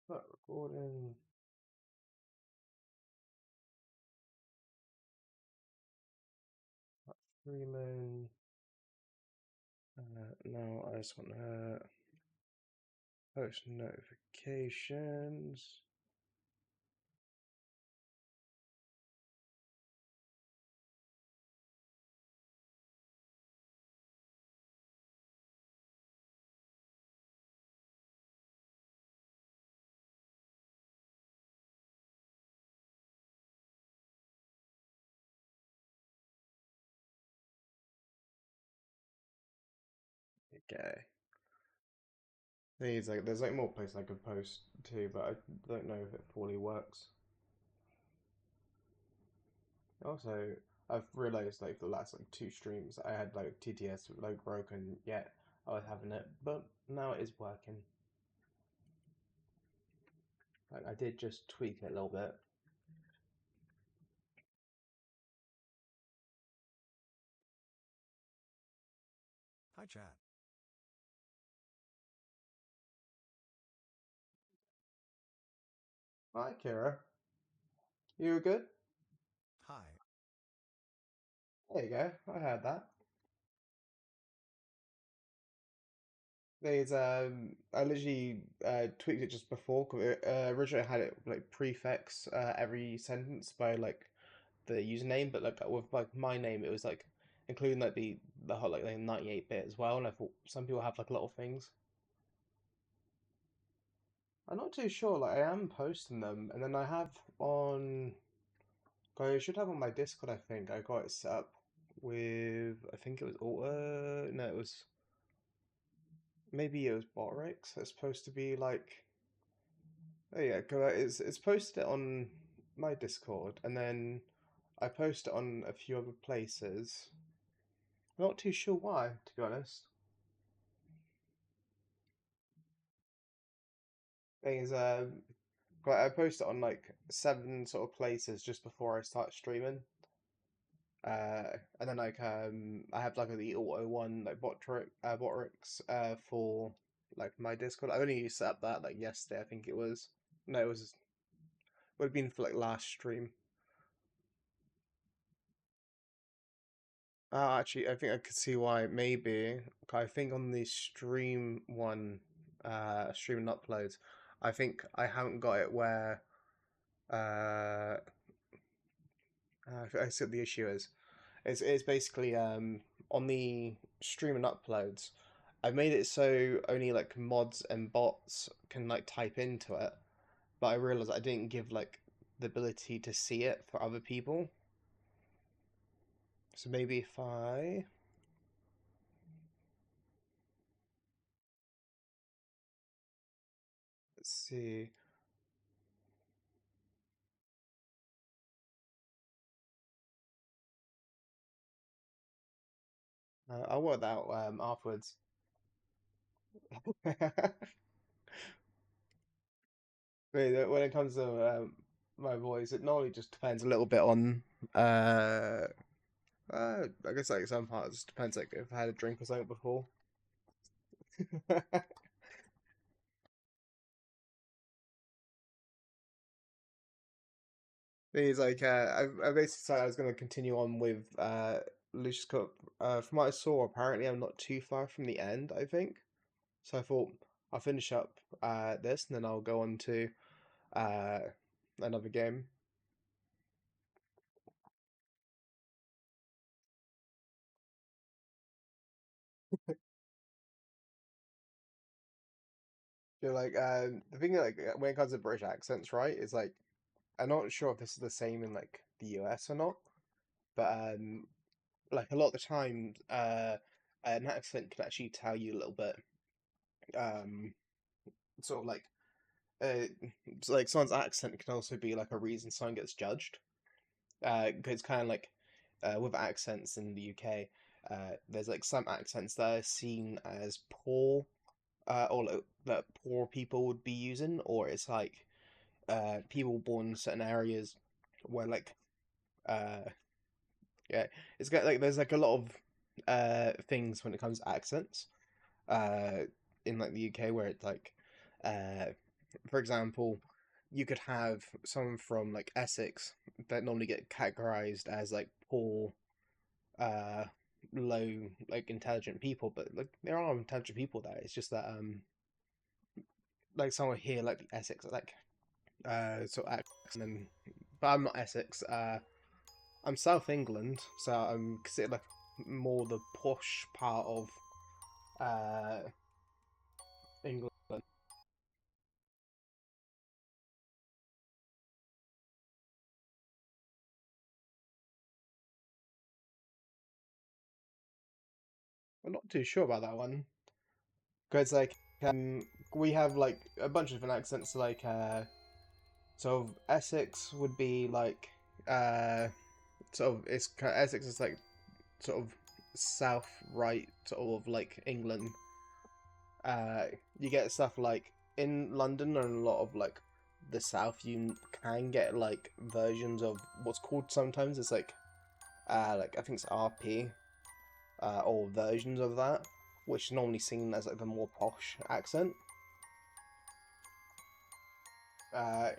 Start recording. Streaming. Now I just want to post notifications. Okay. There's like more places I could post to, but I don't know if it fully works. Also, I've realized like the last like two streams I had like TTS like broken yet I was having it, but now it is working. Like I did just tweak it a little bit. Hi, chat. Hi, Kira. You good? Hi. There you go. I heard that. I literally tweaked it just before. 'Cause originally I had it like prefix every sentence by like the username, but like with like my name, it was like including like the whole like 98 bit as well. And I thought some people have like a lot of things. I'm not too sure. Like I am posting them, and then I have on. I should have on my Discord. I think I got it set up with. I think it was Alter. No, it was maybe it was Botrix. It's supposed to be like. Oh yeah, 'cause it's posted on my Discord, and then I post it on a few other places. Not too sure why, to be honest. Thing is, I post it on like seven sort of places just before I start streaming. And then like I have like the auto one like Botrix for like my Discord. I only set up that like yesterday, I think it was. No, it was would have been for like last stream. Actually, I think I could see why. Maybe I think on the stream one, stream and uploads, I think I haven't got it where. I see what the issue is. It's basically on the stream and uploads. I've made it so only like mods and bots can like type into it, but I realized I didn't give like the ability to see it for other people. So maybe if I let's see. I'll work that out afterwards. When it comes to my voice, it normally just depends a little bit on I guess like some parts it depends like if I had a drink or something before. He's like I basically said I was going to continue on with Lucius Cup. From what I saw, apparently I'm not too far from the end, I think. So I thought I'll finish up this and then I'll go on to uh another game. Feel like the thing like when it comes to British accents, right, is like I'm not sure if this is the same in like the US or not, but like a lot of the time, an accent can actually tell you a little bit, um, sort of like it's like someone's accent can also be like a reason someone gets judged. Because kind of like with accents in the UK, there's like some accents that are seen as poor, or like, that poor people would be using, or it's like people born in certain areas where like uh yeah, it's got like there's like a lot of things when it comes to accents uh in like the UK where it's like uh for example, you could have someone from like Essex that normally get categorized as like poor, uh, low, like intelligent people, but like there are intelligent people there. It's just that like someone here like Essex, like sort of accent, and but I'm not Essex. I'm South England, so I'm considered like more the posh part of uh England. I'm not too sure about that one because like we have like a bunch of different accents. Like sort of Essex would be like uh sort of Essex is like sort of south right sort of like England. Uh, you get stuff like in London and a lot of like the south. You can get like versions of what's called sometimes it's like I think it's RP or versions of that, which is normally seen as like the more posh accent. Uh,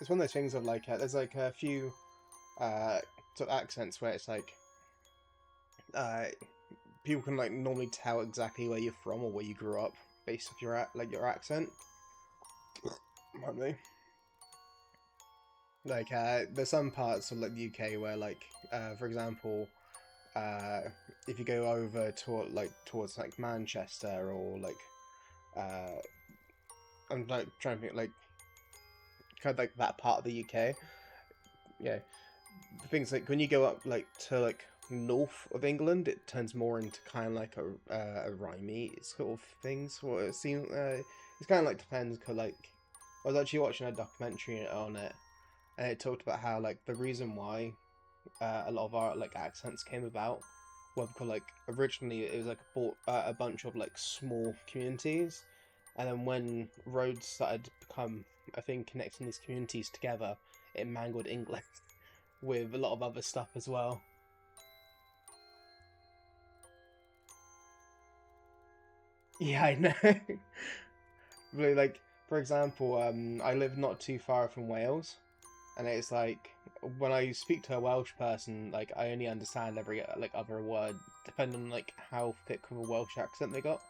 it's one of those things of like there's like a few uh, sort of accents where it's like uh, people can like normally tell exactly where you're from or where you grew up based off your accent. Pardon me. Like there's some parts of like the UK where like for example uh if you go over to like towards like Manchester or like uh I'm like trying to think like kind of like that part of the UK. Yeah, the things like when you go up like to like north of England, it turns more into kind of like a rhymey sort of things. What it seems it's kind of like depends. Cause like I was actually watching a documentary on it, and it talked about how like the reason why a lot of our like accents came about were because like originally it was like a bunch of like small communities, and then when roads started to become I think connecting these communities together, it mangled English with a lot of other stuff as well. Yeah, I know. Really, like for example, I live not too far from Wales, and it's like when I speak to a Welsh person, like I only understand every like other word, depending on like how thick of a Welsh accent they got,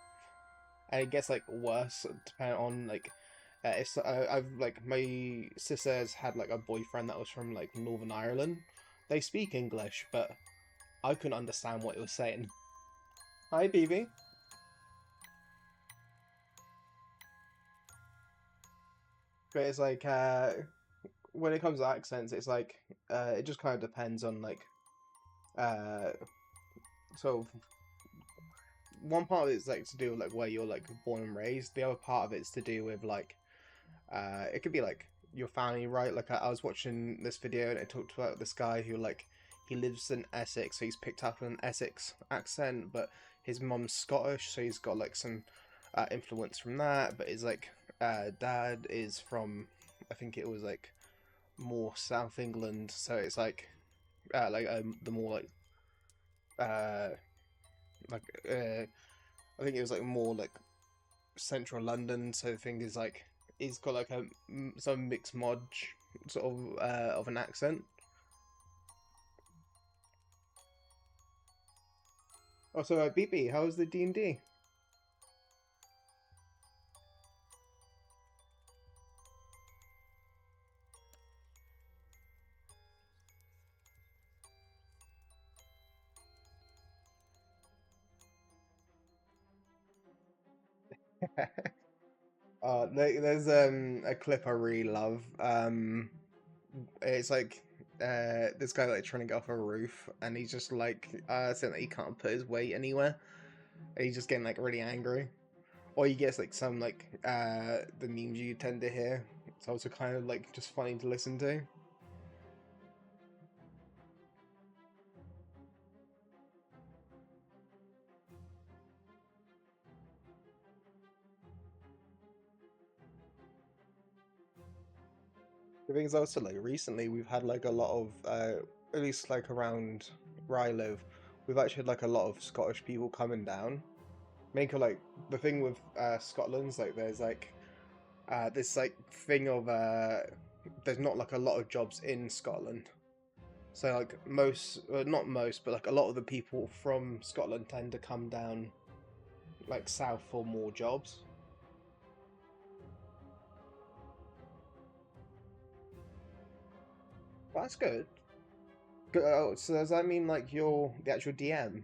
and it gets like worse depending on like it's I've like my sister's had like a boyfriend that was from like Northern Ireland. They speak English, but I couldn't understand what he was saying. Hi, BB. But it's like when it comes to accents, it's like it just kind of depends on like uh sort of one part of it's like to do with like where you're like born and raised. The other part of it's to do with like it could be like your family, right? Like I was watching this video and it talked about this guy who like he lives in Essex, so he's picked up an Essex accent, but his mum's Scottish, so he's got like some influence from that. But his like dad is from I think it was like more South England, so it's the more uh like I think it was like more like central London. So the thing is like he's got like some mixed mod sort of an accent. Also, BB, how was the D&D? There's a clip I really love. It's like this guy like trying to get off a roof, and he's just like saying that he can't put his weight anywhere, and he's just getting like really angry. Or you get like some like the memes you tend to hear. It's also kind of like just funny to listen to. The thing is also like recently we've had like a lot of at least like around where I live, we've actually had like a lot of Scottish people coming down. Make like the thing with Scotland's like there's like this like thing of there's not like a lot of jobs in Scotland. So like most, not most, but like a lot of the people from Scotland tend to come down like south for more jobs. Well, that's good. Oh, so does that mean like you're the actual DM?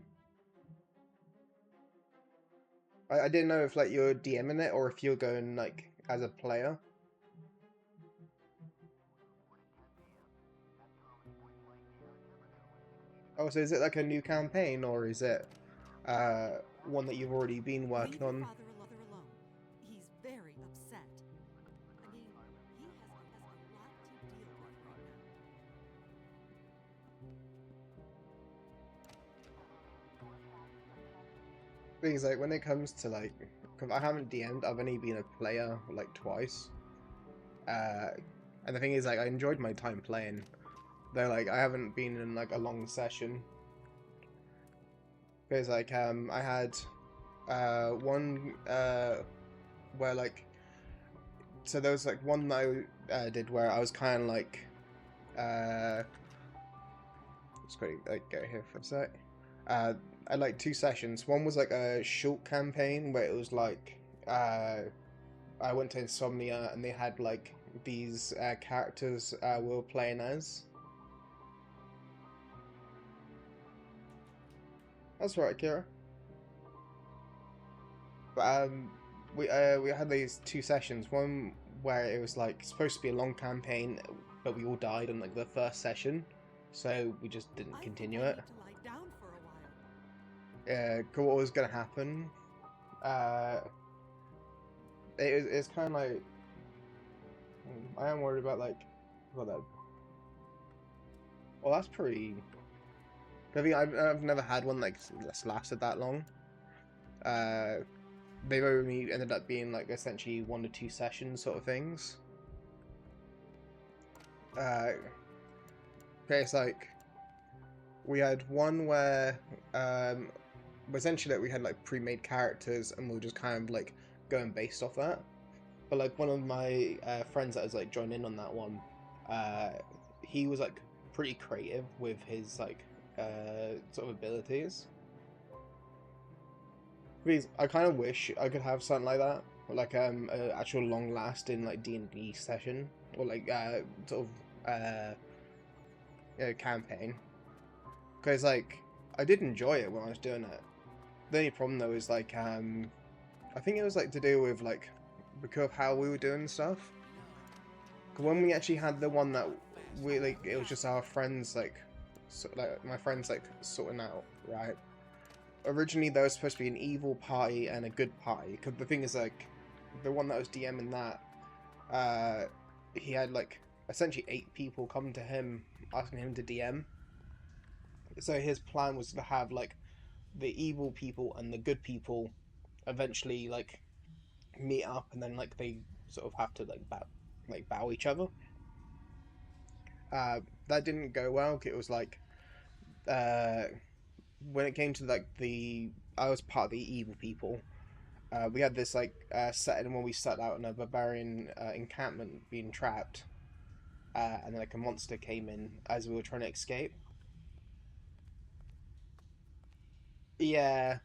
I didn't know if like you're DMing it or if you're going like as a player. Oh, so is it like a new campaign or is it one that you've already been Leave working your on? father alone. He's very upset. I mean, he has a lot to deal with right now. Things like when it comes to like, 'cause I haven't DM'd, I've only been a player like twice. Uh, and the thing is like I enjoyed my time playing. Though like I haven't been in like a long session. Because like I had one where like so there was like one that I did where I was kind of like just going to like go here for a sec. I had like two sessions. One was like a short campaign where it was like I went to Insomnia and they had like these characters we were playing as. That's right, Kira. But we had these two sessions. One where it was like supposed to be a long campaign, but we all died in like the first session, so we just didn't I think continue I it. need to lie down for a while. What was gonna happen? Uh, it's kind of like I am worried about like well that. Well, that's pretty. I mean, I've never had one like that's lasted that long. Uh, they've only ended up being like essentially 1 to 2 sessions sort of things. Uh, it's like we had one where essentially like, we had like pre-made characters and we were just kind of like going based off that. But like one of my friends that was like joined in on that one, uh, he was like pretty creative with his like sort of abilities. Because I kind of wish I could have something like that, like an actual long lasting like D&D session or like sort of campaign. Because like I did enjoy it when I was doing it. The only problem though is like I think it was like to do with like because of how we were doing stuff. 'Cause when we actually had the one that we like, it was just our friends like, like my friends like sorting out, right? Originally there was supposed to be an evil party and a good party. Because the thing is like, the one that was DMing that, uh, he had like essentially 8 people come to him asking him to DM. So his plan was to have like the evil people and the good people eventually like meet up and then like they sort of have to like bow each other. That didn't go well. It was like uh, when it came to like the I was part of the evil people. We had this like setting when we set out in a barbarian encampment being trapped, and then like a monster came in as we were trying to escape. Yeah,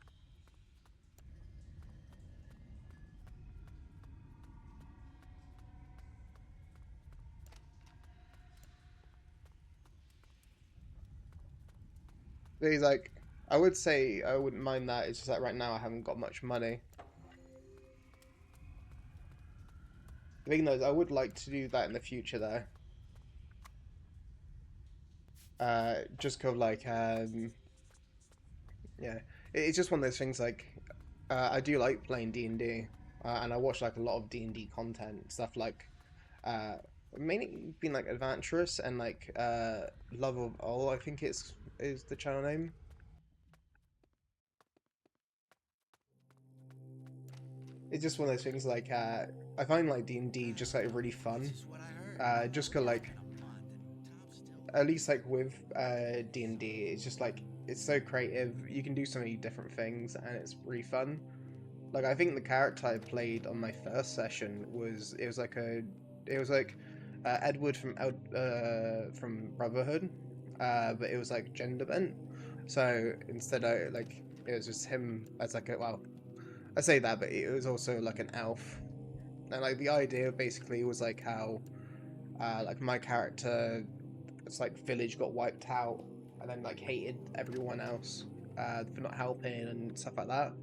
he's like I would say I wouldn't mind that. It's just that right now I haven't got much money. The thing though is I would like to do that in the future though. Just cause like yeah, it's just one of those things like I do like playing D&D, and I watch like a lot of D&D content, stuff like uh, mainly being like adventurous and like Love of All, I think is the channel name. It's just one of those things like I find like D&D just like really fun. Just cause like at least like with D&D, it's just like it's so creative. You can do so many different things, and it's really fun. Like I think the character I played on my first session was Edward from Brotherhood, but it was like gender bent. So instead, it was just him as like a well, I say that, but it was also like an elf, and like the idea basically was like how like my character, it's like village got wiped out, and then like hated everyone else for not helping and stuff like that.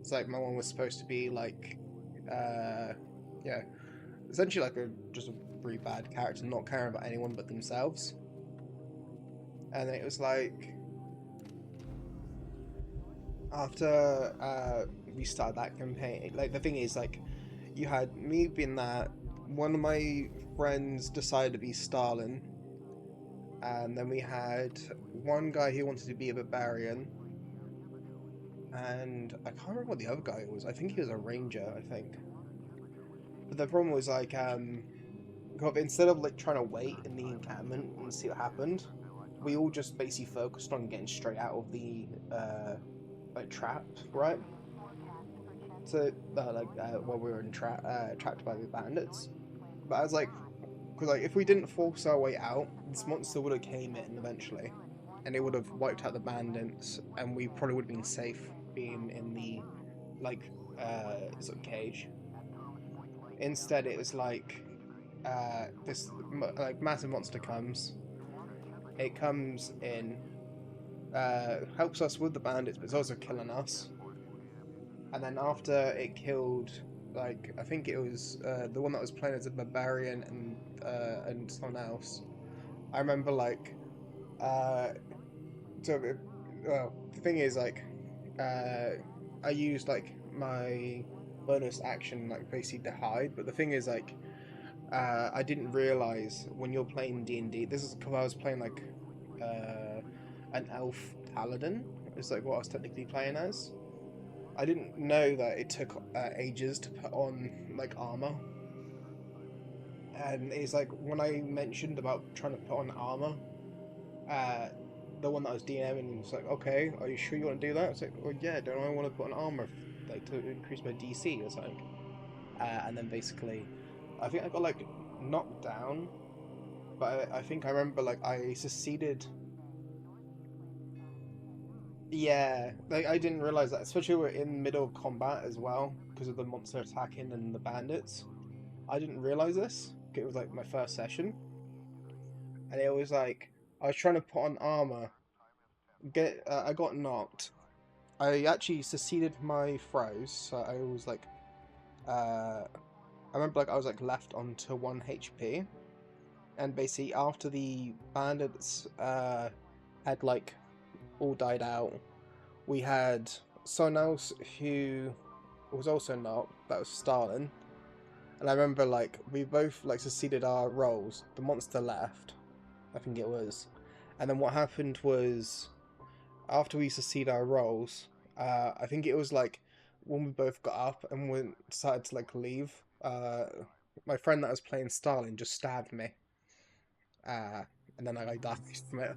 It's like my one was supposed to be like, uh, yeah, essentially like a just a really bad character, not caring about anyone but themselves. And it was like after we started that campaign, like the thing is like you had me being that one of my friends decided to be Stalin, and then we had one guy who wanted to be a barbarian, and I can't remember what the other guy was. I think he was a ranger, I think. But the problem was like instead of like trying to wait in the encampment and see what happened, we all just basically focused on getting straight out of the like trap, right? So while we were trapped by the bandits. But I was like, because like if we didn't force our way out, this monster would have came in eventually, and it would have wiped out the bandits, and we probably would have been safe being in the like sort of cage. Instead, it was like this like massive monster comes. It comes in, helps us with the bandits, but it's also killing us. And then after it killed, like I think it was the one that was playing as a barbarian and someone else. I remember like uh, so well the thing is like uh, I used like my bonus action like basically to hide, but the thing is like I didn't realize when you're playing D&D. This is because I was playing like an elf paladin. It's like what I was technically playing as. I didn't know that it took ages to put on like armor, and it's like when I mentioned about trying to put on armor, uh, the one that was DMing was like, "Okay, are you sure you want to do that?" It's like, "Well, yeah, don't I want to put on armor like to increase my DC or something?" And then basically, I think I got like knocked down, but I think I remember like I succeeded. Yeah, like I didn't realize that, especially we're in middle of combat as well because of the monster attacking and the bandits. I didn't realize this. It was like my first session, and it was like I was trying to put on armor. I got knocked. I actually succeeded my throws, so I was like, I remember like I was like left onto 1 HP, and basically after the bandits had like all died out, we had someone else who was also knocked. That was Stalin. And I remember like we both like succeeded our roles. The monster left, I think it was, and then what happened was after we succeeded our roles, I think it was like when we both got up and we decided to like leave. My friend that was playing Stalin just stabbed me, uh, and then I died from it.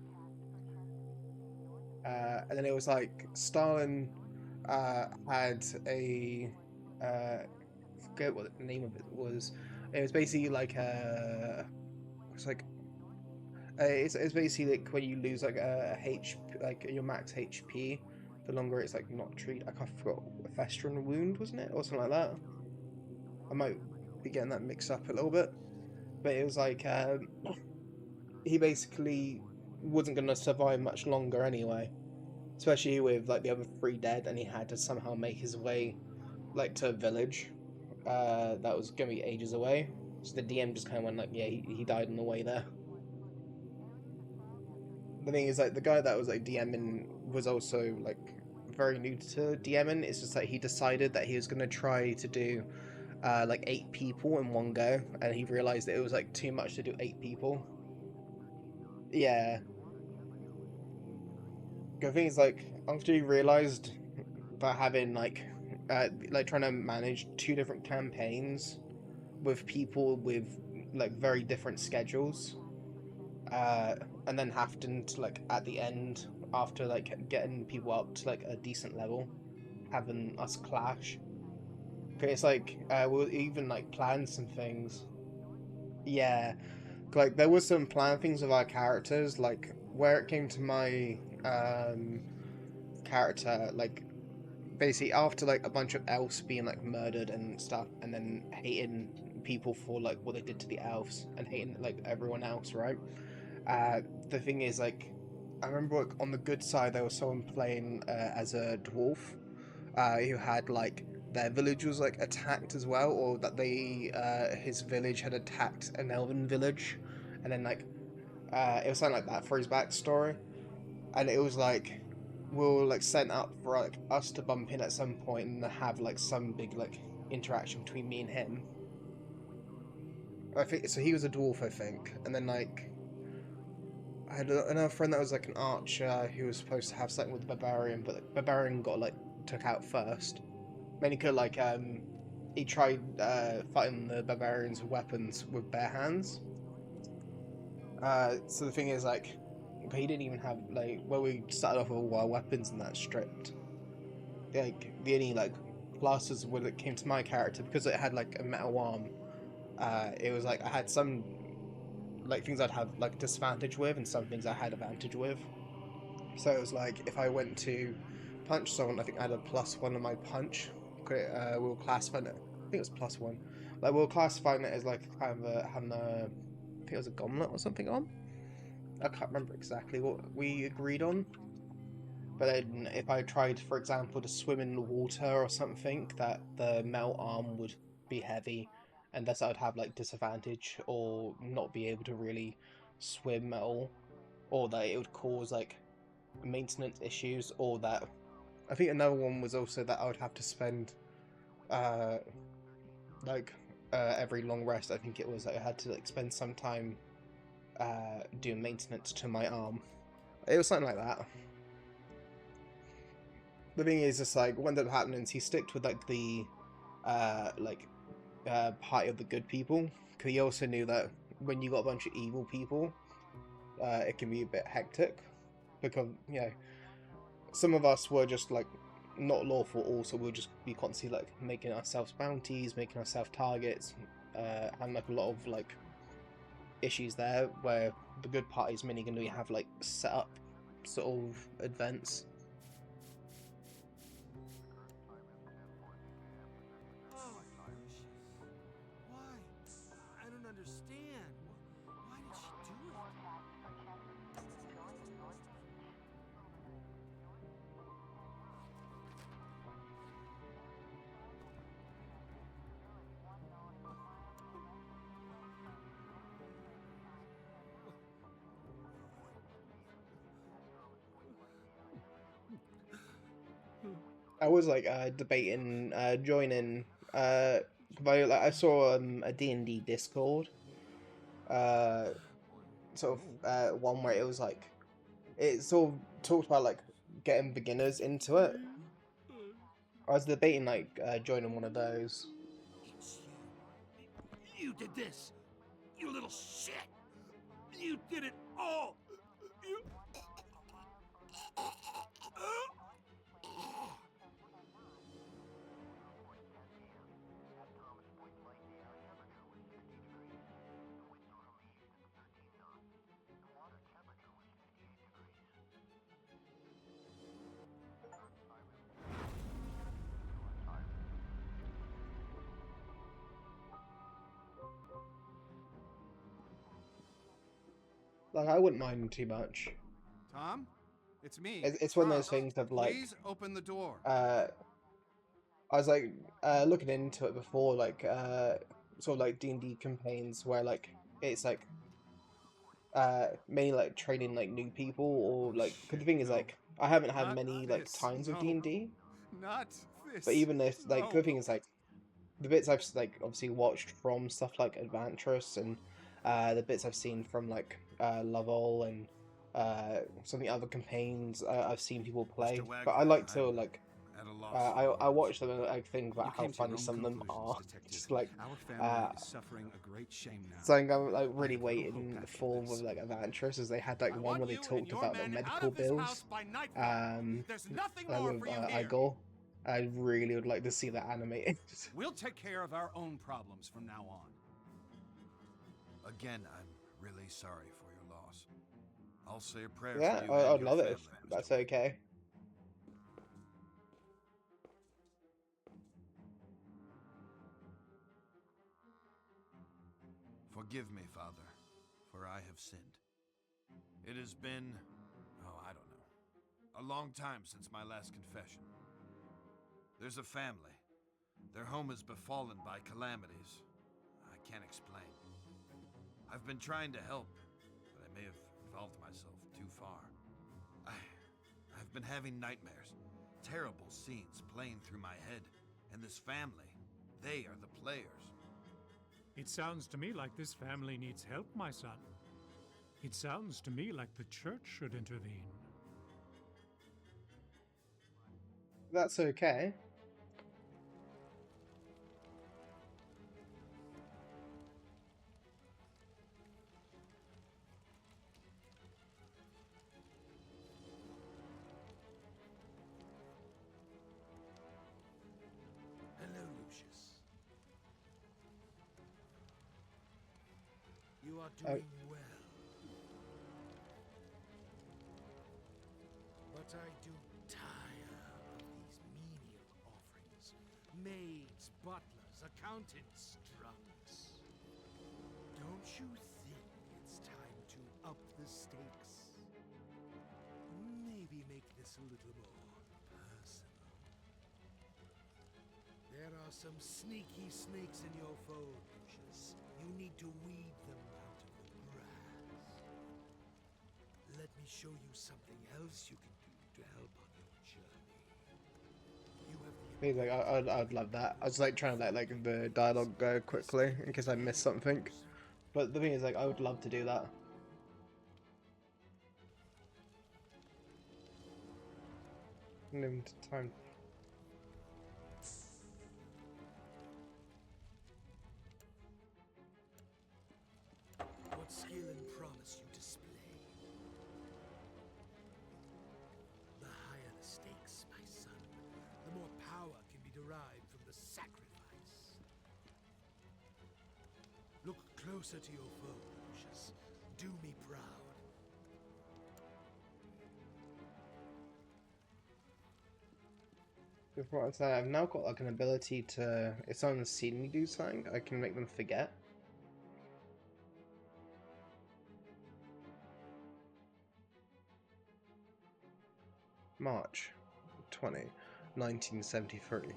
And then it was like Stalin had a forget what the name of it was. It was basically like it's like it's basically like when you lose like a H like your max HP, the longer it's like not treat. I can't forget a festering wound, wasn't it, or something like that. I might be getting that mixed up a little bit, but it was like he basically wasn't gonna survive much longer anyway, especially with like the other three dead, and he had to somehow make his way like to a village that was gonna be ages away. So the DM just kind of went like, yeah, he died on the way there. The thing is, like, the guy that was like DMing was also like very new to DMing. It's just like he decided that he was gonna try to do like 8 people in one go, and he realized that it was like too much to do 8 people. Yeah, the thing is, like, after he realized that having like trying to manage 2 different campaigns with people with like very different schedules, uh, and then having to like at the end after like getting people up to like a decent level, having us clash. 'Cause it's like we'll even like plan some things. Yeah, like there was some plan things with our characters, like where it came to my character, like basically after like a bunch of elves being like murdered and stuff, and then hating people for like what they did to the elves and hating like everyone else, right? The thing is, like, I remember like, on the good side there was someone playing as a dwarf who had like their village was like attacked as well, or that they his village had attacked an elven village, and then like it was something like that for his backstory, and it was like we were like sent up for like us to bump in at some point and have like some big like interaction between me and him. I think so. He was a dwarf, I think, and then like I had another friend that was like an archer who was supposed to have something with the barbarian, but the barbarian got like took out first. Mainly because like he tried fighting the barbarians with weapons with bare hands. So the thing is like he didn't even have like we started off with all our weapons and that stripped. Like the only like pluses when it came to my character because it had like a metal arm. It was like I had some like things I'd have like disadvantage with and some things I had advantage with. So it was like if I went to punch someone, I think I had a +1 on my punch. We were classifying it. I think it was +1. Like we were classifying it as like kind of having a. I think it was a gauntlet or something on. I can't remember exactly what we agreed on. But then if I tried, for example, to swim in the water or something, that the metal arm would be heavy, and thus I would have like disadvantage or not be able to really swim at all, or that it would cause like maintenance issues, or that I think another one was also that I would have to spend uh like every long rest. I think it was like I had to like spend some time doing maintenance to my arm. It was something like that. The thing is, just like what ended up happening is he sticked with like the party of the good people, because he also knew that when you got a bunch of evil people, it can be a bit hectic, because some of us were just like not lawful, also we'll just be constantly like making ourselves bounties, making ourselves targets, and like a lot of like issues there where the good party's mainly going to have like set up sort of events. Oh, Lucius. Why? I don't understand. Why did she do it? I was like debating joining I saw a D&D Discord sort of one where it was like it sort of talked about like getting beginners into it. I was debating like joining one of those. It's you. You did this. You little shit. You did it all. You. Like I wouldn't mind too much. Tom, it's me. It's one of those Charles. things of like Please open the door. I was like looking into it before, like sort of like D&D campaigns where like it's like mainly like training like new people, or like because the thing is No. like I haven't had Not many like this. times with No. D&D, Not this. but even if like No. the thing is like the bits I've like obviously watched from stuff like Adventurous and the bits I've seen from like Lovell and some of the other campaigns I've seen people play, Mr. Wagner, but I like to I'm like at a loss. I watch them and I think You about how came to your funny own some of them conclusions, are. Detective. Just like Our family is suffering a great shame now. something I'm like I really have no hope waiting after for this. with like Adventurous is they had like I one want where they you and talked your about the men out medical of this bills house by nightfall. There's nothing more with for you here. Igor. I really would like to see that animated. We'll take care of our own problems from now on. Again, I'm really sorry for your loss. I'll say a prayer Yeah, for you and I'd your love it family, if Mr. that's Wayne. okay. Forgive me, Father, for I have sinned. It has been, I don't know, a long time since my last confession. There's a family. Their home is befallen by calamities I can't explain. I've been trying to help, but I may have involved myself too far. I've been having nightmares, terrible scenes playing through my head, and this family, they are the players. It sounds to me like this family needs help, my son. It sounds to me like the church should intervene. That's okay. Hello, Lucius. You are doing well. But I do tire of these menial offerings. Maids, butlers, accountants, drunks. Don't you think it's time to up the stakes? Maybe make this a little more personal. There are some sneaky snakes in your fold, Lucius. You need to weed them out of the grass. Let me show you something else you can do to help on your journey. You have the He's like, I'd love that. I was like trying to let like the dialogue go quickly in case I missed something. But the thing is, like, I would love to do that. Limited time. What skill and promise you display? The higher the stakes, my son, the more power can be derived from the sacrifice. Look closer to your foe, Lucius. Do me proud. Before I say, I've now got like an ability to, if someone's seen me do something, I can make them forget. March 20, 1973.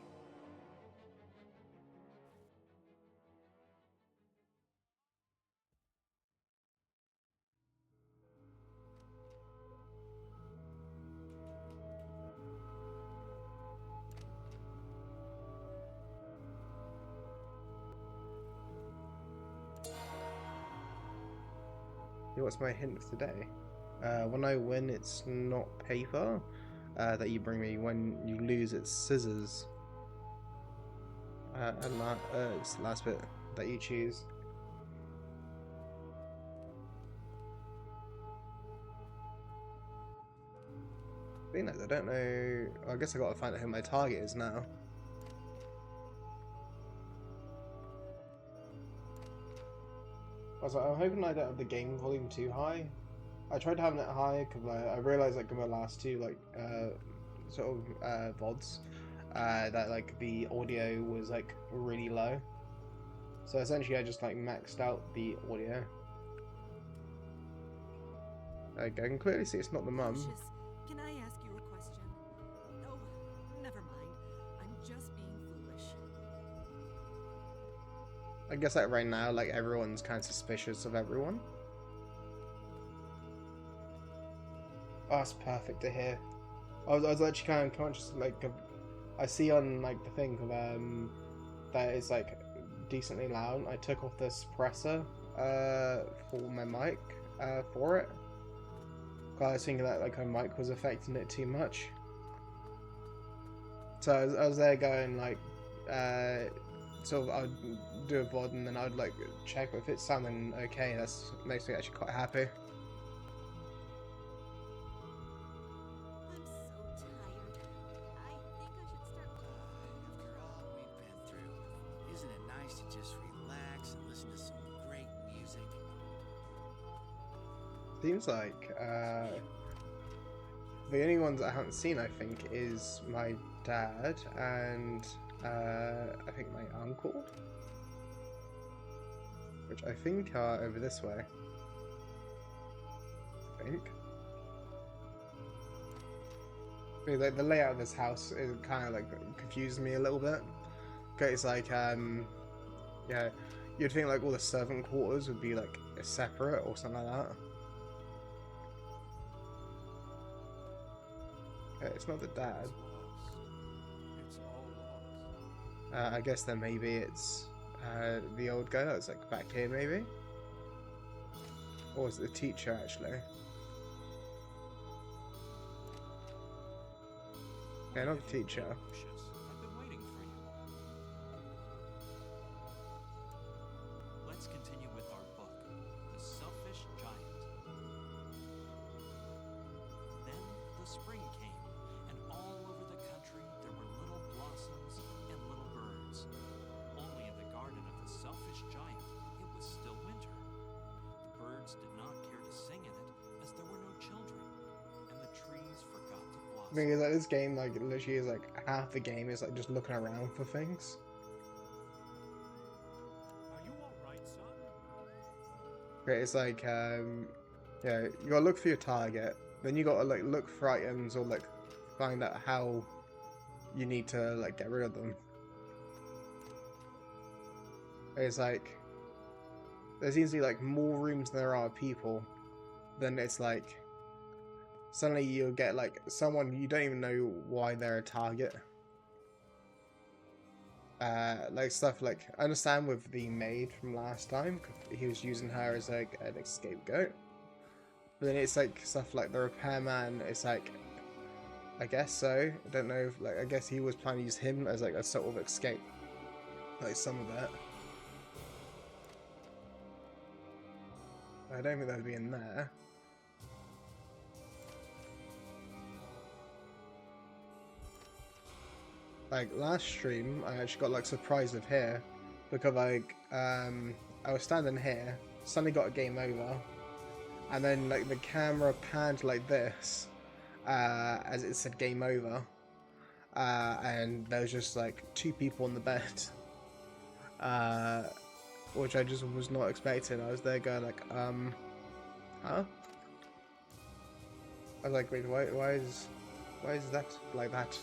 What's my hint for today? When I win, it's not paper that you bring me. When you lose, it's scissors. And it's the last bit that you choose. Being that I don't know. I guess I gotta find out who my target is now. I'm hoping I don't have the game volume too high. I tried having it high because I realized like in my last two like sort of VODs that like the audio was like really low. So essentially I just like maxed out the audio. Like, I can clearly see it's not the mum. Lucius, can I ask you a question? Oh, never mind. I'm just being foolish. I guess like right now like everyone's kind of suspicious of everyone. Oh, that's perfect to hear. I was actually kind of conscious like I see on like the thing of that it's like decently loud. I took off the suppressor for my mic for it. I was thinking that like my mic was affecting it too much. So I was there going like sort of I'd do a VOD and then I'd like check if it's sounding okay. That's makes me actually quite happy. I'm so tired. I think I should start Seems like the only ones I haven't seen, I think, is my dad and I think my uncle, which I think are over this way. I think. Like the layout of this house is kind of like confused me a little bit. Okay, it's like yeah, you'd think like all the servant quarters would be like separate or something like that. Okay, it's not the dad. It's all lost. I guess then maybe it's the old guy that's like back here, maybe, or is it the teacher actually? Yeah, not the teacher. Lucius, I've been waiting for you. Let's continue with our book, The Selfish Giant. Then the spring came, and all over the country there were little blossoms and little birds. Only in the garden of the Selfish Giant it was still winter. The birds did not care to sing in it as there were no children, and the trees forgot to blossom. Because like this game, like literally is like half the game is like just looking around for things. Are you all right, son? Right, it's like yeah, you gotta look for your target, then you gotta like look for items or like find out how you need to like get rid of them. It's like there seems to be like more rooms than there are people. Then it's like suddenly you'll get like someone you don't even know why they're a target. Like stuff like I understand with the maid from last time, he was using her as like an scapegoat. But then it's like stuff like the repairman. It's like I guess so. I don't know. If, like I guess he was planning to use him as like a sort of escape. Like some of it. I don't think that would be in there. Like last stream, I actually got like surprised with here because like I was standing here, suddenly got a game over, and then like the camera panned like this as it said game over, and there was just like two people on the bed, which I just was not expecting. I was there going like huh? I was like, wait, why is that like that?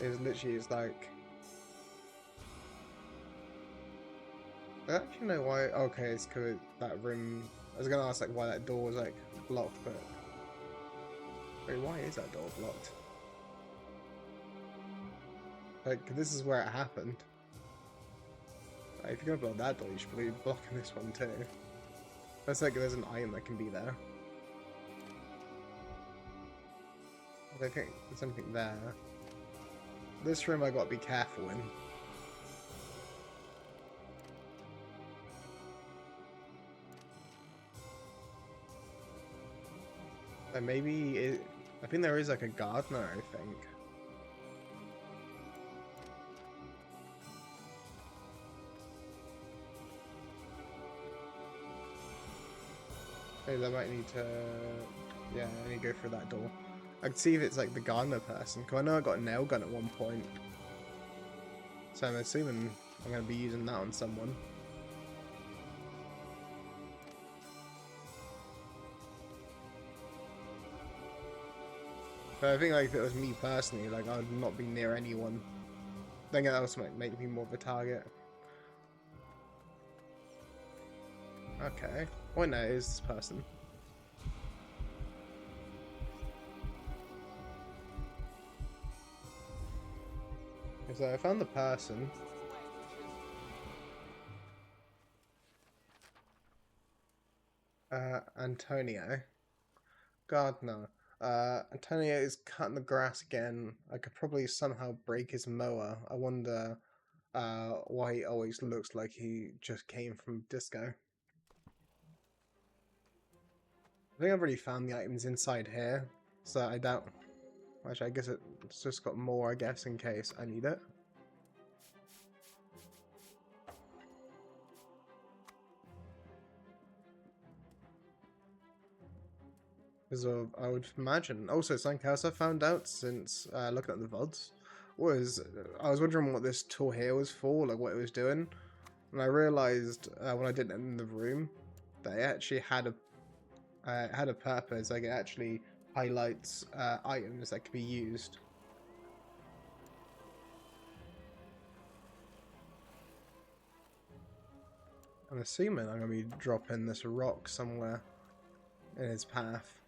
It's literally, it's like I don't actually know why. Okay, it's because that room. I was gonna ask like why that door was like blocked, but wait, why is that door blocked? Like this is where it happened. Like, if you're gonna block that door, you should be blocking this one too. That's like there's an item that can be there. I don't think there's anything there. This room I gotta be careful in. And maybe it, I think there is like a gardener, I think. Maybe I might need to, yeah, I need to go through that door. I can see if it's like the gardener person, because I know I got a nail gun at one point. So I'm assuming I'm going to be using that on someone. But I think like if it was me personally, like I would not be near anyone. I think that also might make me more of a target. Okay. Oh no, it is this person. So I found the person. Antonio. Gardener. Antonio is cutting the grass again. I could probably somehow break his mower. I wonder why he always looks like he just came from disco. I think I've already found the items inside here, so I doubt. Actually, I guess it's just got more, I guess, in case I need it. As I would imagine. Also, something else I found out since looking at the VODs was I was wondering what this tool here was for, like what it was doing, and I realized when I did it in the room that it actually had a purpose. Like it actually highlights items that can be used. I'm assuming I'm gonna be dropping this rock somewhere in his path.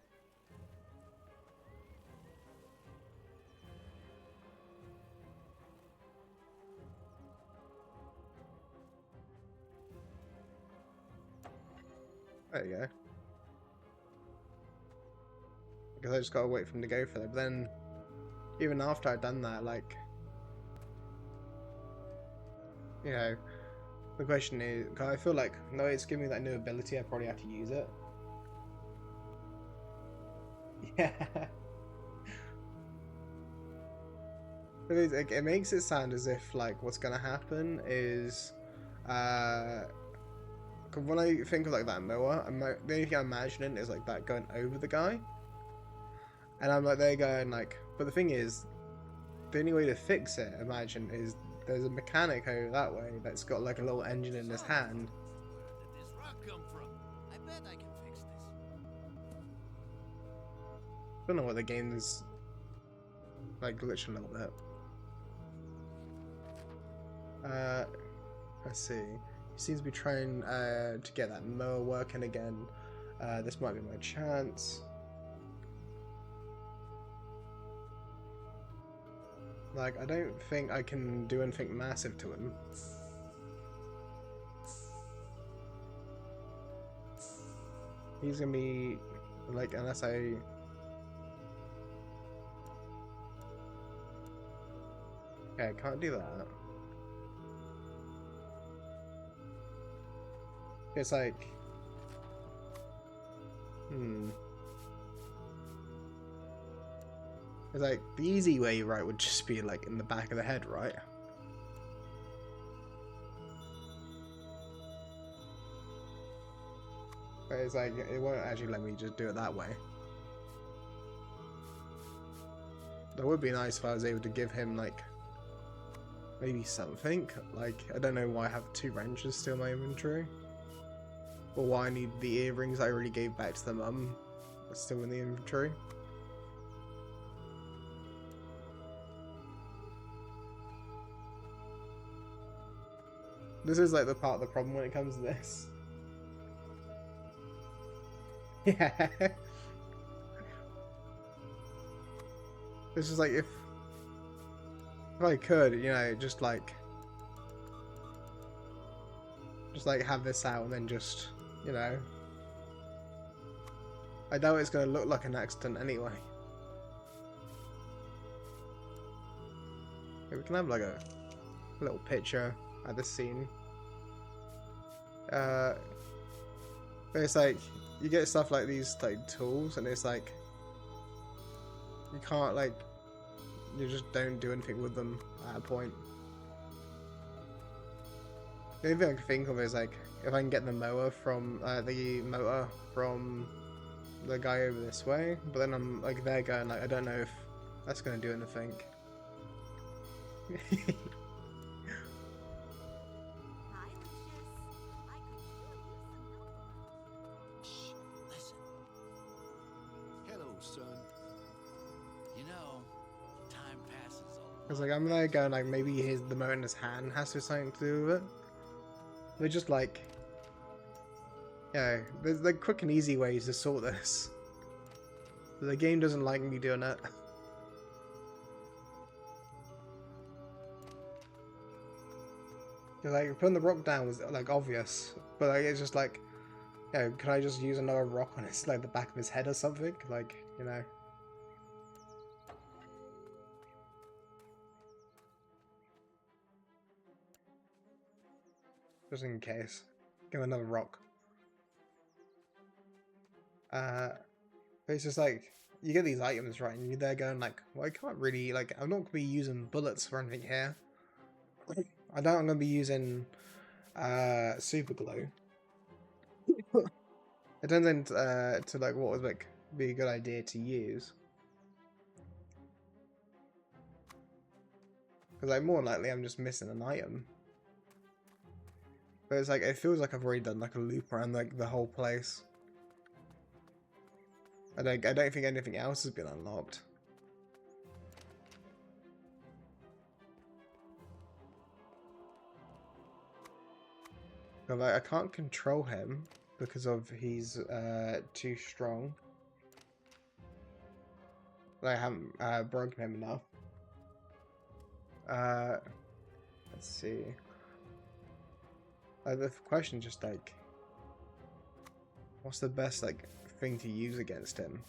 There you go. Because I just gotta wait for him to go for it. But then, even after I'd done that, like, you know, the question is, cause I feel like, no, it's giving me that new ability, I probably have to use it. Yeah. It makes it sound as if, like, what's gonna happen is, when I think of, like, that mower, the only thing I'm imagining is, like, that going over the guy. And I'm, like, there going, like, but the thing is, the only way to fix it, imagine, is there's a mechanic over that way that's got like a little engine in his hand. Where did this rock come from? I bet I can fix this. I don't know what the game's like glitching a little bit. Let's see. He seems to be trying to get that mower working again. This might be my chance. Like, I don't think I can do anything massive to him. He's gonna be, like, unless I... Okay, I can't do that. It's like... It's like, the easy way, right, would just be, like, in the back of the head, right? But it's like, it won't actually let me just do it that way. That would be nice if I was able to give him, like, maybe something. Like, I don't know why I have 2 wrenches still in my inventory. Or why I need the earrings I already gave back to the mum. That's still in the inventory. This is like the part of the problem when it comes to this. Yeah. This is like if I could, you know, just like have this out and then just, you know. I doubt it's gonna look like an accident anyway. Okay, we can have like a little picture at this scene. But it's like you get stuff like these like tools and it's like you can't like you just don't do anything with them at a point. The only thing I can think of is like if I can get the mower from the motor from the guy over this way, but then I'm like there going like I don't know if that's gonna do anything. Hi, Lucius. I could really use some help. Shh, listen. Hello, son. You know, time passes a Because like I'm there going like maybe the motor in his hand has to have something to do with it. They're just like, yeah, there's like quick and easy ways to sort this. The game doesn't like me doing it. Cause like putting the rock down was like obvious, but like it's just like, you know, can I just use another rock on his like the back of his head or something? Like, you know. Just in case. Give him another rock. But it's just like, you get these items, right, and you're there going like, well, I can't really, like, I'm not going to be using bullets or anything here. I doubt I'm going to be using super glue. It turns into, to like, what was like, be a good idea to use. Because like more likely I'm just missing an item. But it's like it feels like I've already done like a loop around like the whole place. I don't think anything else has been unlocked. But like, I can't control him because of he's too strong. I haven't broken him enough. Let's see. The question just like, what's the best like thing to use against him?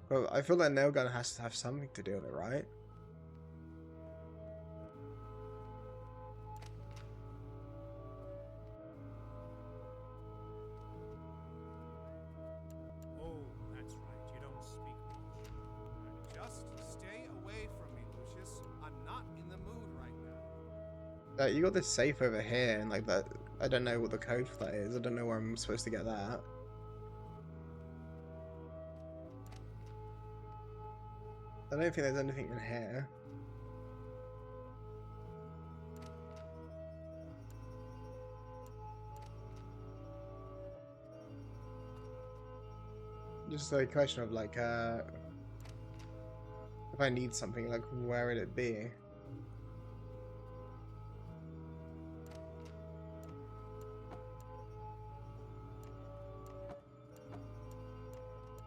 Well, I feel like nail gun has to have something to do with it, right? Oh, that's right. You don't speak much. Just stay away from me, Lucius. I'm not in the mood right now. You got this safe over here, and like that. I don't know what the code for that is. I don't know where I'm supposed to get that. I don't think there's anything in here. Just a question of like, if I need something, like, where would it be?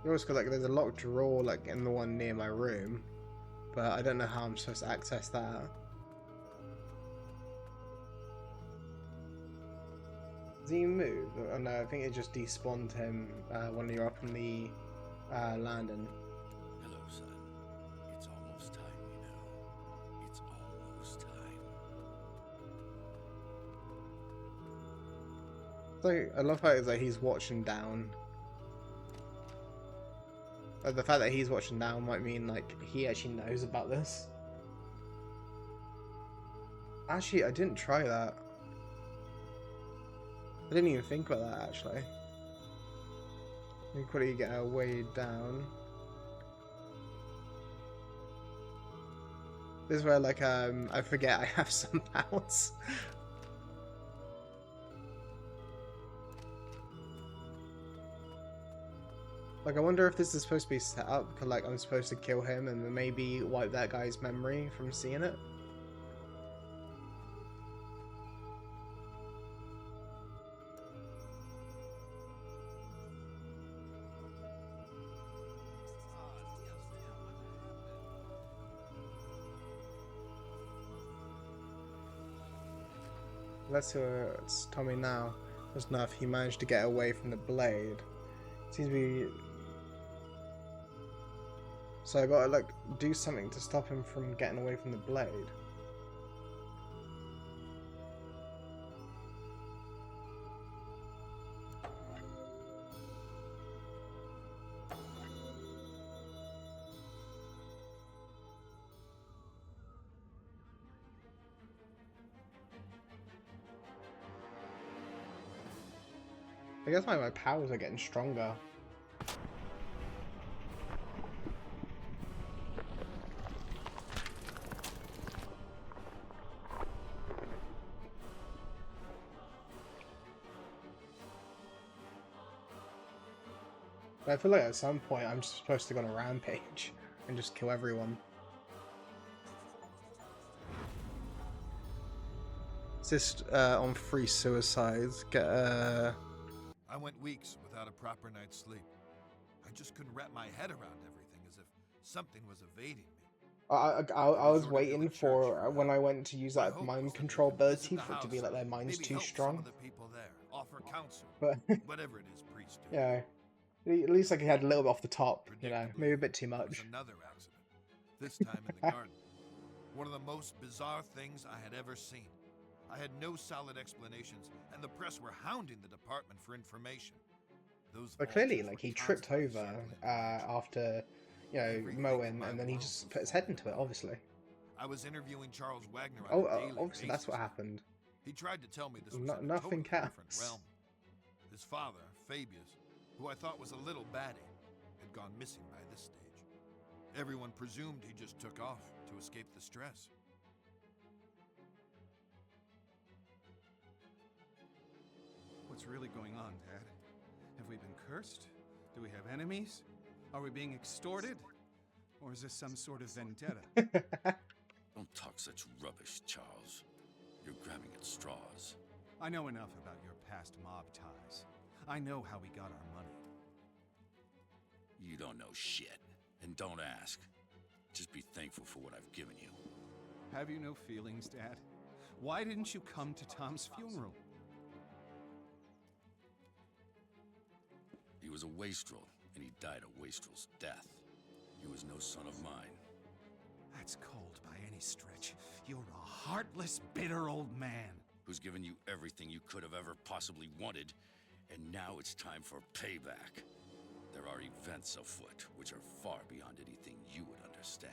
You always got like, there's a locked drawer like in the one near my room, but I don't know how I'm supposed to access that. Does he move? Oh no, I think it just despawned him when you're up in the landing. Hello, son. It's almost time, you know. It's almost time. So I love how it's like he's watching down. Like, the fact that he's watching down might mean like he actually knows about this. Actually, I didn't try that. I didn't even think about that actually. You quickly get way down. This is where like I forget I have some powers. Like I wonder if this is supposed to be set up because like I'm supposed to kill him and then maybe wipe that guy's memory from seeing it. Let's see what's Tommy now. There's enough. He managed to get away from the blade. Seems to be. So I gotta like do something to stop him from getting away from the blade. I guess my powers are getting stronger. But I feel like at some point I'm just supposed to go on a rampage and just kill everyone. Just on free suicides, get I went weeks without a proper night's sleep. I just couldn't wrap my head around everything, as if something was evading me. I was waiting for when I went to use that mind control ability for it to be like their mind's too strong. Some of the people there, offer counsel, But whatever it is priests do. yeah, at least like he had a little bit off the top, you know, Predictably, maybe a bit too there was much. another accident. This time in the garden. One of the most bizarre things I had ever seen. I had no solid explanations, and the press were hounding the department for information. Those But clearly, vultures like were he tripped constantly over circling after, you know, Everything mowing, in my and then he world just was put his head into it. wrong. Obviously. I was interviewing Charles Wagner on Oh, a daily obviously that's what basis. happened. He tried to tell me this was No, in a nothing totally different counts. realm. His father, Fabius, who I thought was a little batty, had gone missing by this stage. Everyone presumed he just took off to escape the stress. What's really going on, Dad? Have we been cursed? Do we have enemies? Are we being extorted? Or is this some sort of vendetta? Don't talk such rubbish, Charles. You're grabbing at straws. I know enough about your past mob ties. I know how we got our money. You don't know shit. And don't ask. Just be thankful for what I've given you. Have you no feelings, Dad? Why didn't you come to Tom's funeral? He was a wastrel, and he died a wastrel's death. He was no son of mine. That's cold by any stretch. You're a heartless, bitter old man. Who's given you everything you could have ever possibly wanted, and now it's time for payback. There are events afoot which are far beyond anything you would understand.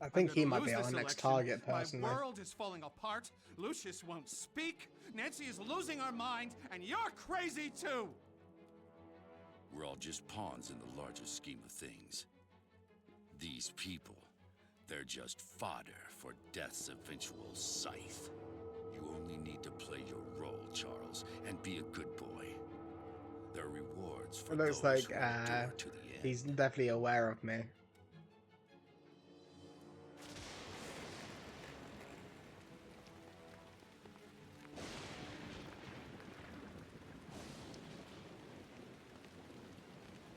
I think he might be our our next target person. My world is falling apart. Lucius won't speak. Nancy is losing her mind, and you're crazy too. We're all just pawns in the larger scheme of things. These people, they're just fodder for death's eventual scythe. You only need to play your role, Charles, and be a good boy. There are rewards for It looks those like who endure to the end. he's definitely aware of me.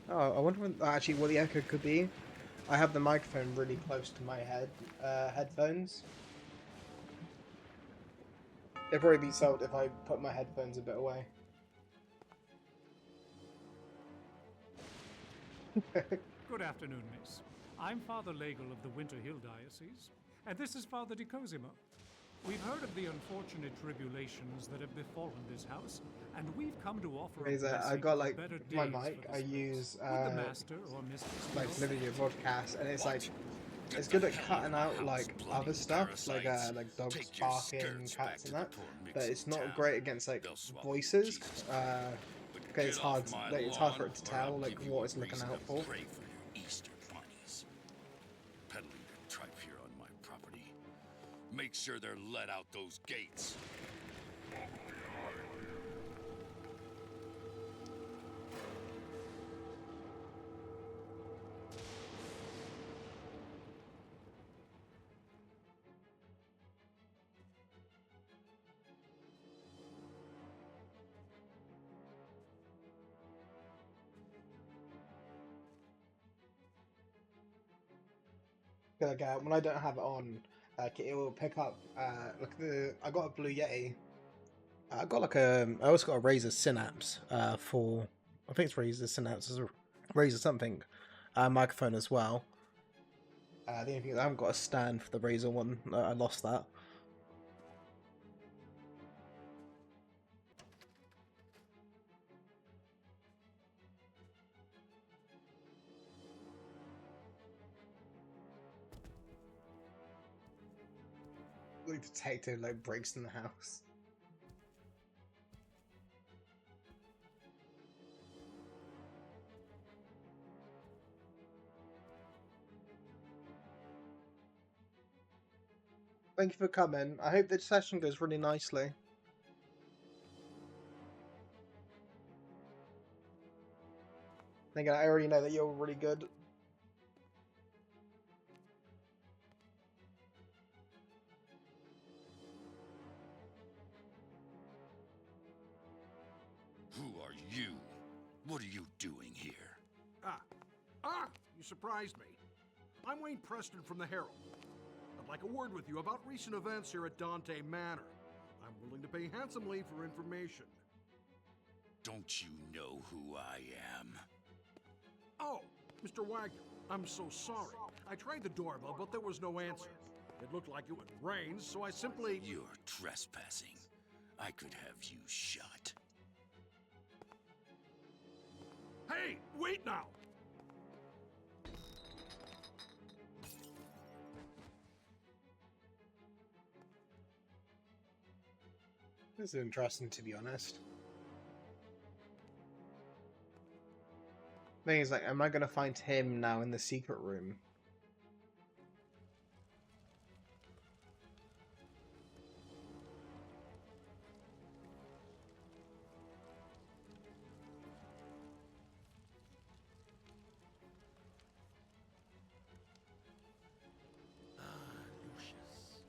Oh, I wonder actually what the echo could be. I have the microphone really close to my headphones. It'd probably be solved if I put my headphones a bit away. Good afternoon, miss. I'm Father Legel of the Winter Hill Diocese, and this is Father Di Cosimo. We've heard of the unfortunate tribulations that have befallen this house, and we've come to offer a blessing I got like for better my days mic. for I this use place. Would the master or mistress like know? literally a broadcast, and it's like it's good at cutting out like other stuff, like dogs barking, cats and that. But it's not great against like voices. Okay, it's hard. Like, it's hard for it to tell like what it's looking out for. Pray for your Easter bunnies. Peddling their tripe here on my property. Make sure they're let out those gates. Like when I don't have it on, like it will pick up. I got a Blue Yeti. I got like I also got a Razer Synapse for I think it's Razer Synapse, it's a Razer something microphone as well. The only thing is I haven't got a stand for the Razer one. I lost that. The detective like breaks in the house. Thank you for coming. I hope the session goes really nicely. Again, I already know that you're really good. Who are you? What are you doing here? You surprised me. I'm Wayne Preston from the Herald. I'd like a word with you about recent events here at Dante Manor. I'm willing to pay handsomely for information. Don't you know who I am? Oh, Mr. Wagner, I'm so sorry. I tried the doorbell, but there was no answer. It looked like it would rain, so I simply... You're trespassing. I could have you shot. Hey, wait now! This is interesting, to be honest. Thing is, like, am I gonna find him now in the secret room? Ah, Lucius.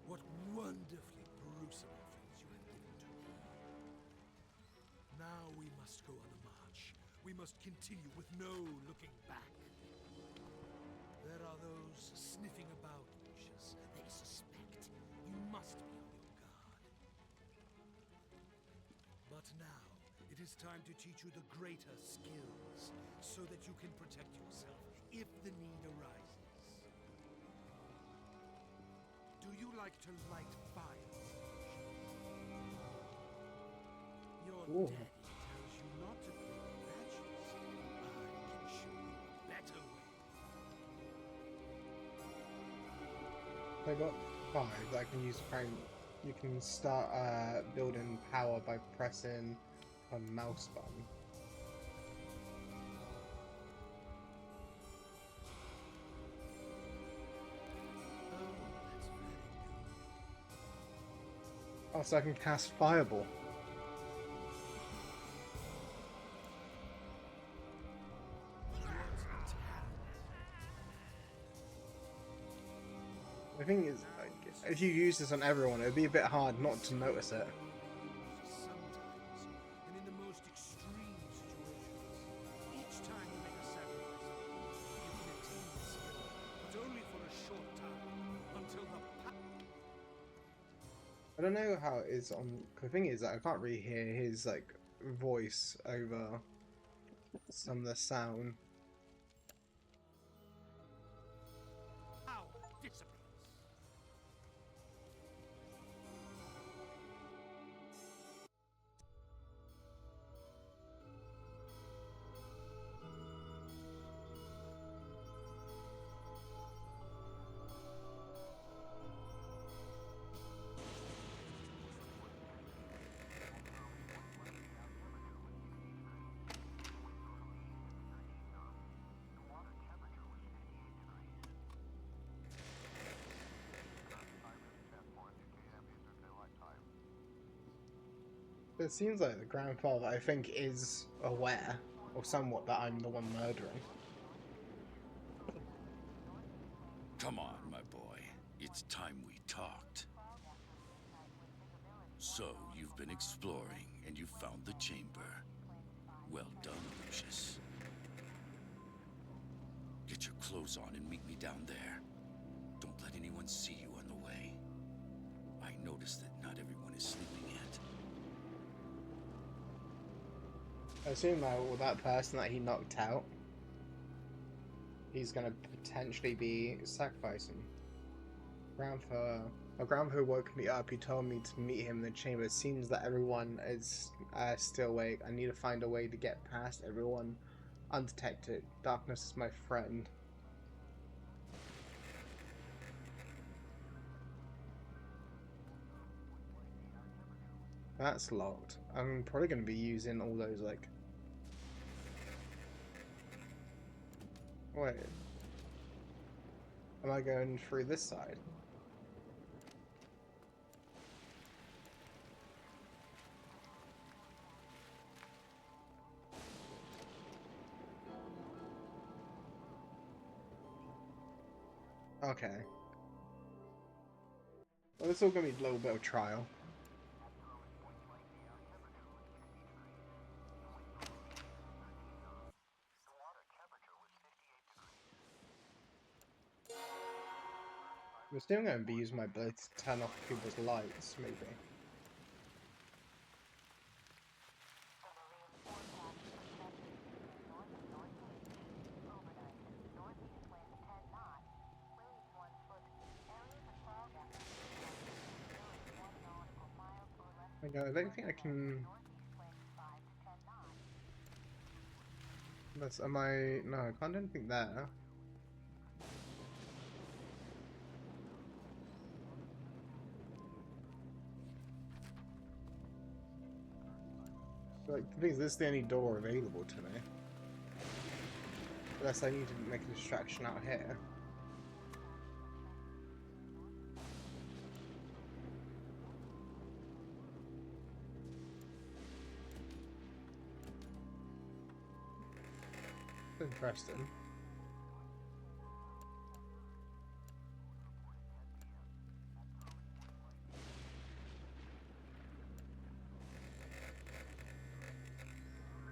What wonderfully gruesome things you have given to me. Now we must go on the march. We must continue with no looking back. There are those sniffing about, Lucius. They suspect. You must be on your guard. But now, it is time to teach you the greater skills, so that you can protect yourself if the need arises. Do you like to light fire? Your Ooh. daddy tells you not to play with matches. I can show you a better way. I got 5 that I can use to prime. You can start building power by pressing a mouse button. Oh, so I can cast Fireball. The thing is, like, if you use this on everyone, it would be a bit hard not to notice it. Sometimes, and in the most extreme situations, each time you make a sacrifice, you can attain the skill, but only for a short time, until the I don't know how it is on. The thing is that I can't really hear his like voice over some of the sound. power dissipates. It seems like the grandfather, I think, is aware, or somewhat, that I'm the one murdering. Come on, my boy. It's time we talked. So, you've been exploring, and you found the chamber. Well done, Lucius. Get your clothes on and meet me down there. Don't let anyone see you on the way. I noticed that not everyone is sleeping yet. I assume that with that person that he knocked out, he's gonna potentially be sacrificing. My grandfather woke me up. He told me to meet him in the chamber. It seems that everyone is still awake. I need to find a way to get past everyone undetected. Darkness is my friend. That's locked. I'm probably going to be using all those, like... Wait. Am I going through this side? Okay. Well, it's all going to be a little bit of trial. I'm still going to be using my blade to turn off people's lights, maybe. I don't think I can... That's... Am I... No, I can't do anything there. Like, the thing is, this is the only door available to me. Unless I need to make a distraction out here. Interesting.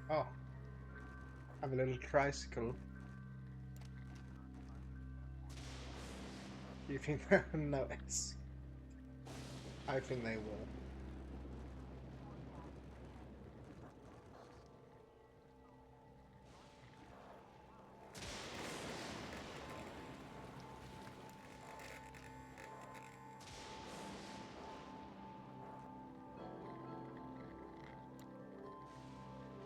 Oh, I have a little tricycle. Do you think they'll notice? I think they will.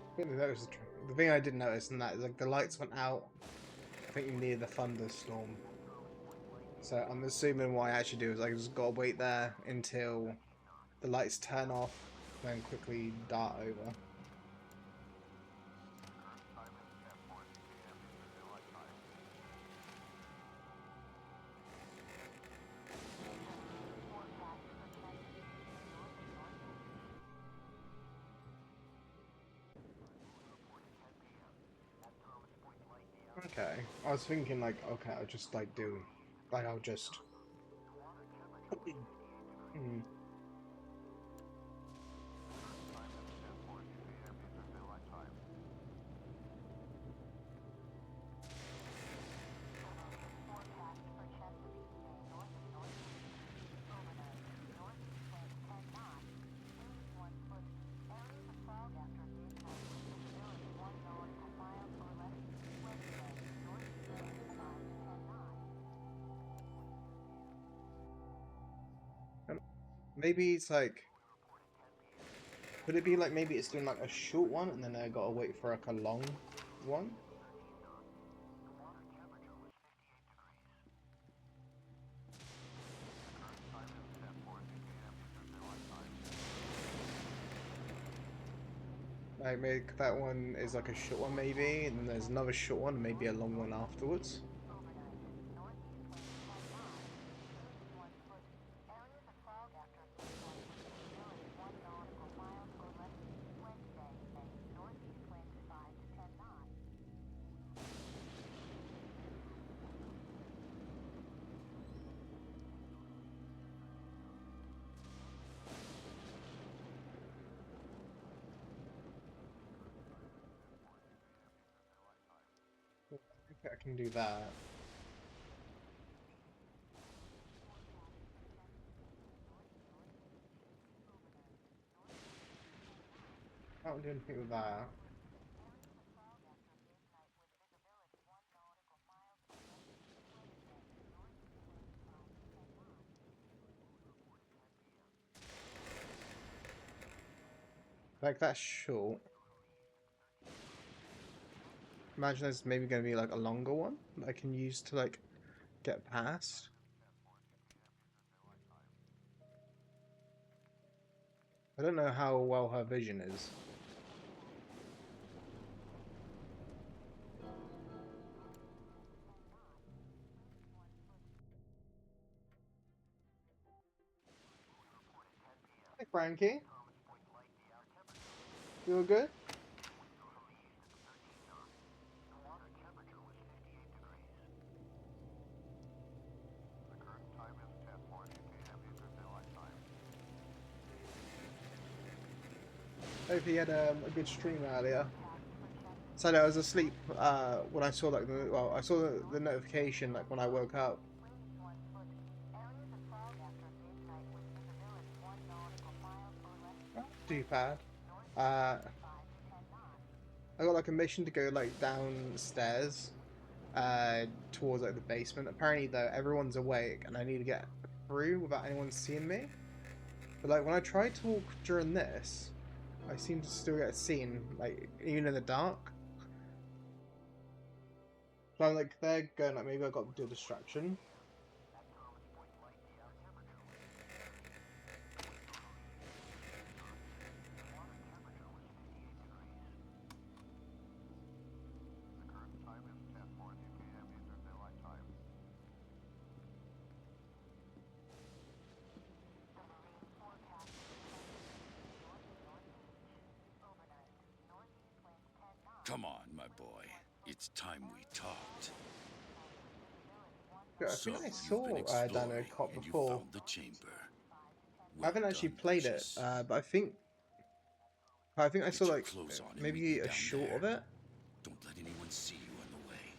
I think they noticed the thing I did notice in that is like the lights went out, I think near the thunderstorm. So I'm assuming what I actually do is I just gotta wait there until the lights turn off, then quickly dart over. Okay, I was thinking like, okay, I'll just like do, like I'll just. Hmm. Maybe it's like, could it be like maybe it's doing like a short one and then I gotta wait for like a long one? Like maybe that one is like a short one maybe, and then there's another short one and maybe a long one afterwards. I think I can do that. I can't do anything with that. Like that's short. Imagine there's maybe gonna be like a longer one that I can use to like get past. I don't know how well her vision is. Hey Frankie, you all good? Hope you had a good stream earlier. So I was asleep when I saw like I saw the notification like when I woke up. Not too bad. Uh, I got like a mission to go like downstairs towards like the basement. Apparently though everyone's awake and I need to get through without anyone seeing me. But like when I try to walk during this, I seem to still get seen, like even in the dark. So I'm like they're going like maybe I got to do a distraction. It's time we talked. Yeah, I So, think I you've been saw Dano exploring, Cop and you before. found the chamber. I Well haven't actually done, played it, Lucius. but I think I saw Get your like clothes on and meet maybe me a down short there. of it. Don't let anyone see you on the way.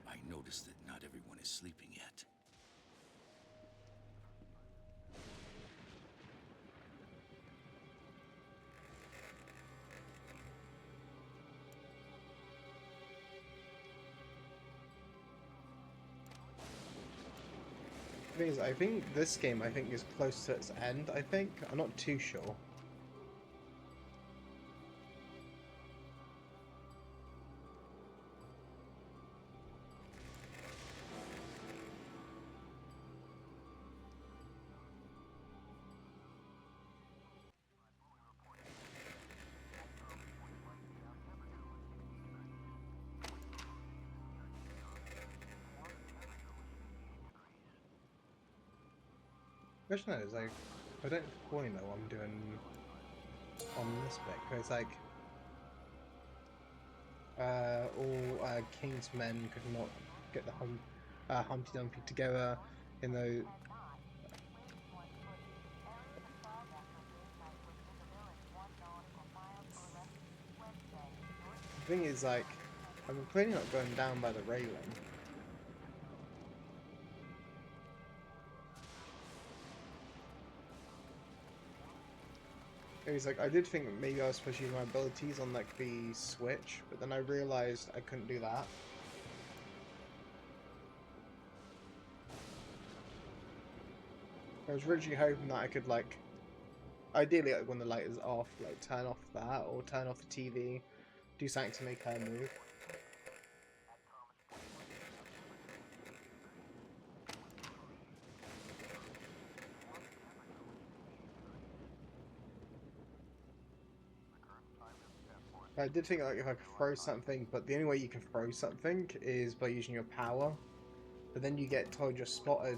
I noticed that not everyone is sleeping yet. The thing is, I think this game is close to its end. I'm not too sure. Question is, like, I don't fully know what I'm doing on this bit, because like all King's men could not get the Humpty Dumpty together, you know. The thing is, like, I'm clearly not going down by the railing. It was like, I did think maybe I was supposed to use my abilities on like the switch, but then I realised I couldn't do that. I was originally hoping that I could like, ideally like when the light is off, like turn off that or turn off the TV, do something to make her move. I did think like if I could throw something, but the only way you can throw something is by using your power. But then you get told you're spotted.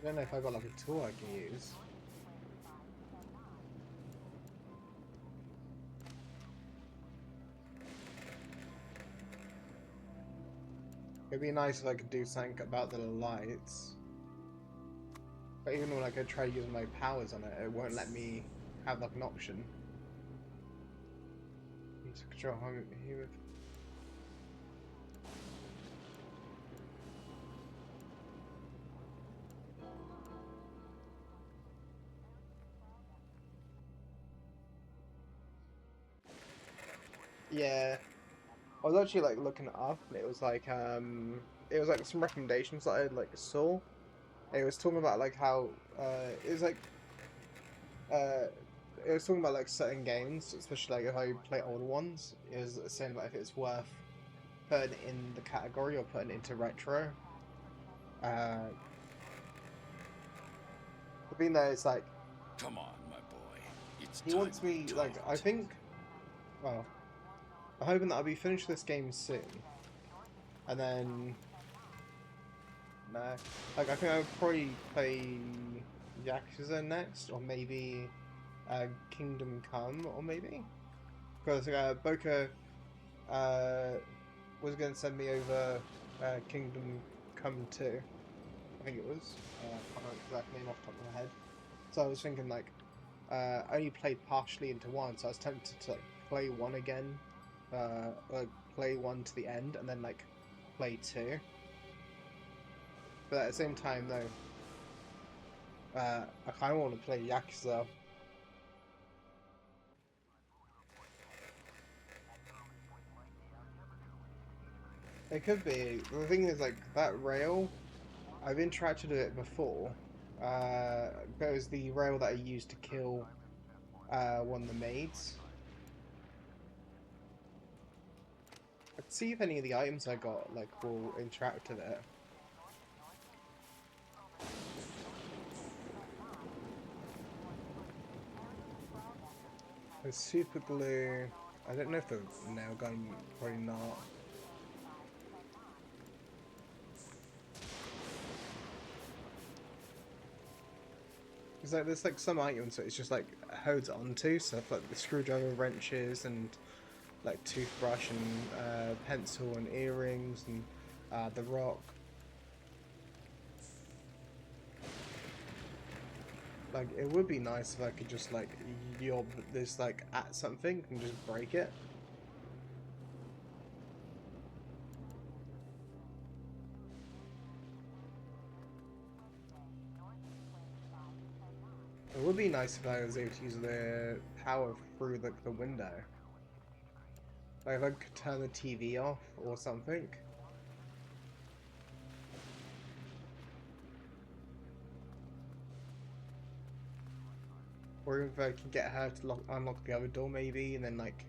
I don't know if I got like a tool I can use. It'd be nice if I could do something about the lights. But even when I go try using my powers on it, it won't let me have like an option. Need to control how I'm here. Yeah. I was actually like looking it up and it was like some recommendations that I like saw. It was talking about like how it was like uh it was talking about like certain games, especially like if I play older ones, it was saying about if it's worth putting in the category or putting it into retro. Uh the thing there is like Come on, my boy. It's he time wants we me like I talked. think well I'm hoping that I'll be finished this game soon. And then no. Like I think I'll probably play Yakuza next, or maybe Kingdom Come, or maybe because Boca was going to send me over Kingdom Come 2. I think it was. I can't remember the exact name off the top of my head. So I was thinking like I only played partially into one, so I was tempted to like play one again, like play one to the end, and then like play two. But at the same time, though, I kind of want to play Yakuza. It could be. The thing is, like, that rail, I've interacted with it before. But it was the rail that I used to kill one of the maids. Let's see if any of the items I got, like, will interact with it. The super glue. I don't know if the nail gun, probably not. It's like there's like some items that it's just like holds onto stuff like the screwdriver, wrenches, and like toothbrush and pencil and earrings and the rock. Like it would be nice if I could just like yob this like at something and just break it. It would be nice if I was able to use the power through the window. Like if I could turn the TV off or something. Or if I can get her to unlock the other door maybe, and then like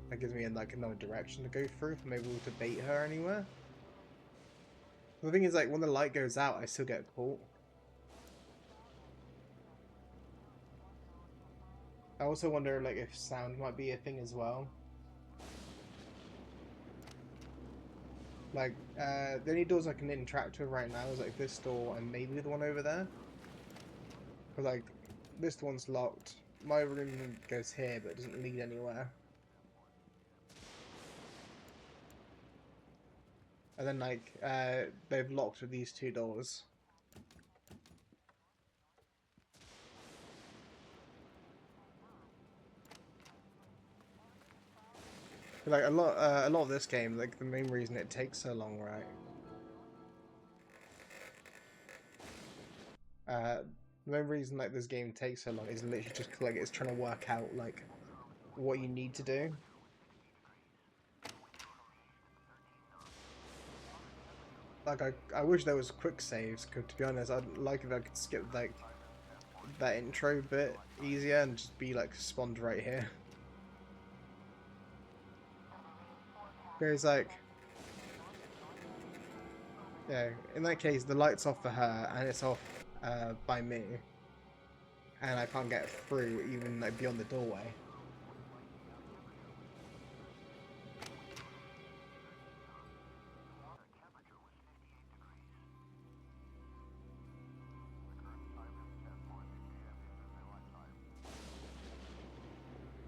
that gives me like another direction to go through if I'm able to bait her anywhere. The thing is, like, when the light goes out, I still get caught. I also wonder, like, if sound might be a thing as well. Like, the only doors I can interact with right now is, like, this door and maybe the one over there. Because, like, this one's locked. My room goes here, but it doesn't lead anywhere. And then, like, they've locked these two doors. Like a lot of this game, like the main reason it takes so long, right? The main reason like this game takes so long is literally just like it's trying to work out like what you need to do. Like I wish there was quick saves, because to be honest, I'd like if I could skip like that intro bit easier and just be like spawned right here. Because like, yeah, in that case the light's off for her and it's off by me, and I can't get through even like beyond the doorway.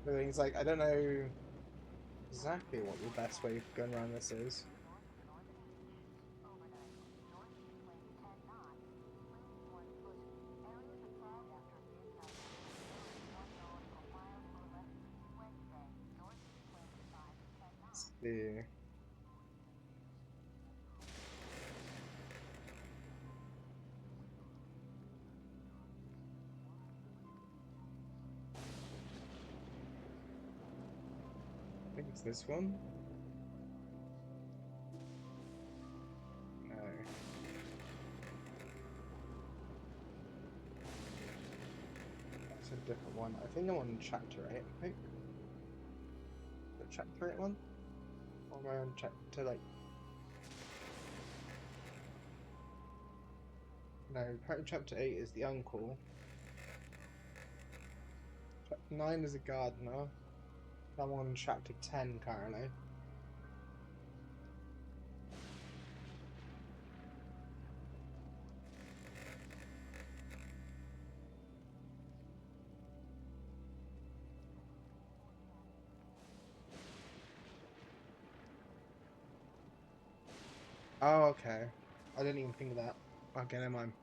The thing's like, I don't know exactly what the best way of going around this is. Let's see. I think it's this one. No. That's a different one. I think I'm on chapter 8, I think. The chapter 8 one? Or am I on chapter like... No, apparently chapter 8 is the uncle. Chapter 9 is the gardener. I'm on chapter 10 currently. Oh, okay. I didn't even think of that. Okay, never mind.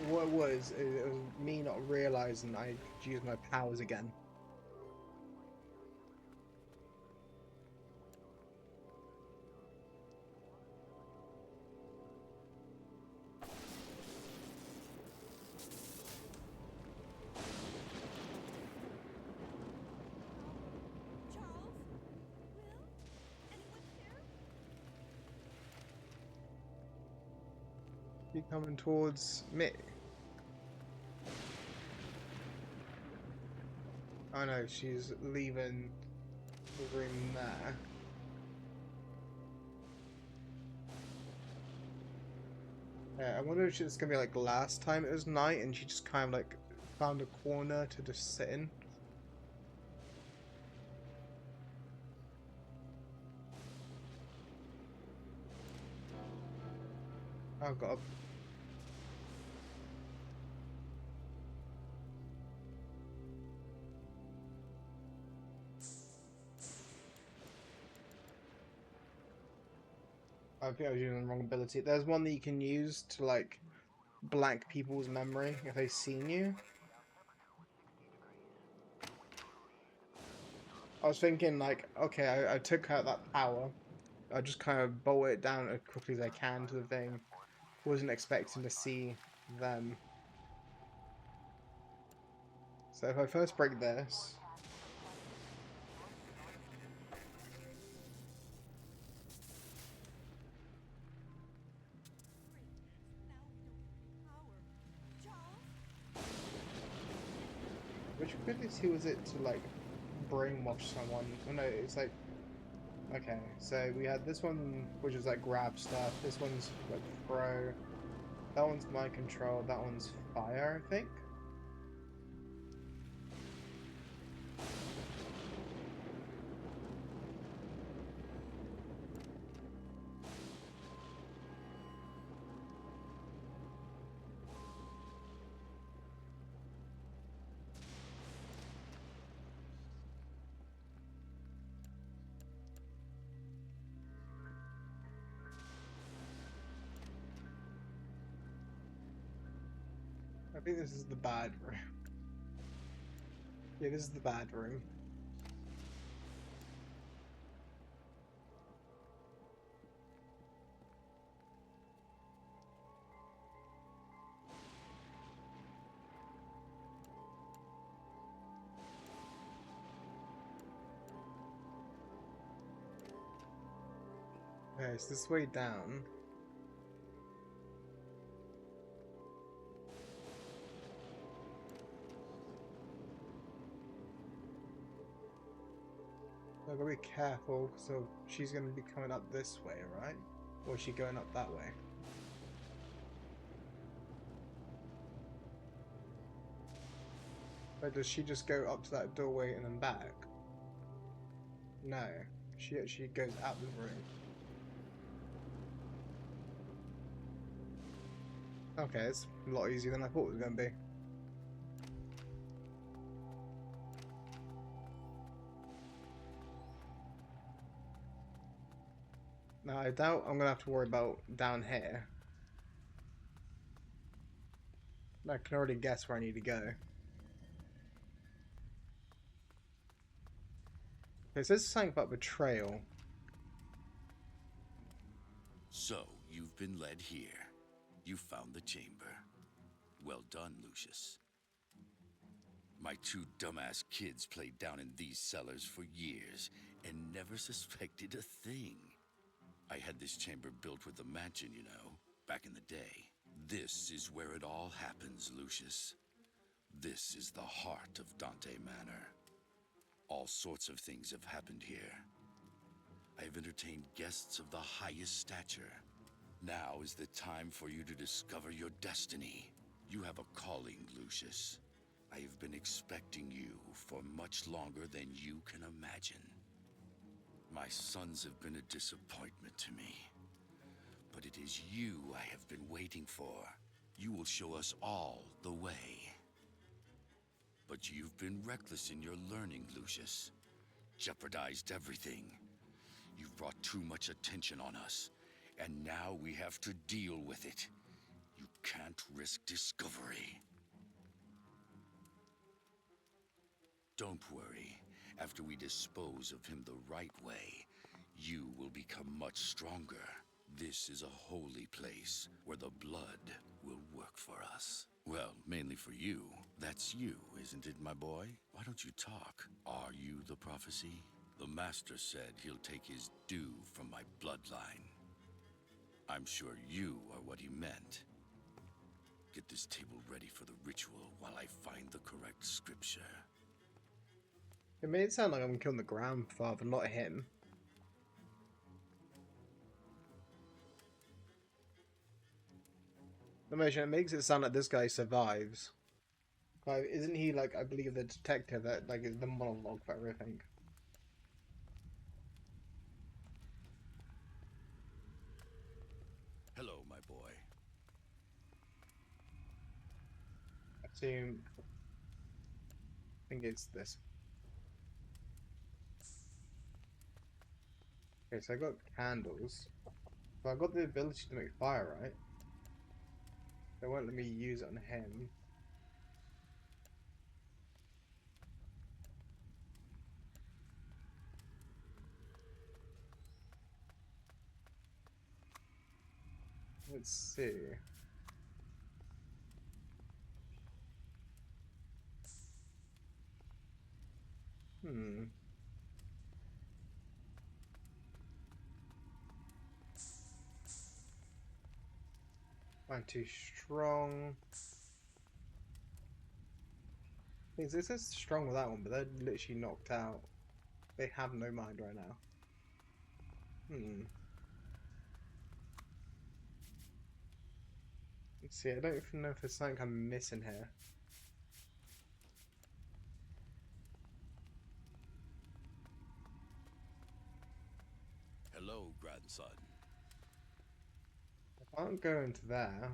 What it was me not realising I could use my powers again. Charles? Will? Anyone here? She's coming towards me. Oh no, she's leaving the room there. Yeah, I wonder if it's gonna be like last time it was night and she just kind of like found a corner to just sit in. Oh god. I think I was using the wrong ability. There's one that you can use to like blank people's memory if they've seen you. I was thinking like, okay, I took out that power. I just kind of bolt it down as quickly as I can to the thing. Wasn't expecting to see them. So if I first break this, which ability was it to like brainwash someone? Oh no, it's like, okay, so we had this one which is like grab stuff. This one's like throw. That one's mind control. That one's fire, I think. I think this is the bad room. Yeah, this is the bad room. Okay, so this way down. I've got to be careful, so she's going to be coming up this way, right? Or is she going up that way? Or does she just go up to that doorway and then back? No, she actually goes out the room. Okay, it's a lot easier than I thought it was going to be. Now, I doubt I'm going to have to worry about down here. I can already guess where I need to go. It says something about betrayal. So, you've been led here. You found the chamber. Well done, Lucius. My two dumbass kids played down in these cellars for years and never suspected a thing. I had this chamber built with the mansion, you know, back in the day. This is where it all happens, Lucius. This is the heart of Dante Manor. All sorts of things have happened here. I have entertained guests of the highest stature. Now is the time for you to discover your destiny. You have a calling, Lucius. I have been expecting you for much longer than you can imagine. My sons have been a disappointment to me. But it is you I have been waiting for. You will show us all the way. But you've been reckless in your learning, Lucius. Jeopardized everything. You've brought too much attention on us, and now we have to deal with it. You can't risk discovery. Don't worry. After we dispose of him the right way, you will become much stronger. This is a holy place where the blood will work for us. Well, mainly for you. That's you, isn't it, my boy? Why don't you talk? Are you the prophecy? The master said he'll take his due from my bloodline. I'm sure you are what he meant. Get this table ready for the ritual while I find the correct scripture. It made it sound like I'm killing the grandfather, not him. It makes it sound like this guy survives. Like, isn't he like, I believe, the detective that like is the monologue for everything? Hello, my boy. assume. I think it's this. Okay, so I got candles. So I got the ability to make fire, right? They won't let me use it on him. Let's see. Hmm. I'm too strong. Things this is strong with that one, but they're literally knocked out. They have no mind right now. Hmm. Let's see, I don't even know if there's something I'm missing here. Hello, grandson. I can't go into there.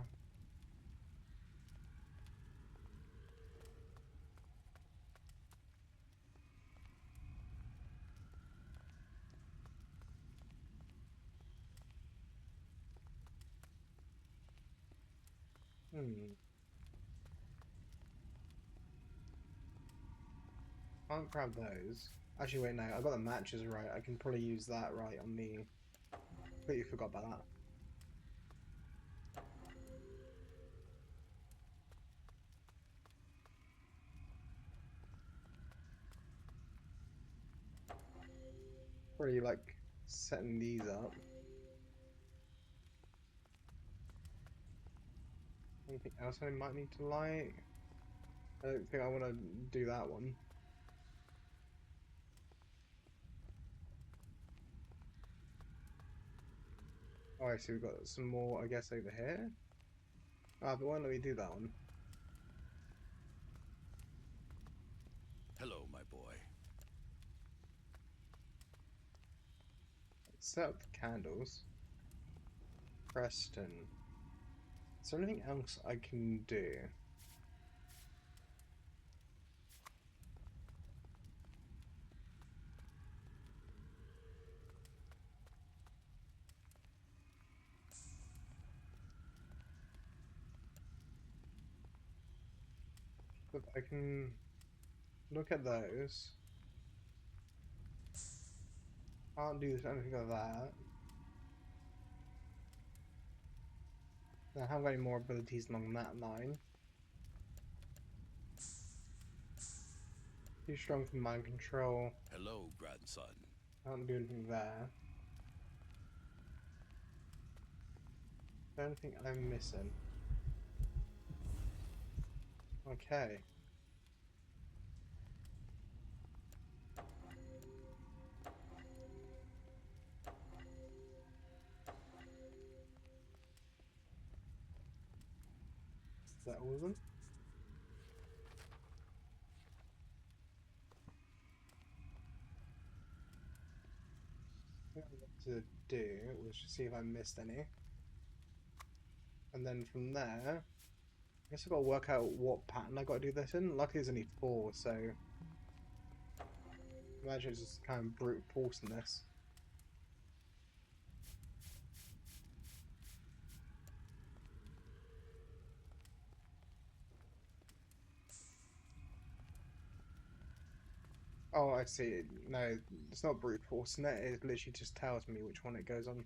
Hmm. Can't grab those. Actually, wait, no, I got the matches right. I can probably use that right on the. Completely forgot about that. Probably like setting these up. Anything else I might need to light? I don't think I want to do that one. Oh, I see. We've got some more, I guess, over here. Ah, but why don't we do that one? Hello, my boy. Set up the candles. Preston. Is there anything else I can do? But I can look at those. Can't do anything like that. I haven't got any more abilities along that line. Too strong for mind control. Hello, grandson. Can't do anything there. Is there anything I'm missing? Okay. Is that all of them? What I want to do was just see if I missed any. And then from there, I guess I've got to work out what pattern I got to do this in. Luckily there's only 4, so imagine it's just kind of brute forcing this. Oh, I see. No, it's not brute forcing it. It literally just tells me which one it goes on.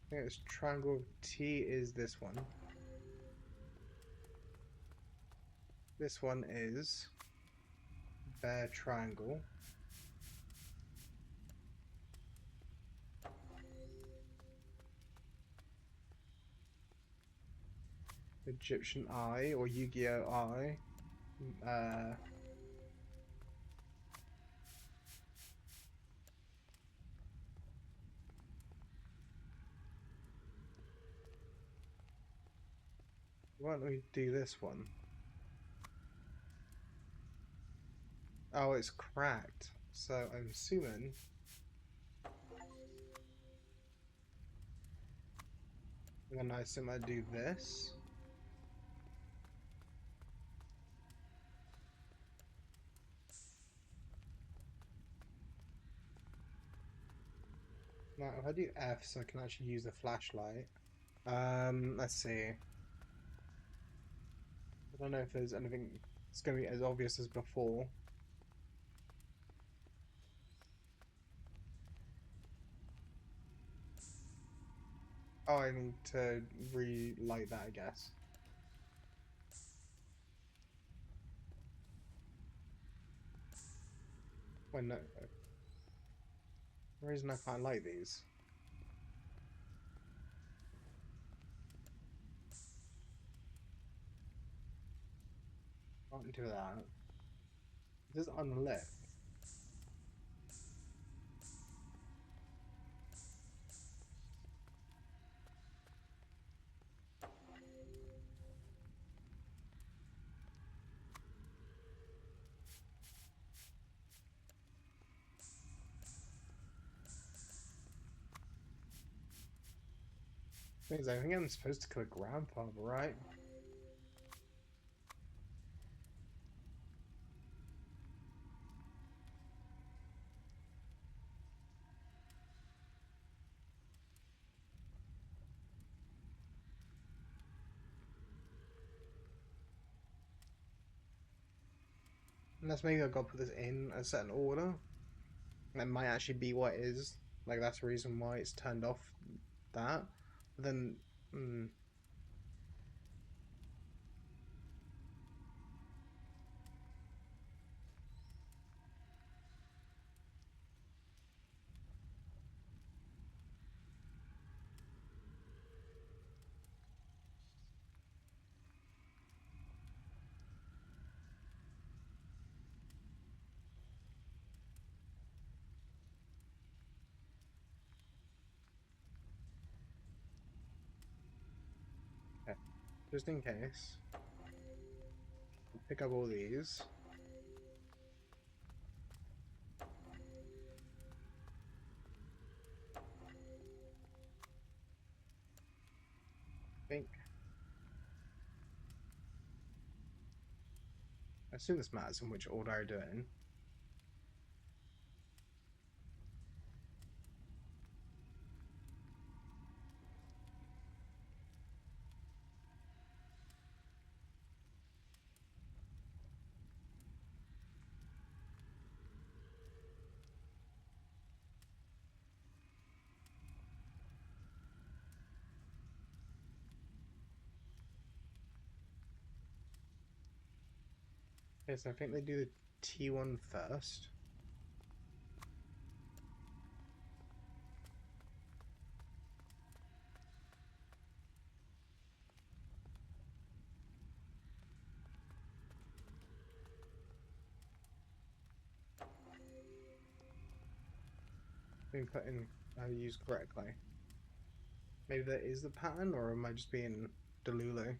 I think it's triangle of T is this one. This one is bare triangle. Egyptian Eye or Yu-Gi-Oh! Eye. Why don't we do this one? Oh, it's cracked. So I'm assuming I assume I do this. Now if I do F so I can actually use the flashlight. Let's see. I don't know if there's anything that's going to be as obvious as before. Oh, I need to relight that, I guess. When no, the reason I can't light these. Can't do that. This is unlit. Things I think I'm supposed to kill Grandfather, right? Unless maybe I've got to put this in a certain order. That might actually be what it is. Like, that's the reason why it's turned off that. But then, okay. Just in case, I'll pick up all these. I think. I assume this matters in which order I do it in. Okay, so I think they do the T1 first. Being put in, used correctly. Maybe that is the pattern, or am I just being delulu?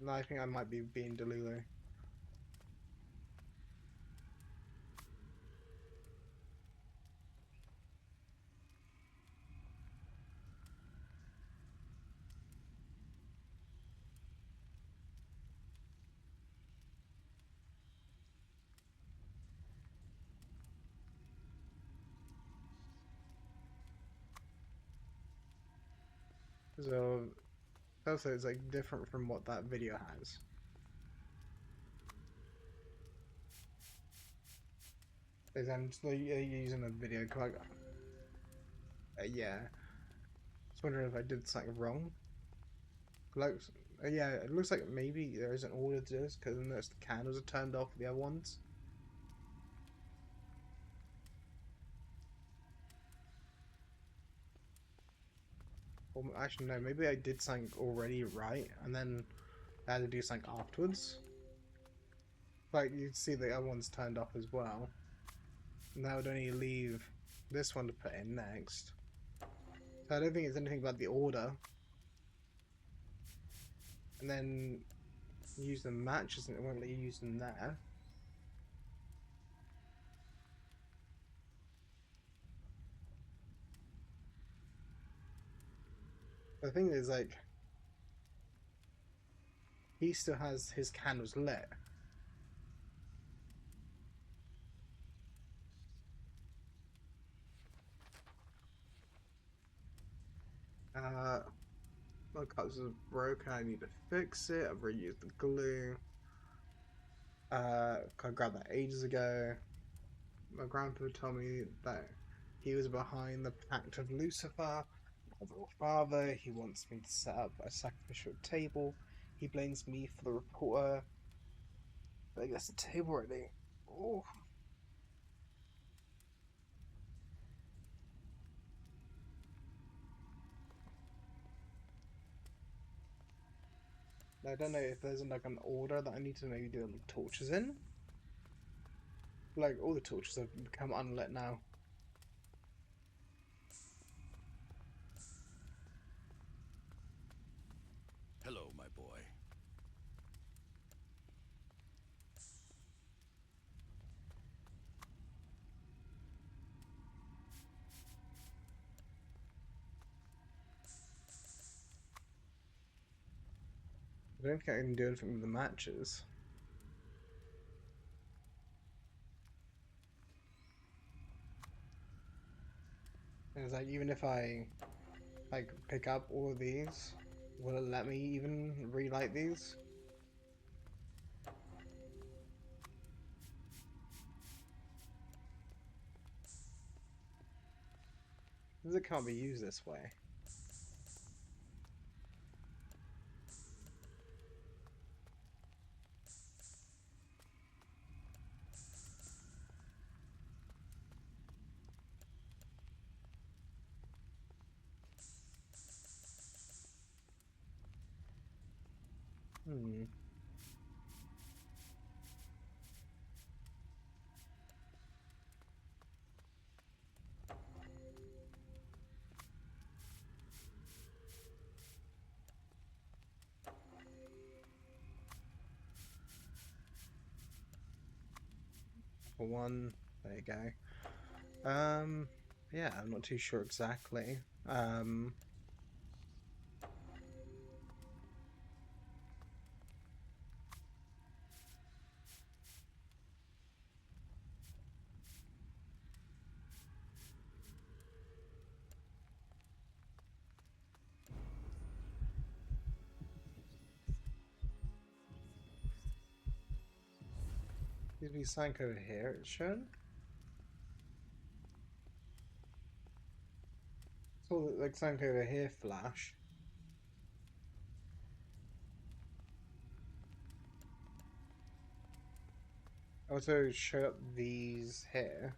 No, I think I might be being delulu. So, also it's like different from what that video has. Is I'm just using a video code. Yeah. Just wondering if I did something wrong. Looks, yeah, it looks like maybe there is an order to this because I noticed the candles are turned off for the other ones. Or actually, no, maybe I did something already right and then I had to do something afterwards. Like, you see the other one's turned off as well. And that would only leave this one to put in next. So I don't think it's anything about the order. and then use the matches and it won't let you use them there. The thing is, like, he still has his candles lit. My cups are broken, I need to fix it. I've reused the glue. I grabbed that ages ago. My grandpa told me that he was behind the pact of Lucifer, my real father. He wants me to set up a sacrificial table. He blames me for the reporter. I guess the table already. Oh. I don't know if there's like an order that I need to maybe do the torches in. Like all the torches have become unlit now. Hello, my boy. I don't think I can do anything with the matches. And it's like even if I like pick up all of these, will it let me even relight these? Because it can't be used this way. Hmm. For one, there you go. Yeah, I'm not too sure exactly. Seems to be sank over here, it's shown. It's all like sank over here, flash. I also show up these here.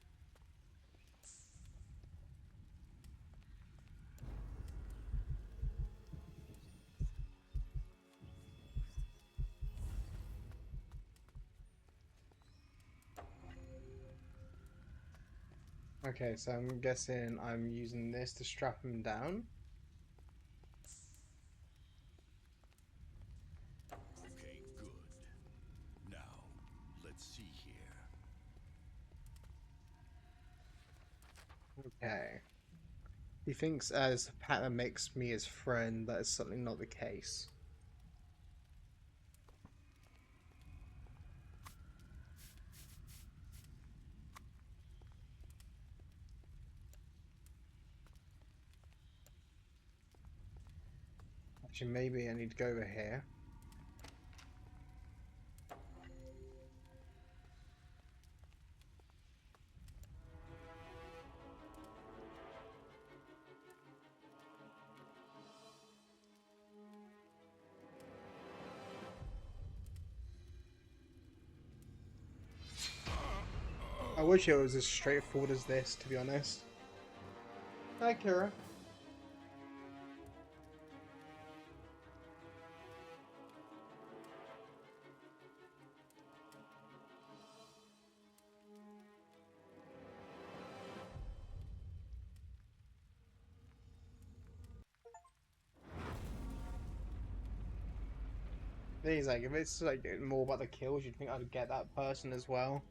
Okay, so I'm guessing I'm using this to strap him down. Okay, good. Now, let's see here. Okay. He thinks as Patna makes me his friend, that is certainly not the case. Actually, maybe I need to go over here. I wish it was as straightforward as this, to be honest. Hi, Kira. He's like, if it's like more about the kills, you'd think I'd get that person as well.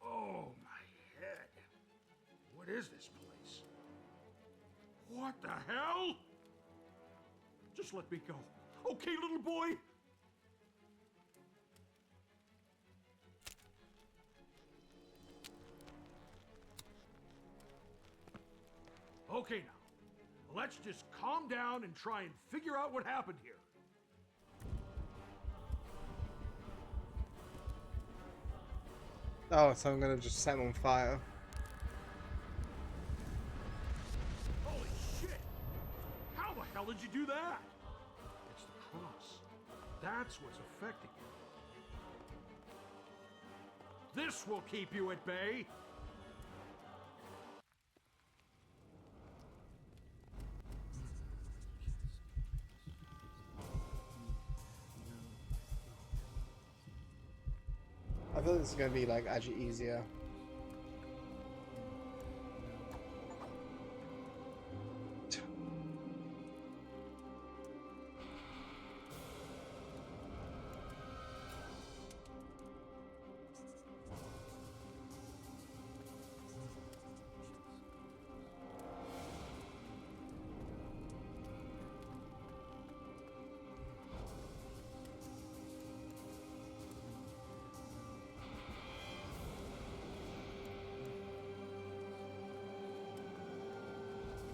Oh, my head. What is this place? What the hell? Just let me go. Okay, little boy? Okay, now. Let's just calm down and try and figure out what happened here. Oh, so I'm gonna just set him on fire. Holy shit! How the hell did you do that? It's the cross. That's what's affecting you. This will keep you at bay. I feel this is gonna be like actually easier.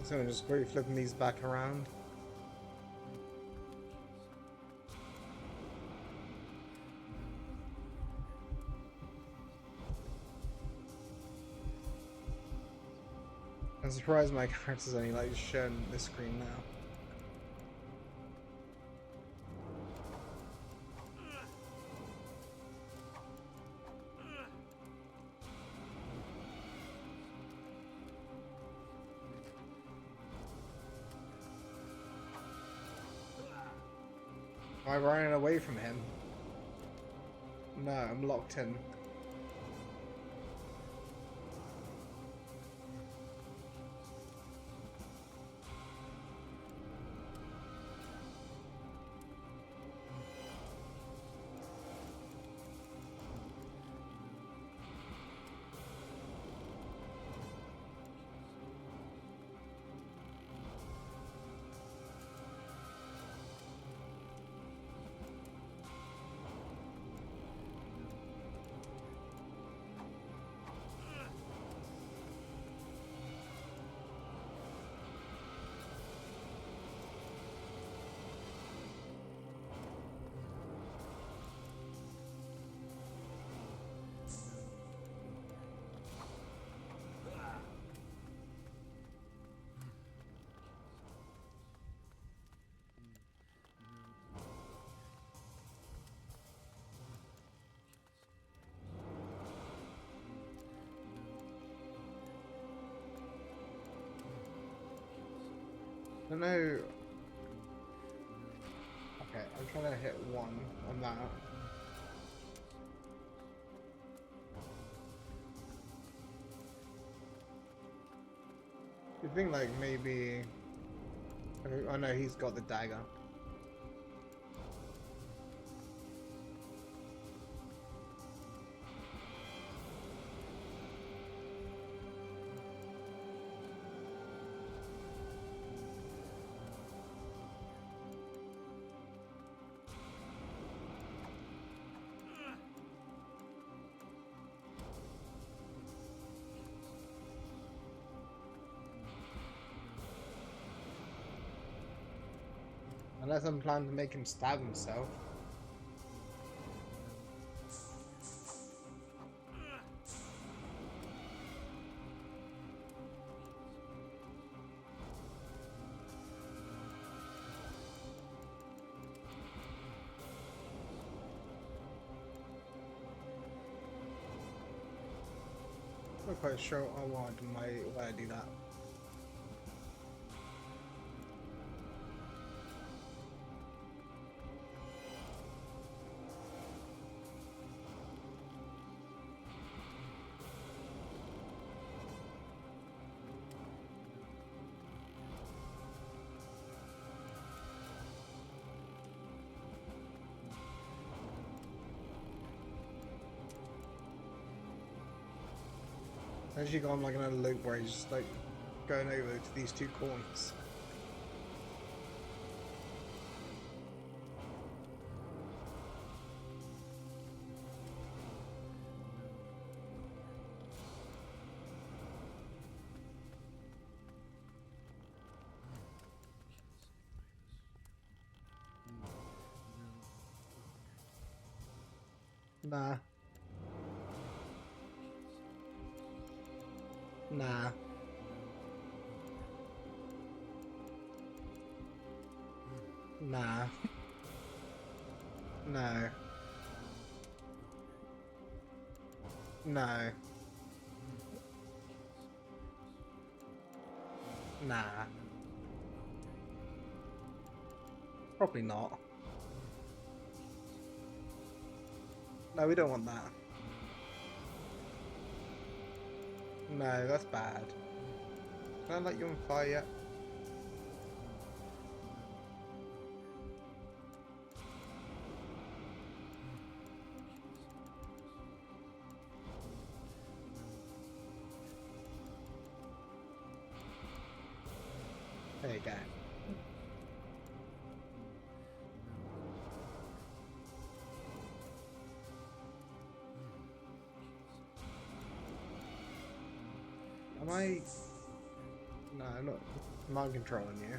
So I'm just quickly flipping these back around. I'm surprised my character's only like shown this screen now. Am I running away from him? No, I'm locked in. I don't know. Okay, I'm trying to hit one on that. You think like maybe? Oh no, he's got the dagger. Unless I'm planning to make him stab himself. I'm not quite sure I want why I do that. Actually gone like another loop where he's just like going over to these two coins. Nah. Nah. Nah. No. No. Nah. Probably not. No, we don't want that. No, that's bad. Can I light you on fire yet? There you go. Am I... No, I'm not mind controlling you.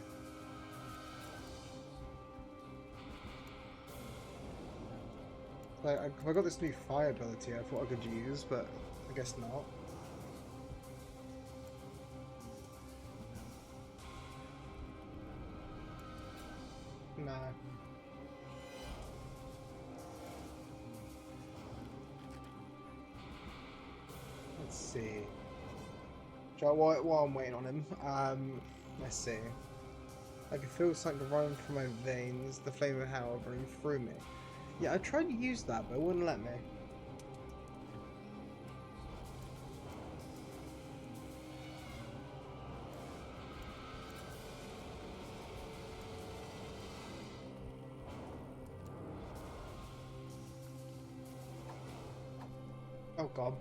Like, I got this new fire ability I thought I could use, but I guess not. Nah. Let's see. While I'm waiting on him, let's see. I can feel something running through my veins, the flame of hell burning through me. Yeah, I tried to use that, but it wouldn't let me. Oh god.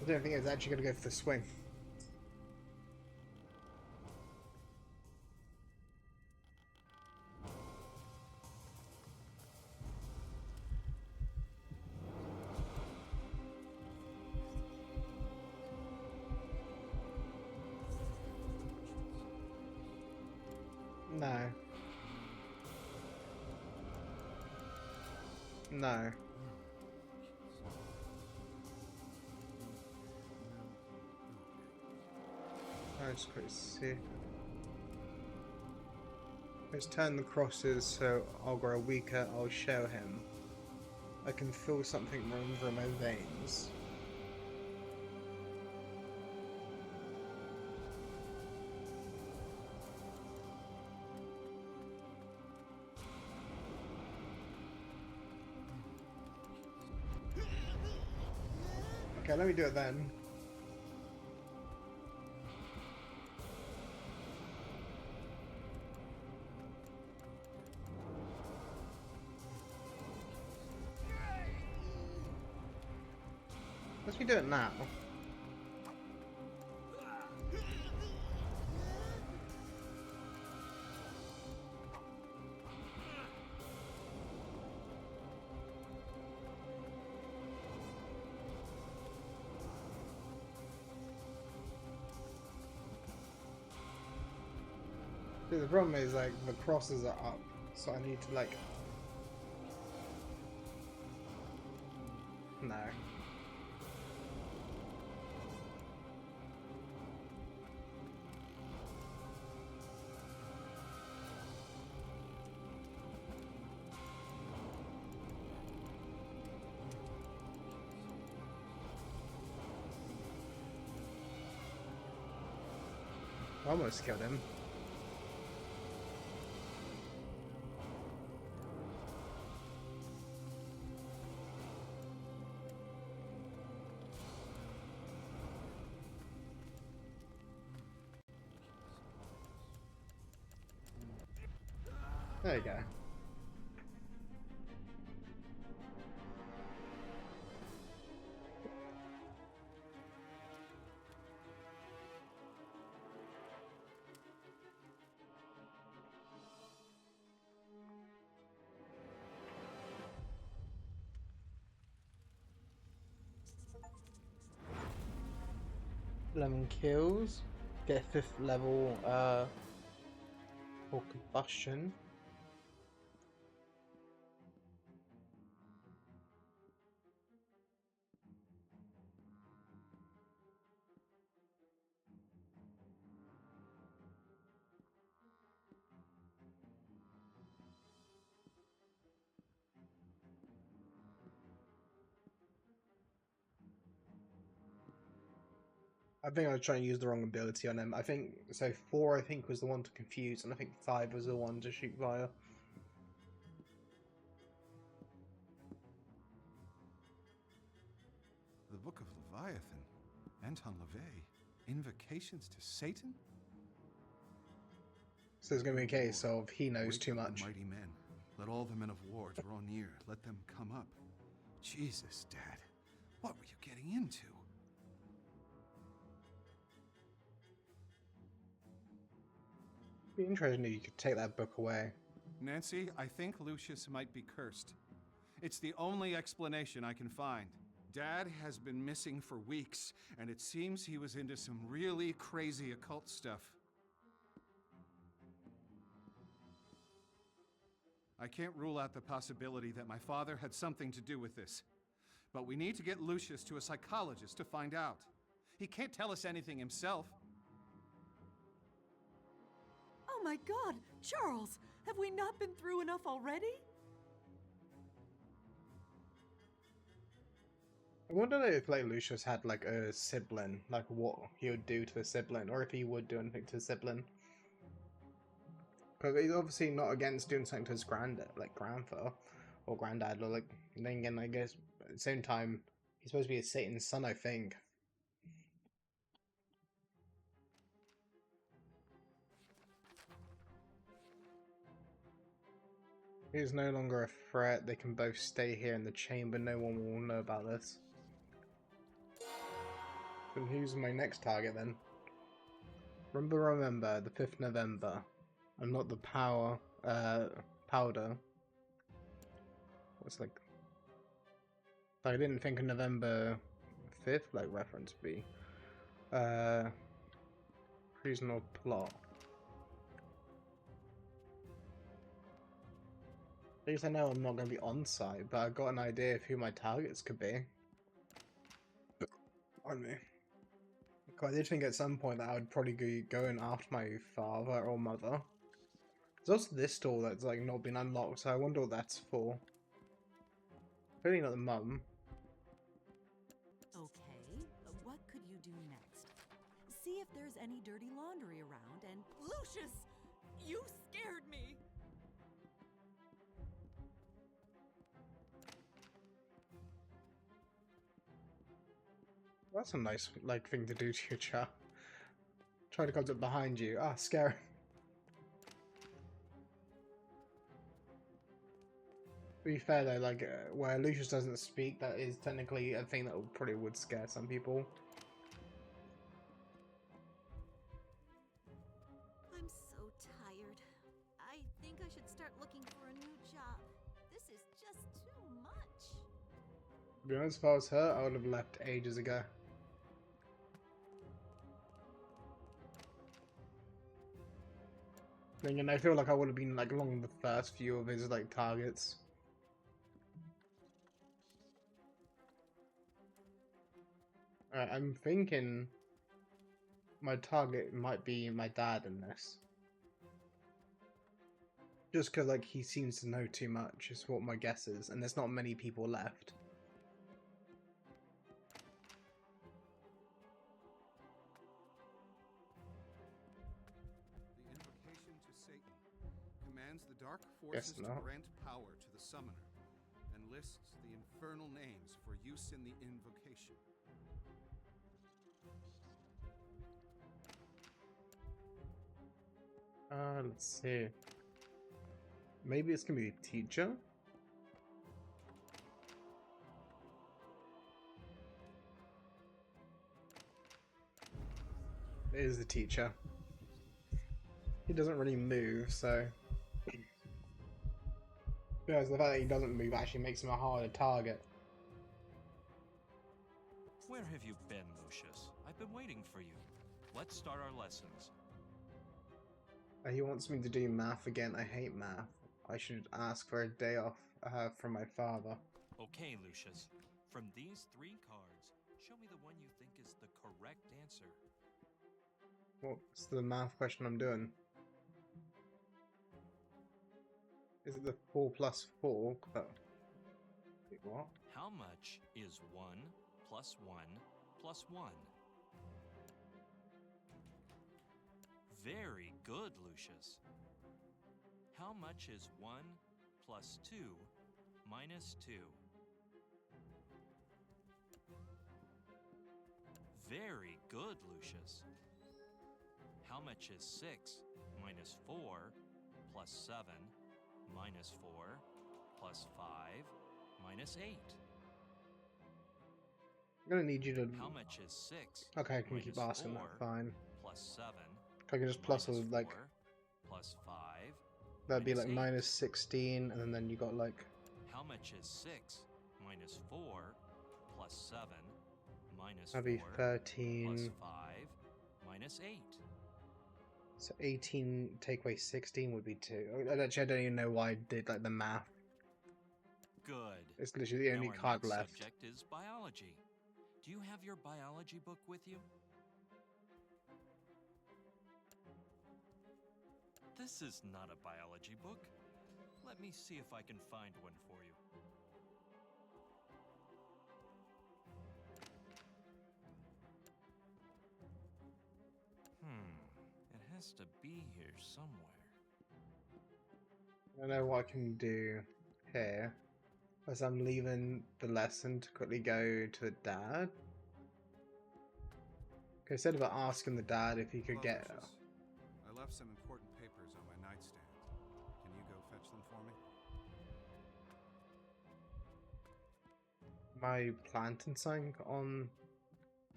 I don't think it's actually going to go for the swing. No. No. Let's quickly see. Let's turn the crosses so I'll grow weaker, I'll show him. I can feel something running through my veins. Okay, let me do it then. Let's do it now. See, the problem is like the crosses are up, so I need to like... No. I almost killed him. There you go. 11 kills. Get 5th level for combustion. I think I was trying to use the wrong ability on him. I think so. 4, I think, was the one to confuse, and I think 5 was the one to shoot fire. The Book of Leviathan, Anton LaVey, Invocations to Satan? So there's going to be a case of he knows Wake too up much. the mighty men. Let all the men of war draw near. Let them come up. Jesus, Dad. What were you getting into? It'd be interesting if you could take that book away. Nancy, I think Lucius might be cursed. It's the only explanation I can find. Dad has been missing for weeks, and it seems he was into some really crazy occult stuff. I can't rule out the possibility that my father had something to do with this. But we need to get Lucius to a psychologist to find out. He can't tell us anything himself. Oh my God, Charles, have we not been through enough already? I wonder if like Lucius had like a sibling, like what he would do to a sibling, or if he would do anything to a sibling. Because he's obviously not against doing something to his grandfather or granddad, or like. Then again, I guess at the same time, he's supposed to be a Satan's son, I think. He's no longer a threat. They can both stay here in the chamber. No one will know about this. And who's my next target then? Remember, the 5th November. And not the powder. What's like... I didn't think of November 5th, like, reference be. Reasonable plot. At least I know I'm not going to be on site, but I've got an idea of who my targets could be. On me. I did think at some point that I would probably be going after my father or mother. There's also this door that's like not been unlocked, so I wonder what that's for. Clearly not the mum. Okay, what could you do next? See if there's any dirty laundry around and... Lucius! You scared me! That's a nice like thing to do to your child. Try to come up behind you. Ah, scary. To be fair though, like where Lucius doesn't speak, that is technically a thing that probably would scare some people. I'm so tired. I think I should start looking for a new job. This is just too much. To be honest, if I was her, I would have left ages ago. I feel like I would have been like along the first few of his like targets. I'm thinking my target might be my dad in this. Just because like he seems to know too much is what my guess is, and there's not many people left. The invocation to Satan commands the dark forces to grant power to the summoner and lists the infernal names for use in the invocation. Let's see. Maybe it's gonna be a teacher? It is the teacher. He doesn't really move, so... Because the fact that he doesn't move actually makes him a harder target. Where have you been, Lucius? I've been waiting for you. Let's start our lessons. He wants me to do math again. I hate math. I should ask for a day off from my father. Okay, Lucius. From these 3 cards, show me the one you think is the correct answer. What's the math question I'm doing? Is it the 4 plus 4? Wait, what? How much is 1 plus 1 plus 1? Very good, Lucius. How much is 1 plus 2 minus 2? Very good, Lucius. How much is 6 minus 4 plus 7 minus 4 plus 5 minus 8? I'm gonna need you to. How much is 6? Okay, I can keep minus asking 4 that. Fine. Plus 7. I can just plus all minus like. 4 plus 5. That'd be minus like 8. minus 16, and then you got like. How much is 6 minus 4 plus 7 minus That'd be 4 13. plus 5 minus 8? So 18 take away 16 would be 2. Actually, I don't even know why I did like the math. Good. It's literally the only now our card next left. subject is biology. Do you have your biology book with you? This is not a biology book. Let me see if I can find one for you. It has to be here somewhere. I don't know what I can do here. As I'm leaving the lesson to quickly go to the dad. Okay, instead of asking the dad if he could Hello, get. Lucius. I left some important papers on my nightstand. Can you go fetch them for me? My planting sign on.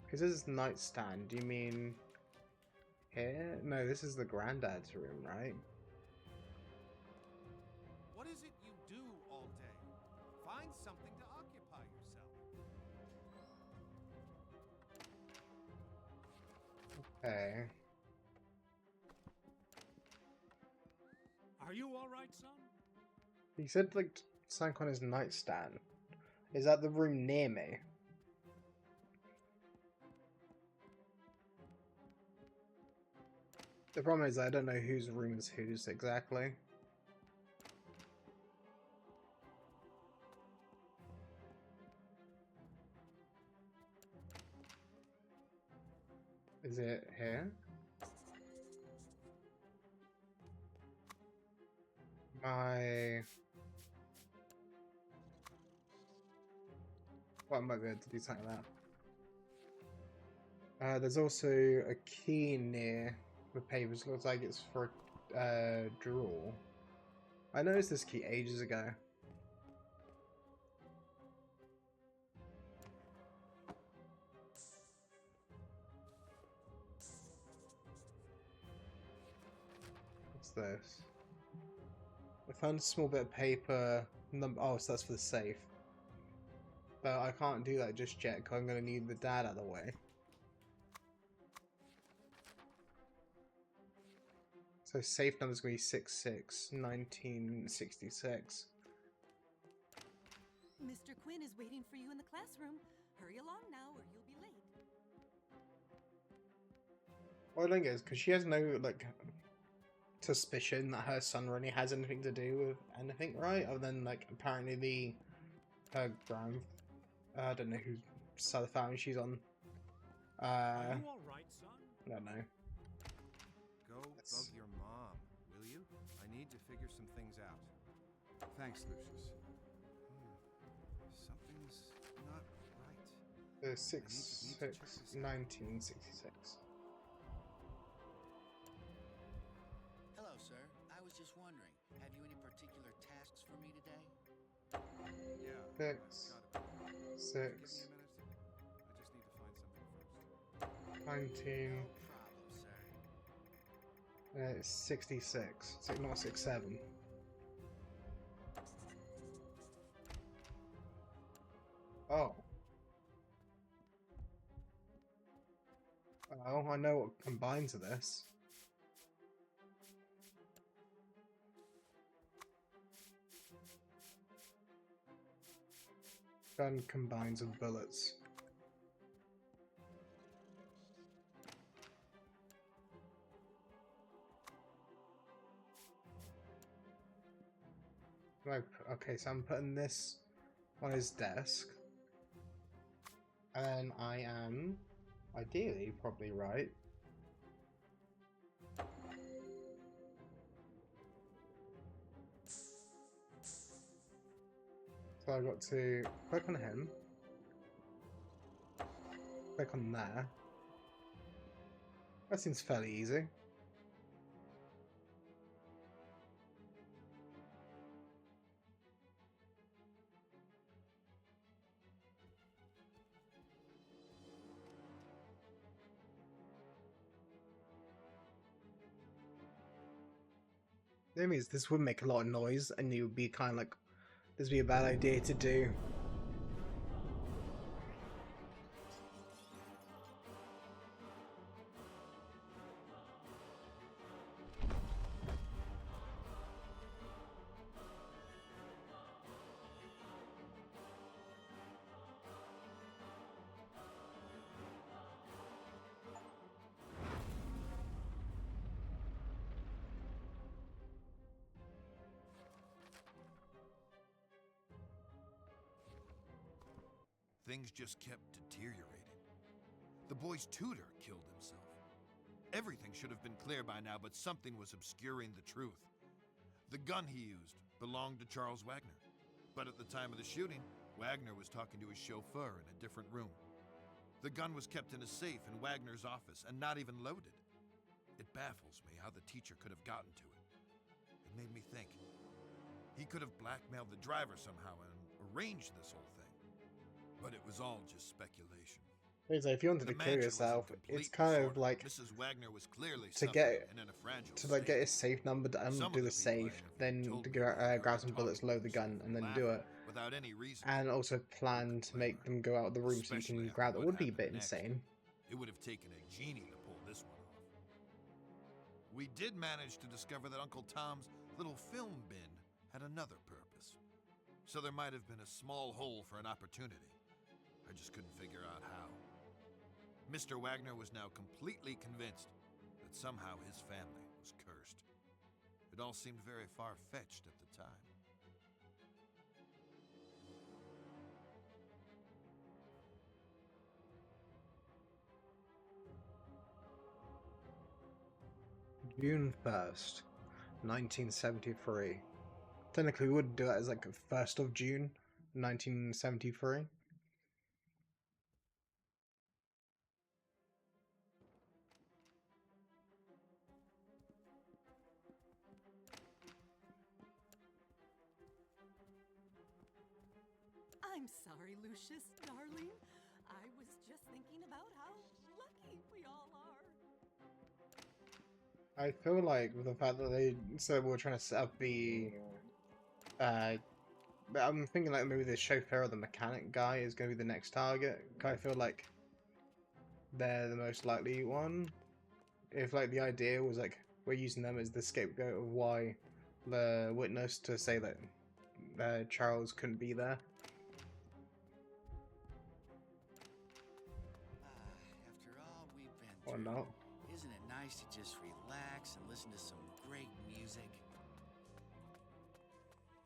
Because this is nightstand. Do you mean here? No, this is the granddad's room, right? What is it you do all day? Find something to occupy yourself. Okay. Are you all right, son? He said like sank on his nightstand. Is that the room near me? The problem is I don't know whose room is whose exactly. Is it here? My... Well, I might be able to do something like that. There's also a key near the papers. Looks like it's for a drawer. I noticed this key ages ago. What's this? I found a small bit of paper. Oh, so that's for the safe. But I can't do that just yet because I'm going to need the dad out of the way. So safe number's going to be 661966. Mr. Quinn is waiting for you in the classroom. Hurry along now or you'll be late. What I don't get is because she has no, like, suspicion that her son really has anything to do with anything, right? Other than, like, apparently her I don't know whose side of the family she's on. Are you all right, son? I don't know. Go bug your mom, will you? I need to figure some things out. Thanks, Lucius. Something's not right. 1966. Hello, sir. I was just wondering, have you any particular tasks for me today? Yeah. 6, Got it. Give 6, me a minute. I just need to find something first. 19, No problem, sir. 66. So not 67. Oh. Oh, I know what combines with this. Gun combines with bullets. Okay, so I'm putting this on his desk. And I am, ideally, probably right. So I got to click on him. Click on there. That seems fairly easy. The thing is, this would make a lot of noise, and you would be kind of like, this would be a bad idea to do. Things just kept deteriorating. The boy's tutor killed himself. Everything should have been clear by now, but something was obscuring the truth. The gun he used belonged to Charles Wagner. But at the time of the shooting, Wagner was talking to his chauffeur in a different room. The gun was kept in a safe in Wagner's office and not even loaded. It baffles me how the teacher could have gotten to it. It made me think. He could have blackmailed the driver somehow and arranged this whole thing. But it was all just speculation. If you wanted to kill yourself, it's kind of like Mrs. Wagner was clearly to get and in a fragile to like get his safe number to undo the safe, then to grab some bullets, load the gun, and then do it. Without any reason. And also plan to make them go out of the room so you can grab it. Would be a bit insane. It would have taken a genie to pull this one off. We did manage to discover that Uncle Tom's little film bin had another purpose. So there might have been a small hole for an opportunity. I just couldn't figure out how. Mr. Wagner was now completely convinced that somehow his family was cursed. It all seemed very far-fetched at the time. June 1st, 1973. Technically, we would do it as like 1st of June, 1973. I'm sorry, Lucius, darling. I was just thinking about how lucky we all are. I feel like with the fact that they said we were trying to set up the I'm thinking like maybe the chauffeur or the mechanic guy is going to be the next target. I feel like they're the most likely one. If like the idea was like we're using them as the scapegoat of why the witness to say that Charles couldn't be there. After all we've been Or through, not. isn't it nice to just relax and listen to some great music?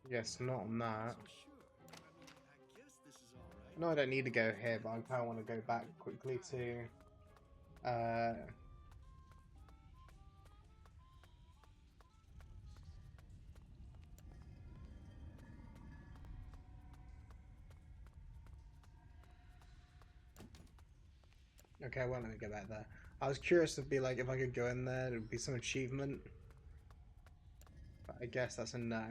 Yes, not on that. So sure. I guess this is all right. No, I don't need to go here, but I kind of want to go back quickly to okay, well, let me go back there. I was curious to be like, if I could go in there, it would be some achievement. But I guess that's a no.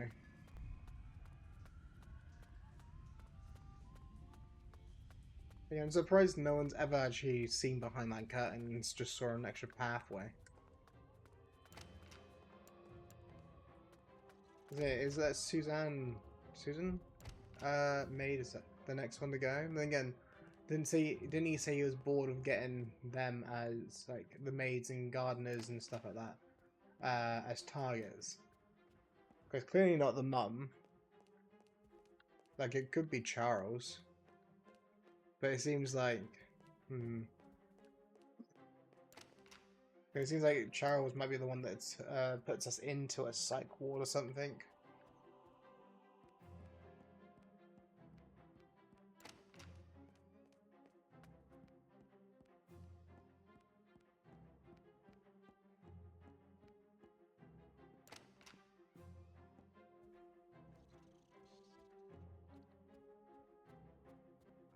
Yeah, I'm surprised no one's ever actually seen behind that curtain and just saw an extra pathway. Is that Susan? Susan? Maid is the next one to go. And then again, Didn't he say he was bored of getting them as like the maids and gardeners and stuff like that as targets? Because clearly not the mum. Like it could be Charles, but it seems like it seems like Charles might be the one that puts us into a psych ward or something.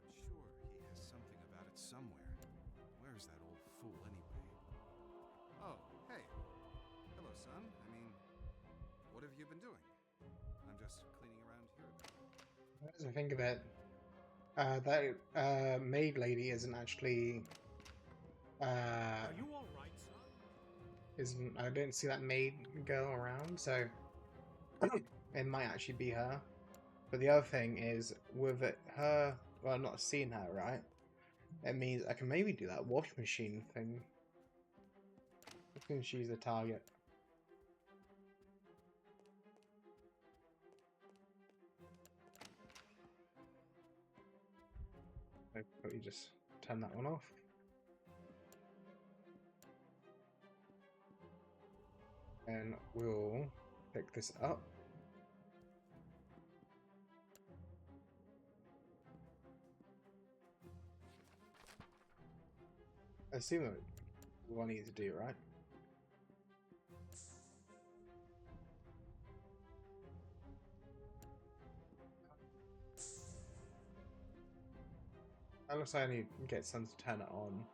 I'm sure he has something about it somewhere. Where's that old fool anyway? Oh, hey. Hello, son. I mean, what have you been doing? I'm just cleaning around here a bit. As I think of it, that maid lady isn't actually. Are you all right, son? Isn't I don't see that maid girl around, so it might actually be her. But the other thing is, with it, her, well, not seeing her, right? It means I can maybe do that wash machine thing. I think she's the target. I'll probably just turn that one off. And we'll pick this up. I assume that's what I need to do, right? Unless I need to get Sun to turn it on.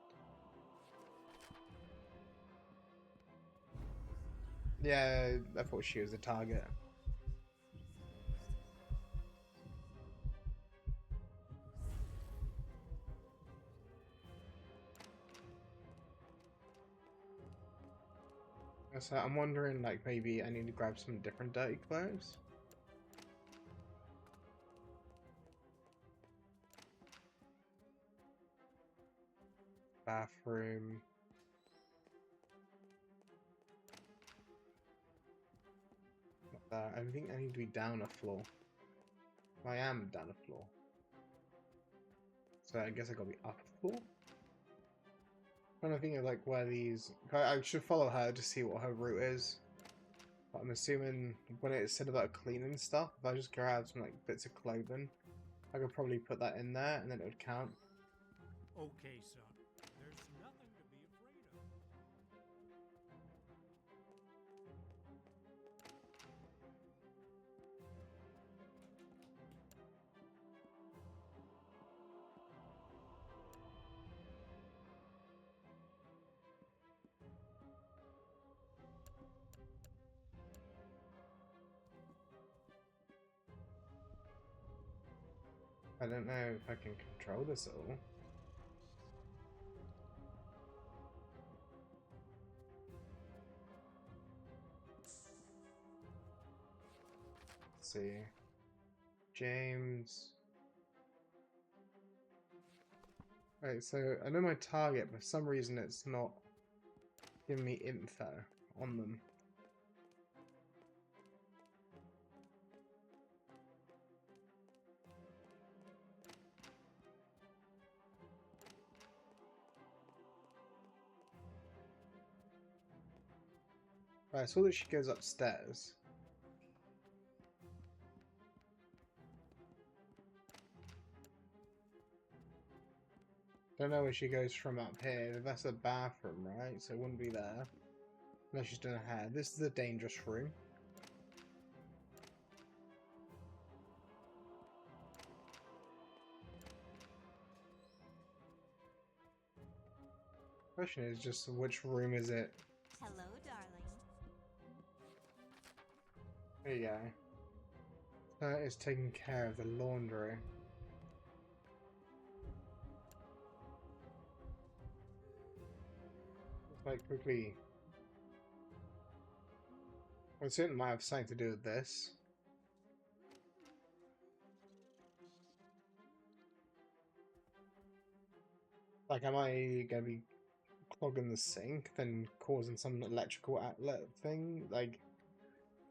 Yeah, I thought she was the target. So I'm wondering, like, maybe I need to grab some different dirty clothes. Bathroom. I think I need to be down a floor. I am down a floor. So I guess I gotta be up a floor? I'm trying to think of like where these. I should follow her to see what her route is. But I'm assuming when it said about cleaning stuff, if I just grab some like bits of clothing, I could probably put that in there and then it would count. Okay, son. There's nothing to be afraid of. I don't know if I can control this at all. Let's see. James. Right, so I know my target, but for some reason it's not giving me info on them. Right, I saw that she goes upstairs. Don't know where she goes from up here. That's a bathroom, right? So it wouldn't be there. Unless she's done her hair. This is a dangerous room. Question is just which room is it? Hello, darling. There you go. That is taking care of the laundry. Let's like quickly. Well, it certainly might have something to do with this. Like, am I gonna be clogging the sink, then causing some electrical outlet thing, like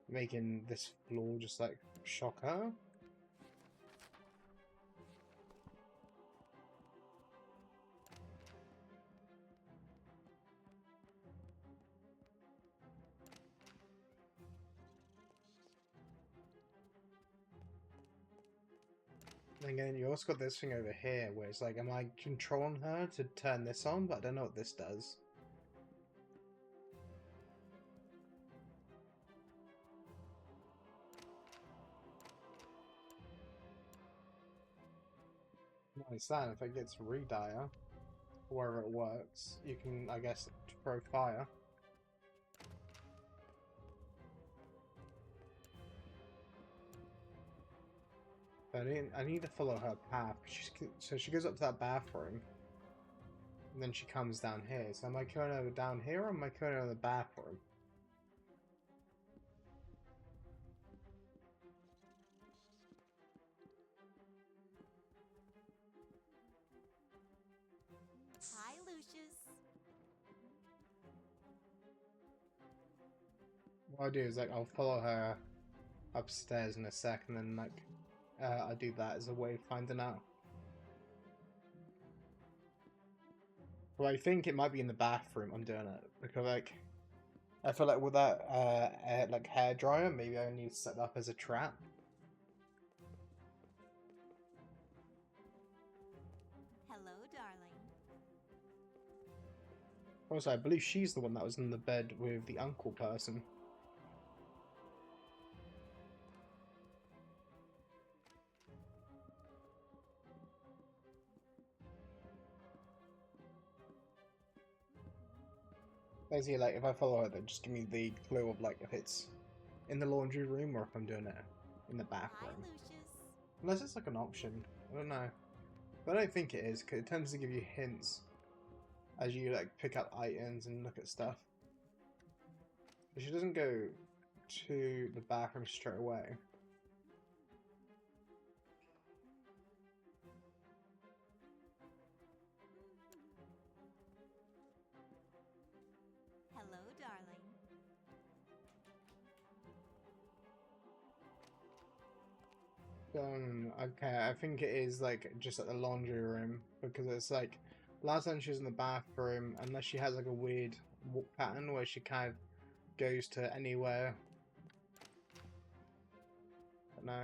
making this floor just like shock her? And again, you also got this thing over here where it's like, am I controlling her to turn this on? But I don't know what this does. Nice, that if it gets redire, wherever it works, you can, I guess, throw fire. But I need to follow her path. So she goes up to that bathroom, and then she comes down here. So am I killing her down here, or am I killing her in the bathroom? Hi, Lucius. What I'll do is like I'll follow her upstairs in a sec, and then like I'll do that as a way of finding out. Well, I think it might be in the bathroom. I'm doing it because like I feel like with that like hair dryer, maybe I need to set it up as a trap. Hello, darling. Also, I believe she's the one that was in the bed with the uncle person. Basically, like, if I follow her, then just give me the clue of, like, if it's in the laundry room or if I'm doing it in the Hi, bathroom. Lucius. Unless it's, like, an option. I don't know. But I don't think it is, because it tends to give you hints as you, like, pick up items and look at stuff. But she doesn't go to the bathroom straight away. Hello, darling. Okay, I think it is like just at the laundry room because it's like last time she was in the bathroom, unless she has like a weird walk pattern where she kind of goes to anywhere. But no.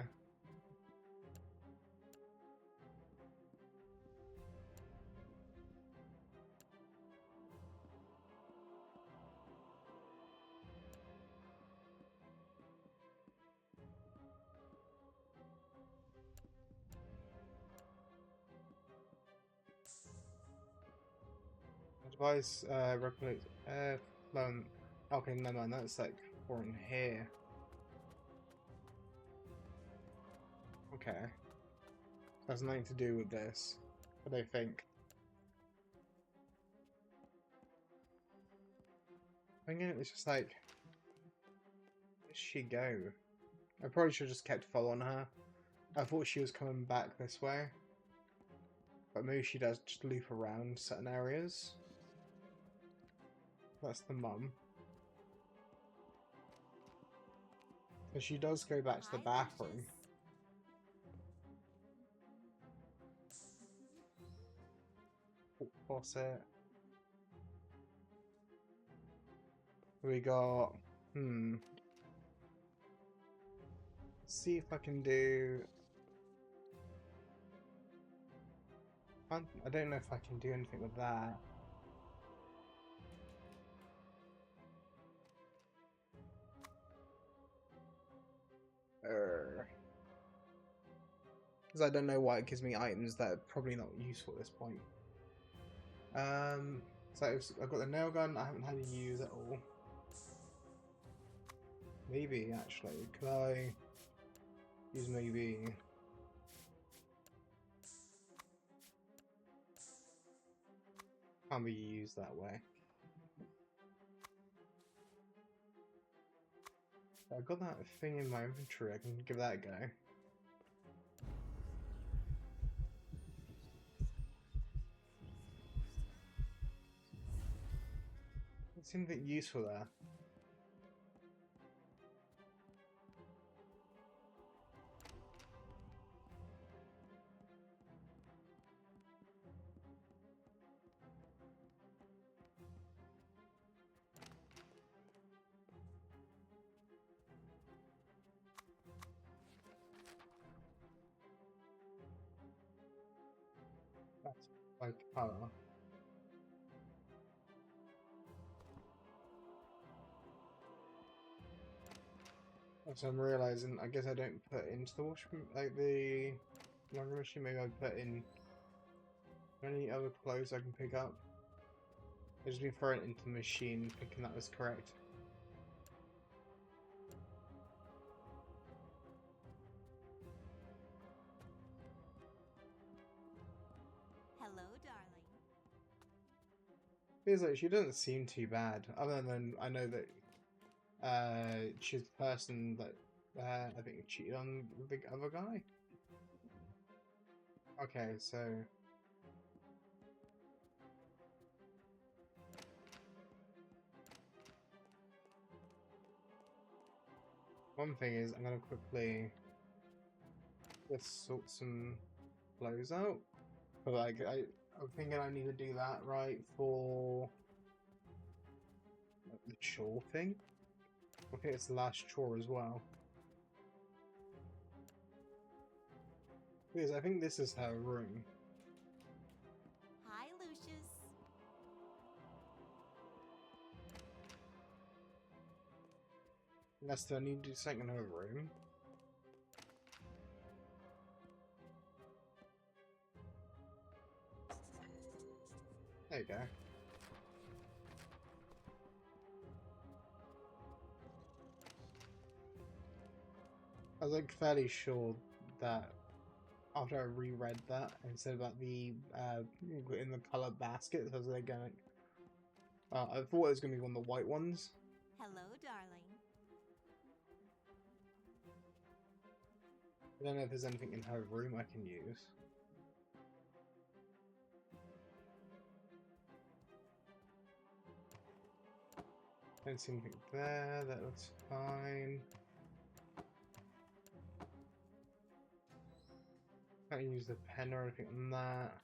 Device regulates air flow. Okay, never mind. That's like for in here. Okay, that's nothing to do with this. What I think. I think it's just like, where does she go? I probably should have just kept following her. I thought she was coming back this way, but maybe she does just loop around certain areas. That's the mum. So she does go back to the Hi, bathroom. Lucius. Faucet. We got, see if I can do, I don't know if I can do anything with that. Because I don't know why it gives me items that are probably not useful at this point. So I've got the nail gun, I haven't had to use at all. Maybe, actually, could I use maybe... Can't be used that way. I've got that thing in my inventory, I can give that a go. seemed a bit useful there. That's like colour. So I'm realizing, I guess I don't put into the washing, like the laundry machine. Maybe I put in any other clothes I can pick up. I just been throwing it into the machine, thinking that was correct. Hello, darling. Feels like she doesn't seem too bad, other than I know that she's the person that I think cheated on the other guy. Okay, so one thing is I'm gonna quickly just sort some clothes out. But like I'm thinking I need to do that right for like, the chore thing. I think it's the last chore as well. Because I think this is her room. Hi, Lucius. Unless I need to do something in her room. There you go. I was like fairly sure that after I reread that and said about the in the color baskets, I was like going. I thought it was gonna be one of the white ones. Hello, darling. I don't know if there's anything in her room I can use. Don't see anything there. That looks fine. Can't use the pen or anything on that.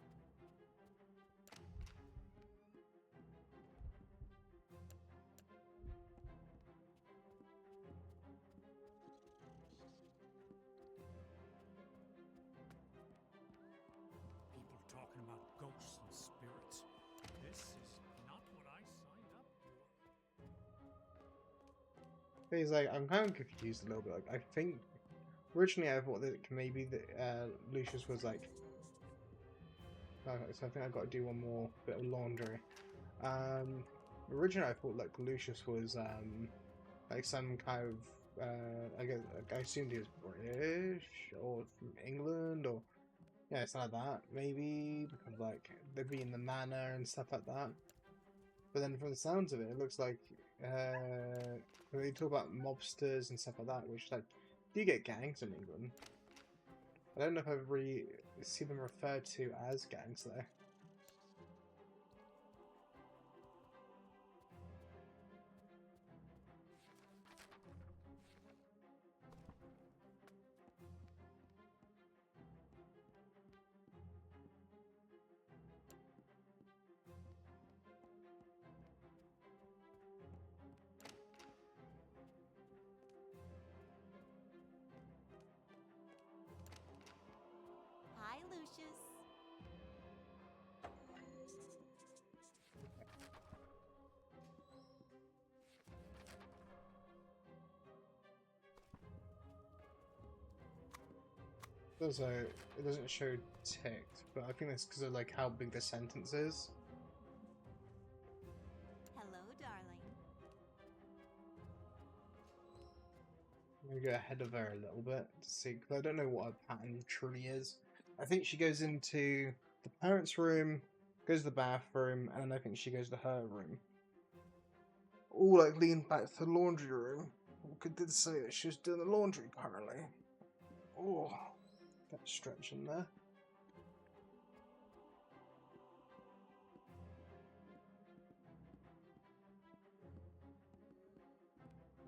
People talking about ghosts and spirits. This is not what I signed up for. He's like, I'm kind of confused a little bit. Like, I think originally I thought that maybe that Lucius was like. Okay, so I think I've got to do one more bit of laundry. Originally I thought like Lucius was like some kind of I guess like, I assumed he was British or from England or yeah, it's like that maybe because like they'd be in the manor and stuff like that. But then from the sounds of it, it looks like when they talk about mobsters and stuff like that, which like do you get gangs in England? I don't know if I've really seen them referred to as gangs though. Hi, Lucius. Also, it doesn't show ticked, but I think that's because of like how big the sentence is. Hello, darling. I'm gonna go ahead of her a little bit to see, because I don't know what her pattern truly is. I think she goes into the parents' room, goes to the bathroom, and then I think she goes to her room. All like leaned back to the laundry room. Could did say that she was doing the laundry apparently. Oh, that stretch in there.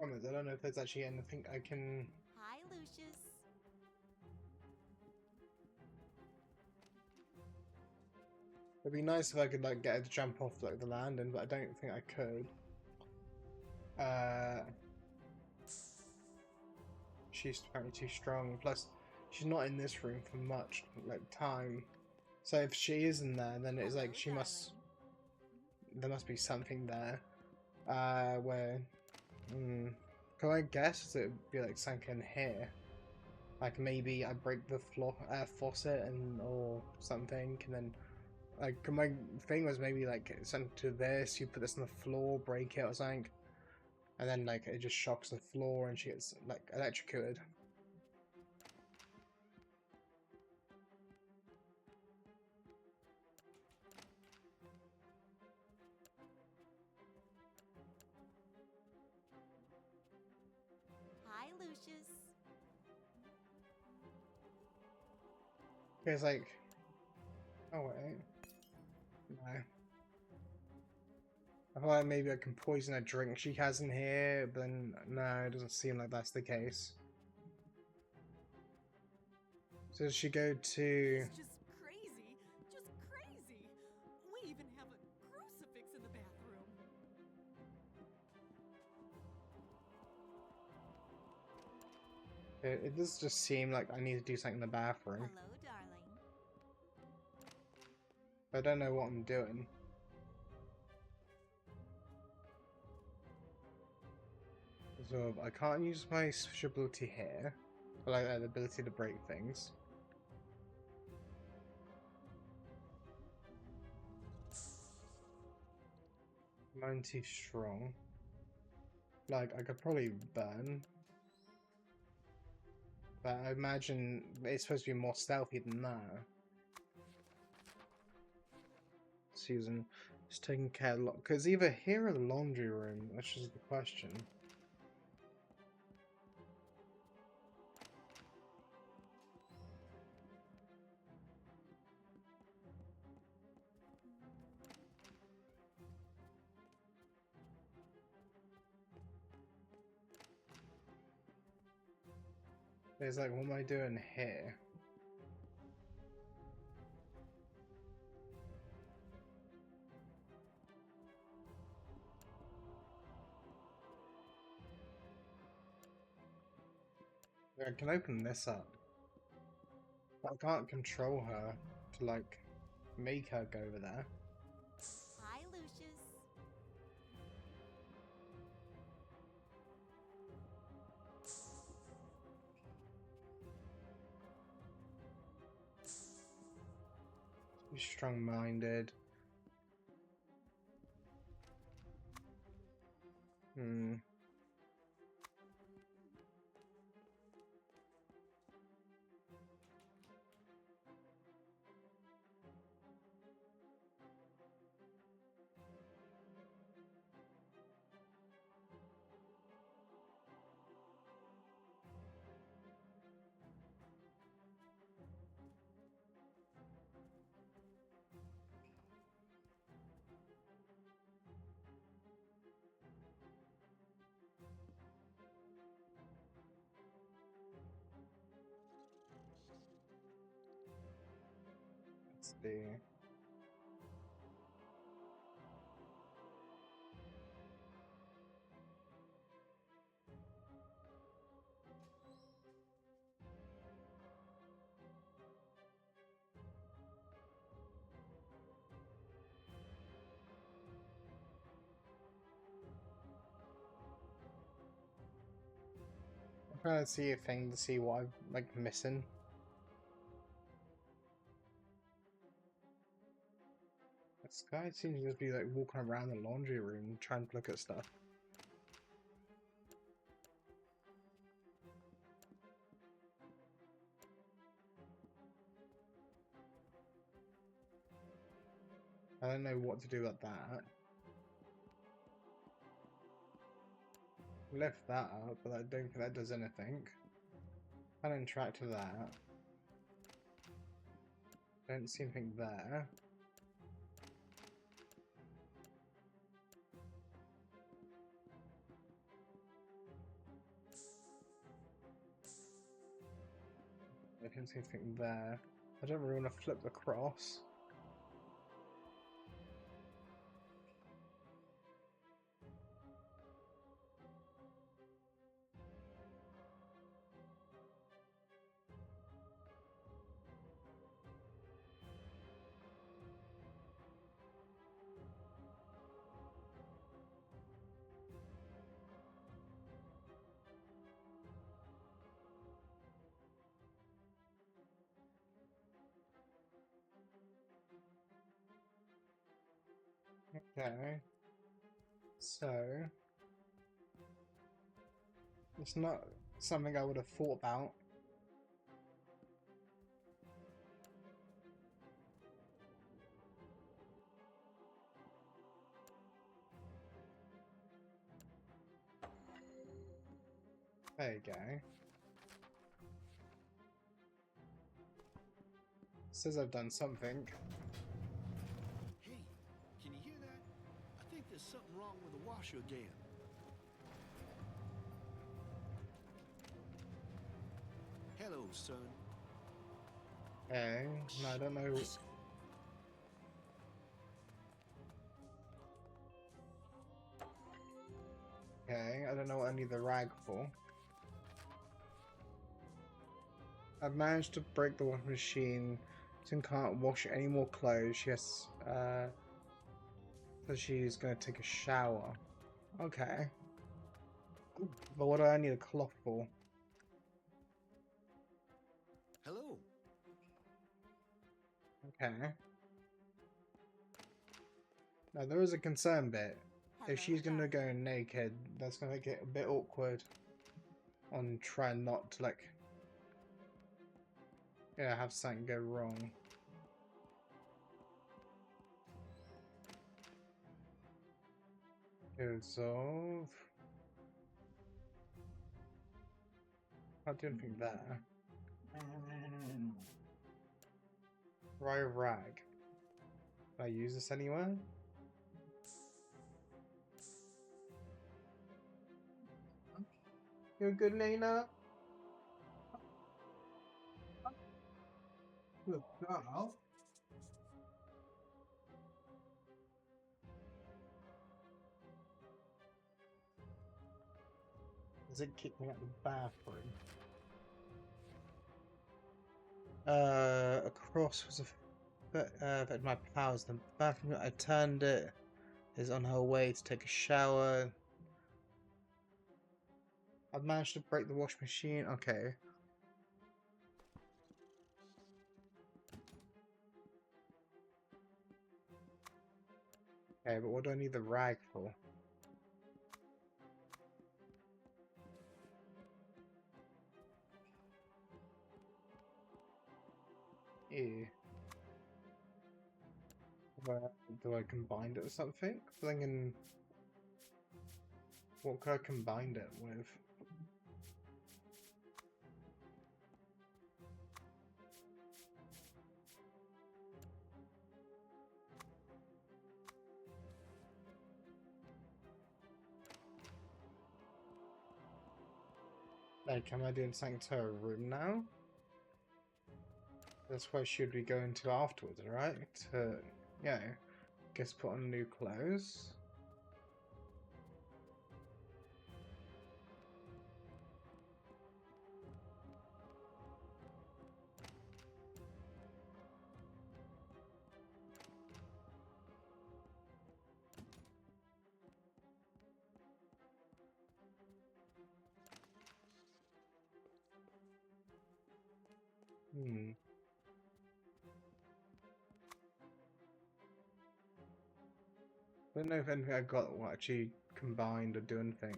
Promise, I don't know if there's actually anything I can. Hi, Lucius. It'd be nice if I could like get her to jump off like the landing, but I don't think I could. She's apparently too strong. Plus, she's not in this room for much like time. So if she is in there, then it's like Hello, she must. darling. There must be something there. Where? Can I guess it would be like something here? Like maybe I break the floor faucet and or something, and then like my thing was maybe like something to this. You put this on the floor, break it or something, and then like it just shocks the floor and she gets like electrocuted. Hi, Lucius. It's like, oh wait, no. I feel like maybe I can poison a drink she has in here, but then no, it doesn't seem like that's the case. So does she go to? It's just crazy. Just crazy. We even have a crucifix in the bathroom. It does just seem like I need to do something in the bathroom. Hello, darling. I don't know what I'm doing. So I can't use my special ability here, but like the ability to break things. Mine too strong. Like I could probably burn, but I imagine it's supposed to be more stealthy than that. Susan is taking care of because either here or the laundry room. That's just the question. It's like, what am I doing here? I can open this up, but I can't control her to like make her go over there. Hi, Lucius. Too strong-minded. Hmm. Let's see. I'm trying to see a thing to see what I'm like missing. This guy seems to just be like walking around the laundry room trying to look at stuff. I don't know what to do about that. Lift that up, but I don't think that does anything. Can't interact with that. Don't see anything there. I didn't see anything there. I don't really want to flip the cross. Okay, so it's not something I would have thought about. There you go. Says I've done something. Hey, can you hear that? I think there's something wrong with the washer again. Hello, son. Okay, no, I don't know. Listen. Okay, I don't know what I need the rag for. I've managed to break the washing machine. Tim can't wash any more clothes. Yes, so she's gonna take a shower. Okay. But what do I need a cloth for? Hello. Okay. Now there is a concern bit. If she's gonna go naked, that's gonna get a bit awkward. On trying not to like, yeah, have something go wrong. Resolve. Can't do anything there. Dry rag. Can I use this anywhere? You're good, Nina. Good girl. Does it kick me out the bathroom? A cross was affected my powers. The bathroom I turned it is on her way to take a shower. I've managed to break the wash machine. Okay. Okay, but what do I need the rag for? Ew. Do I combine it with something? I'm thinking, what could I combine it with? Like, am I doing something to her room now? That's where she'd be going to afterwards, right? To, yeah, guess put on new clothes. Hmm. I don't know if anything I got will actually combined or do anything.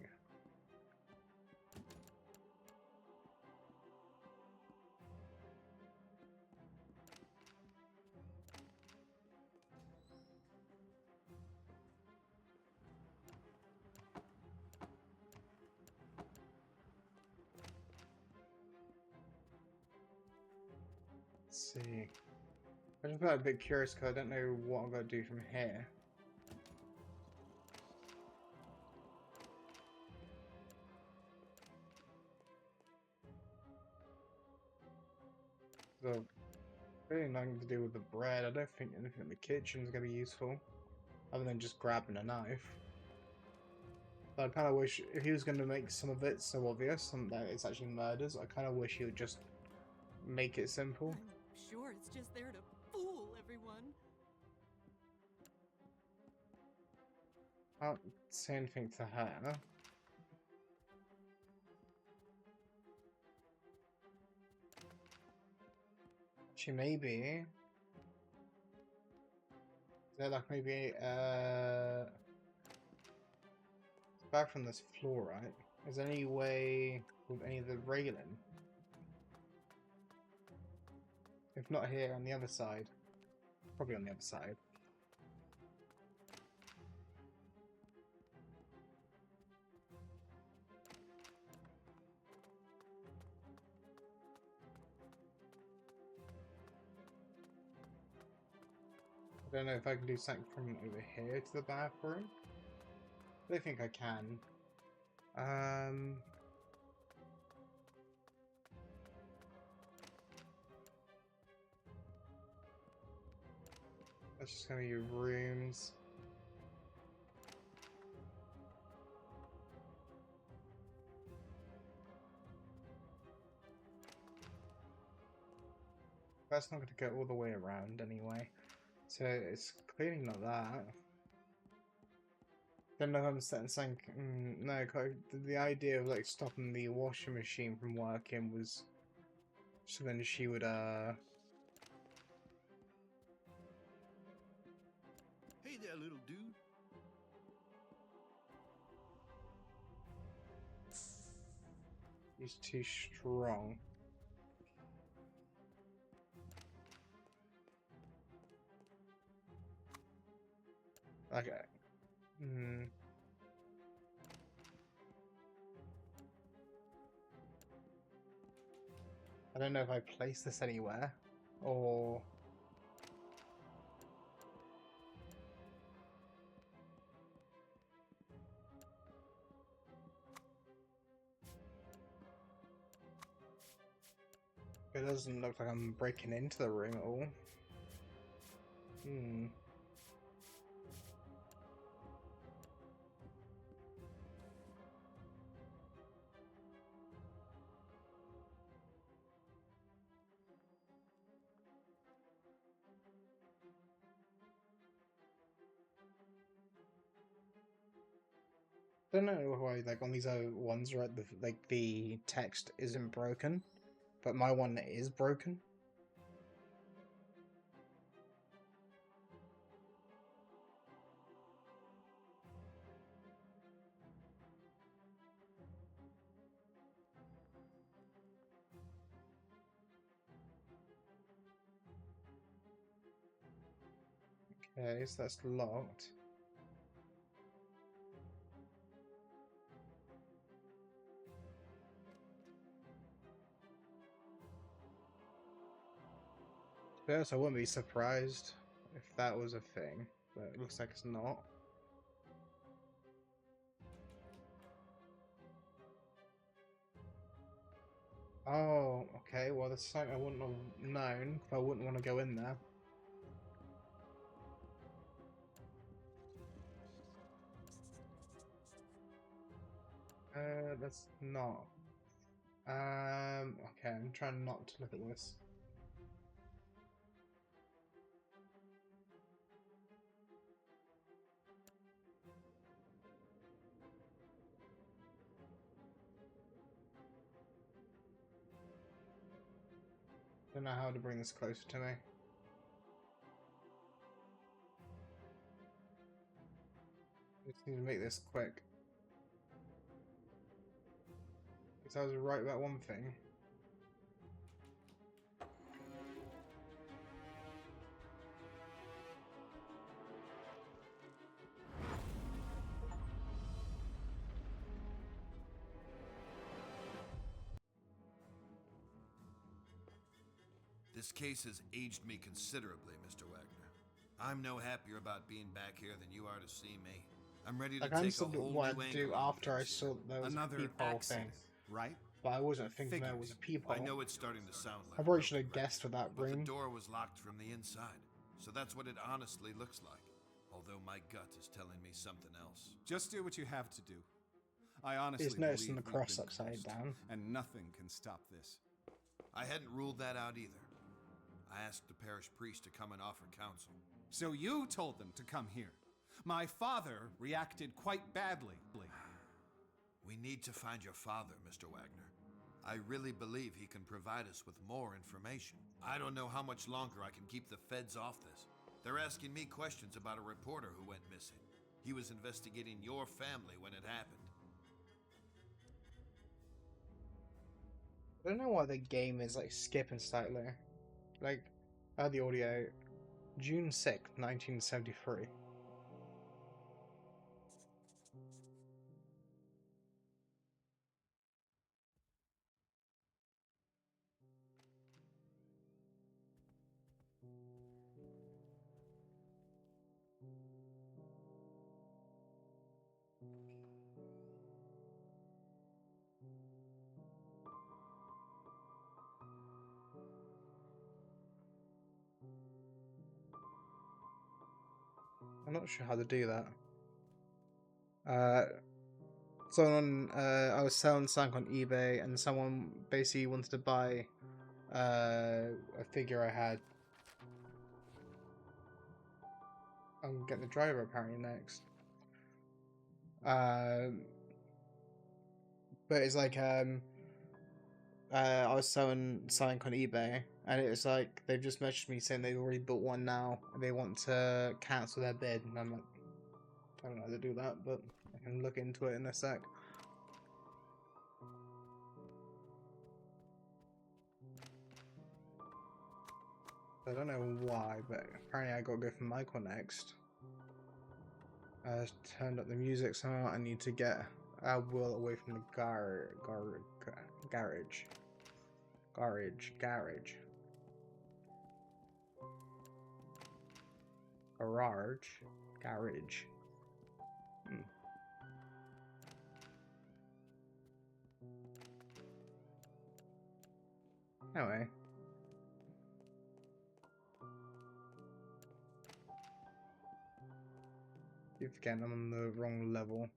Let's see. I just got a bit curious because I don't know what I'm going to do from here. So, really nothing to do with the bread. I don't think anything in the kitchen is going to be useful, other than just grabbing a knife. But I kind of wish, if he was going to make some of it so obvious and that it's actually murders, I kind of wish he would just make it simple. I'm sure it's just there to fool everyone. I can't say anything to her. She may be. Is there like maybe it's back from this floor, right? Is there any way with any of the railing? If not here, on the other side. Probably on the other side. I don't know if I can do something from over here to the bathroom. I don't think I can. That's just gonna be rooms. That's not gonna go all the way around anyway. So it's clearly not that. Don't know if I'm saying no. The idea of like stopping the washing machine from working was so then she would Hey there, little dude. He's too strong. Okay. I don't know if I place this anywhere or it doesn't look like I'm breaking into the room at all. Don't know why, like on these other ones, right? The text isn't broken, but my one is broken. Okay, so that's locked. Yes, I wouldn't be surprised if that was a thing, but it looks like it's not. Oh, okay, well that's something I wouldn't have known, if I wouldn't want to go in there. That's not. Okay, I'm trying not to look at this. Don't know how to bring this closer to me. Just need to make this quick. Because I was right about one thing. This case has aged me considerably, Mr. Wagner. I'm no happier about being back here than you are to see me. I'm ready to Like, I take a understood whole what new I'd angle do on after I things saw here. those Another peephole accident, thing. right? but I wasn't thinking there was Figures. a peephole. I know it's starting to sound like I a probably should broken have guessed record, with that but the room. door was locked from the inside, so that's what it honestly looks like. Although my gut is telling me something else. Just do what you have to do. I honestly It's noticing believe the we've cross been upside cursed, down. and nothing can stop this. I hadn't ruled that out either. I asked the parish priest to come and offer counsel. So you told them to come here. My father reacted quite badly. We need to find your father, Mr. Wagner. I really believe he can provide us with more information. I don't know how much longer I can keep the feds off this. They're asking me questions about a reporter who went missing. He was investigating your family when it happened. I don't know why the game is like skipping slightly. Like, the audio, June 6th, 1973. I'm not sure how to do that. I was selling something on eBay, and someone basically wanted to buy a figure I had. I'm getting the driver apparently next. But it's like I was selling something on eBay, and it was like they've just messaged me saying they've already bought one now, and they want to cancel their bid, and I'm like, I don't know how to do that, but I can look into it in a sec. I don't know why, but apparently I gotta go for Michael next. I turned up the music somehow. I need to get Will away from the garage. Garage. Garage. Anyway. Keep forgetting I'm on the wrong level.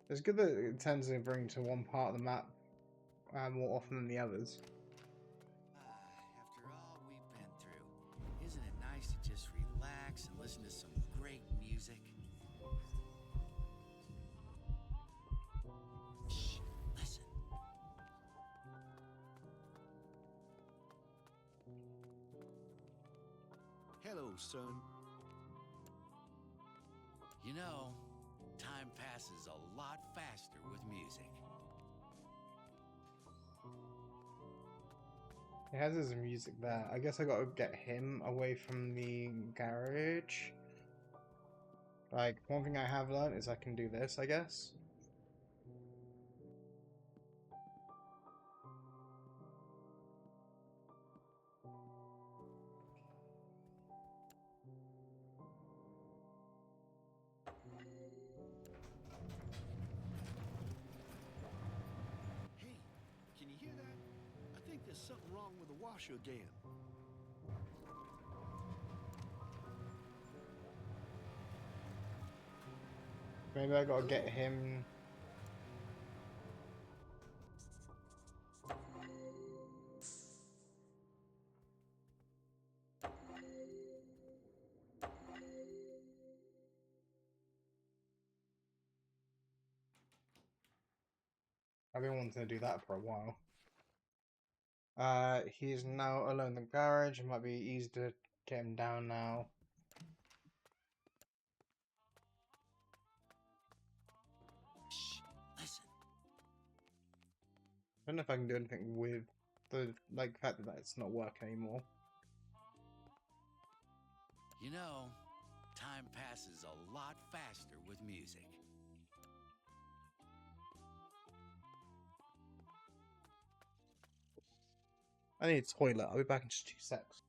It's good that it tends to bring to one part of the map more often than the others. After all we've been through, isn't it nice to just relax and listen to some great music? Shh, listen. Hello, son. You know, time passes a lot faster with music. It has his music there. I guess I gotta get him away from the garage. Like, one thing I have learned is I can do this, I guess. Hey, can you hear that? I think there's something wrong with the washer again. Maybe I gotta get him. I've been wanting to do that for a while. He's now alone in the garage. It might be easy to get him down now. Shh, listen. I don't know if I can do anything with the fact that it's not working anymore. You know, time passes a lot faster with music. I need a toilet. I'll be back in just 2 secs.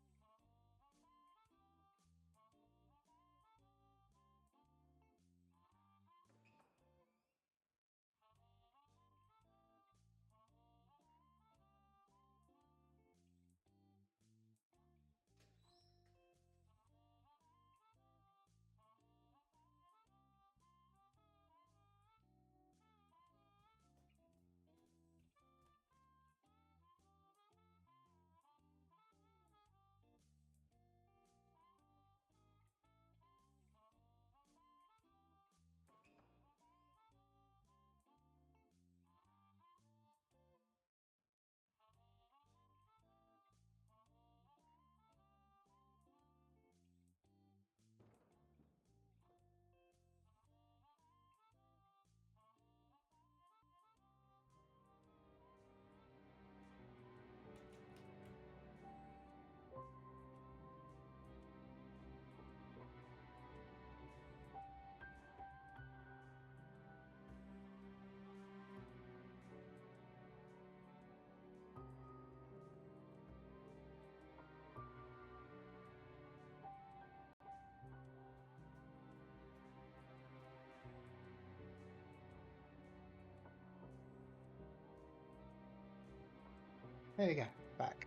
There you go. Back.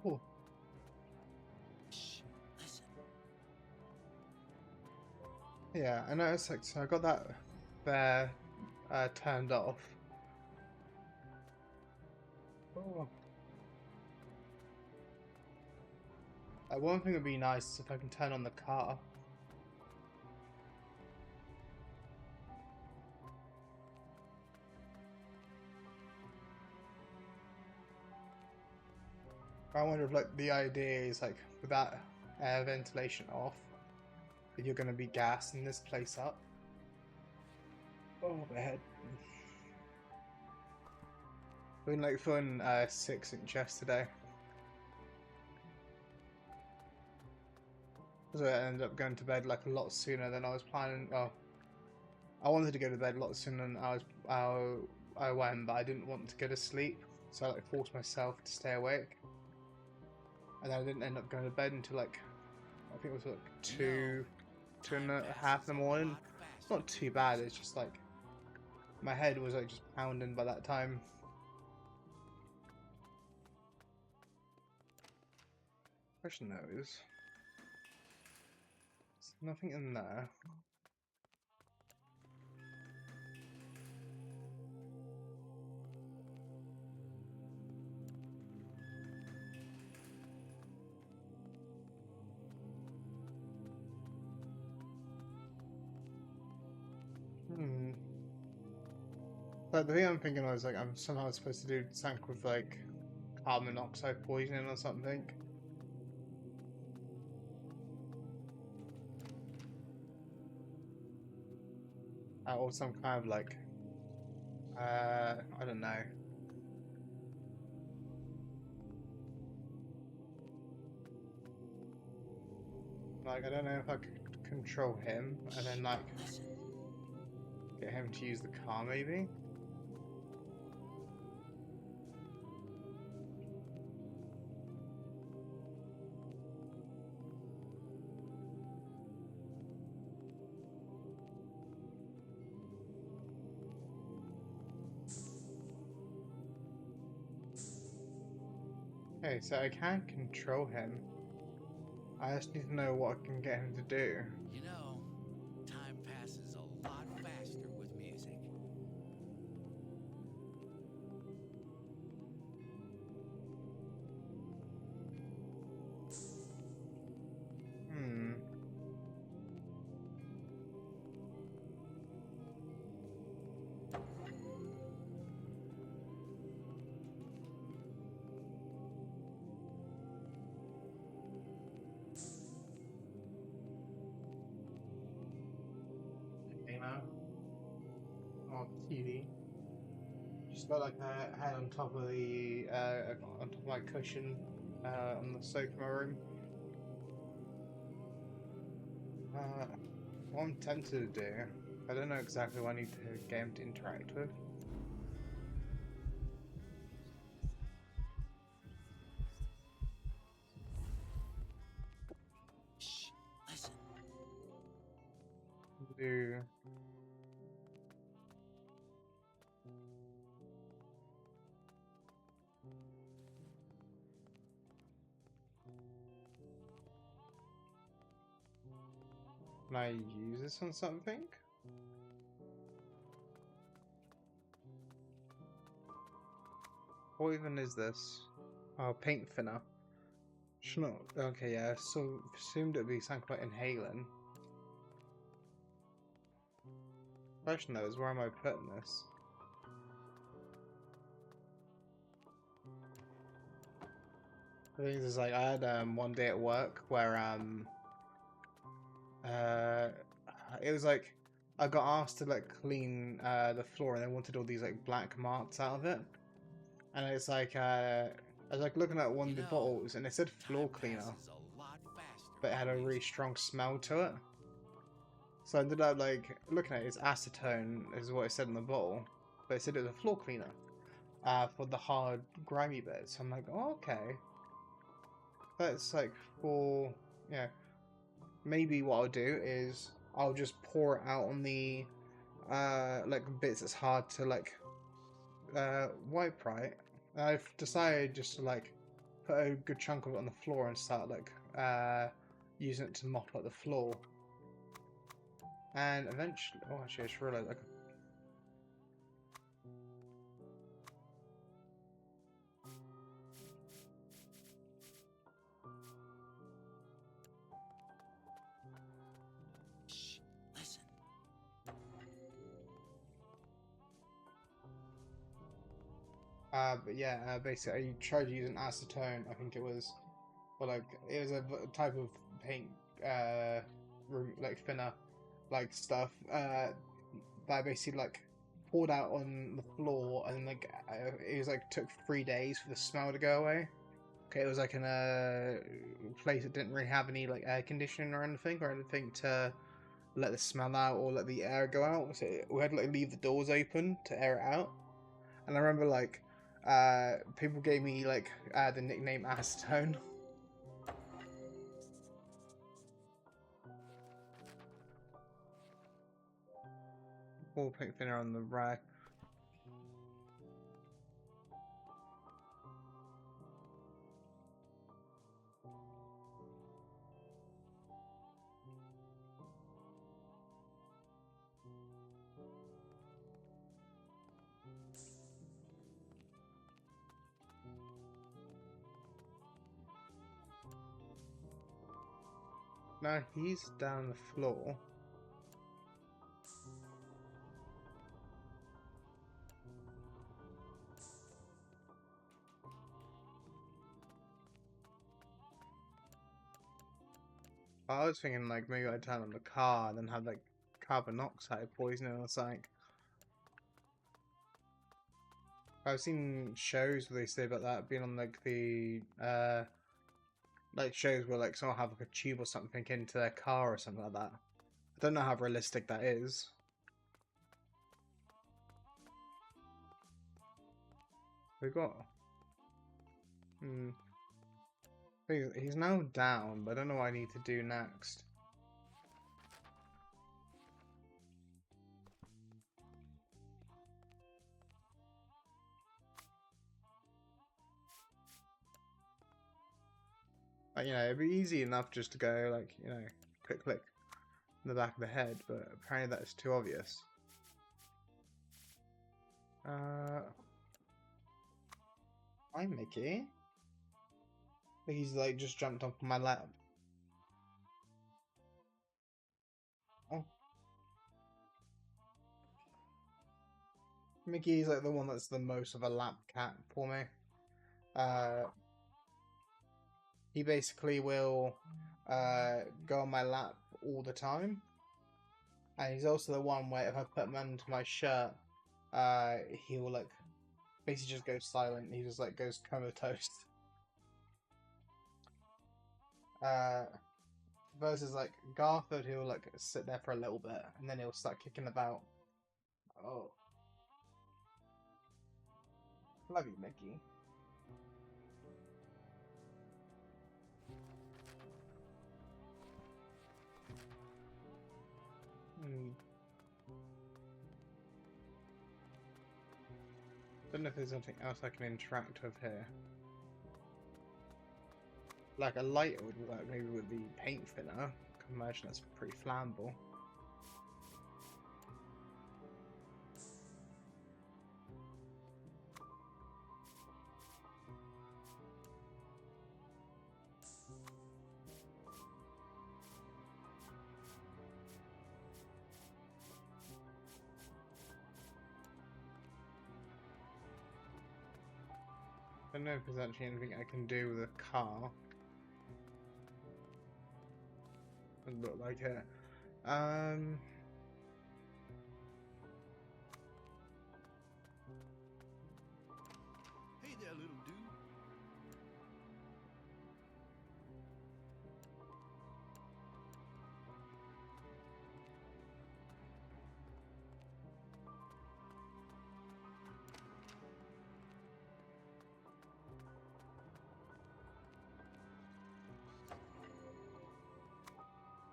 Oh. Shh, listen. Yeah, I noticed like so I got that there turned off. Oh. One thing would be nice if I can turn on the car. I wonder if like the idea is like with that air ventilation off, that you're gonna be gassing this place up. Oh my head. Been like fun 6-inch yesterday. So I ended up going to bed like a lot sooner than I was planning. Well, I wanted to go to bed a lot sooner than I went, but I didn't want to go to sleep, so I like forced myself to stay awake. And I didn't end up going to bed until like I think it was like 2:30 in the morning. It's not too bad. It's just like my head was like just pounding by that time. Question though is, there's nothing in there. But the thing I'm thinking was like I'm somehow supposed to do something with like carbon monoxide poisoning or something. Or some kind of like I don't know. Like I don't know if I could control him and then like get him to use the car maybe. Okay, so I can control him. I just need to know what I can get him to do. You know, time passes a lot faster with music. Hmm. You know? Or TV. Just got like a head on top of the on top of my cushion on the sofa in my room. What I'm tempted to do, I don't know exactly what I need to get him to interact with. Shh, listen. Do can I use this on something? What even is this? Oh, paint thinner. Should not. Okay, yeah. So assumed it'd be something like inhaling. Question though is where am I putting this? The thing is like I had one day at work where uh it was like I got asked to like clean the floor and they wanted all these like black marks out of it. And it's like I was like looking at one of the bottles and it said floor cleaner, but it had a really strong smell to it. So I ended up like looking at it, it's acetone is what it said in the bottle, but it said it was a floor cleaner for the hard grimy bits. So I'm like, oh, okay, that's like for yeah. Maybe what I'll do is I'll just pour it out on the like bits that's hard to like wipe right, I've decided just to like put a good chunk of it on the floor and start like using it to mop up the floor. And eventually, oh, actually, I just realized I could. Shh, listen. But yeah, basically, I tried using acetone. I think it was, or like it was a type of paint, like thinner, like stuff. That I basically like poured out on the floor, and like it was like took 3 days for the smell to go away. Okay, it was like in a place that didn't really have any like air conditioning or anything to let the smell out or let the air go out. So we had to like leave the doors open to air it out. And I remember like people gave me like the nickname Acetone. All pink thinner on the rack. Now he's down the floor. I was thinking like maybe I'd turn on the car and then have like carbon monoxide poisoning or something. I've seen shows where they say about that being on like the like shows where like someone have like a tube or something into their car or something like that. I don't know how realistic that is. We got. He's now down, but I don't know what I need to do next. Like, you know, it'd be easy enough just to go like, you know, click click in the back of the head, but apparently that's too obvious. Hi, Mickey. He's like just jumped off my lap. Oh. Mickey's like the one that's the most of a lap cat for me. He basically will go on my lap all the time. And he's also the one where if I put him under my shirt, he will like basically just go silent. He just like goes comatose. Versus like Garford, he'll like sit there for a little bit and then he'll start kicking about. Oh, love you, Mickey. Don't know if there's anything else I can interact with here. Like a lighter would work maybe with the paint thinner. I can imagine that's pretty flammable. I don't know if there's actually anything I can do with a car. Doesn't look like it. Hey there, little dude.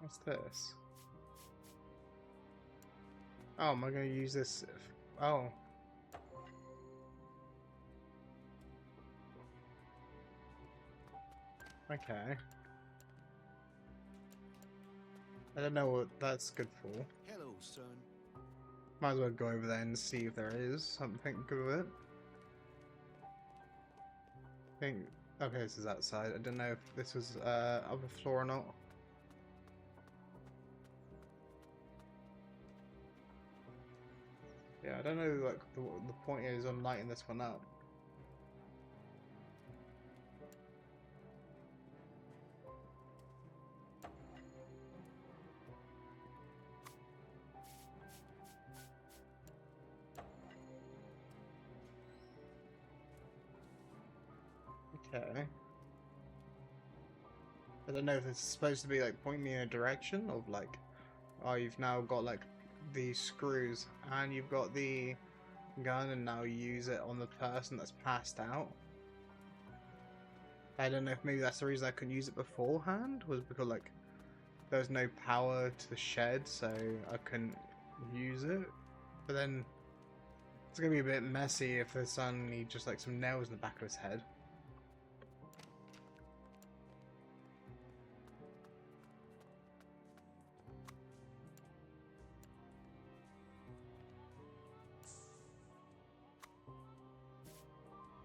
What's this? Oh, am I going to use this? Oh. Okay. I don't know what that's good for. Hello, son. Might as well go over there and see if there is something good with it. I think. Okay, this is outside. I don't know if this was upper floor or not. Yeah, I don't know. Like the point is on lighting this one up. Okay. I don't know if it's supposed to be like pointing me in a direction of like, oh, you've now got like these screws and you've got the gun and now use it on the person that's passed out. I don't know if maybe that's the reason I couldn't use it beforehand, was because like there was no power to the shed, so I couldn't use it. But then it's gonna be a bit messy if there's suddenly just like some nails in the back of his head.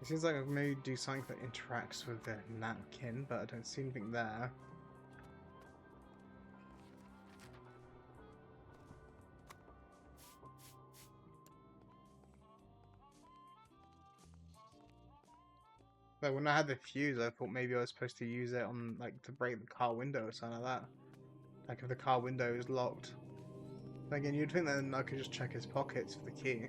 It seems like I could maybe do something that interacts with the napkin, but I don't see anything there. But when I had the fuse, I thought maybe I was supposed to use it on like to break the car window or something like that. Like if the car window is locked. Again, you'd think then I could just check his pockets for the key.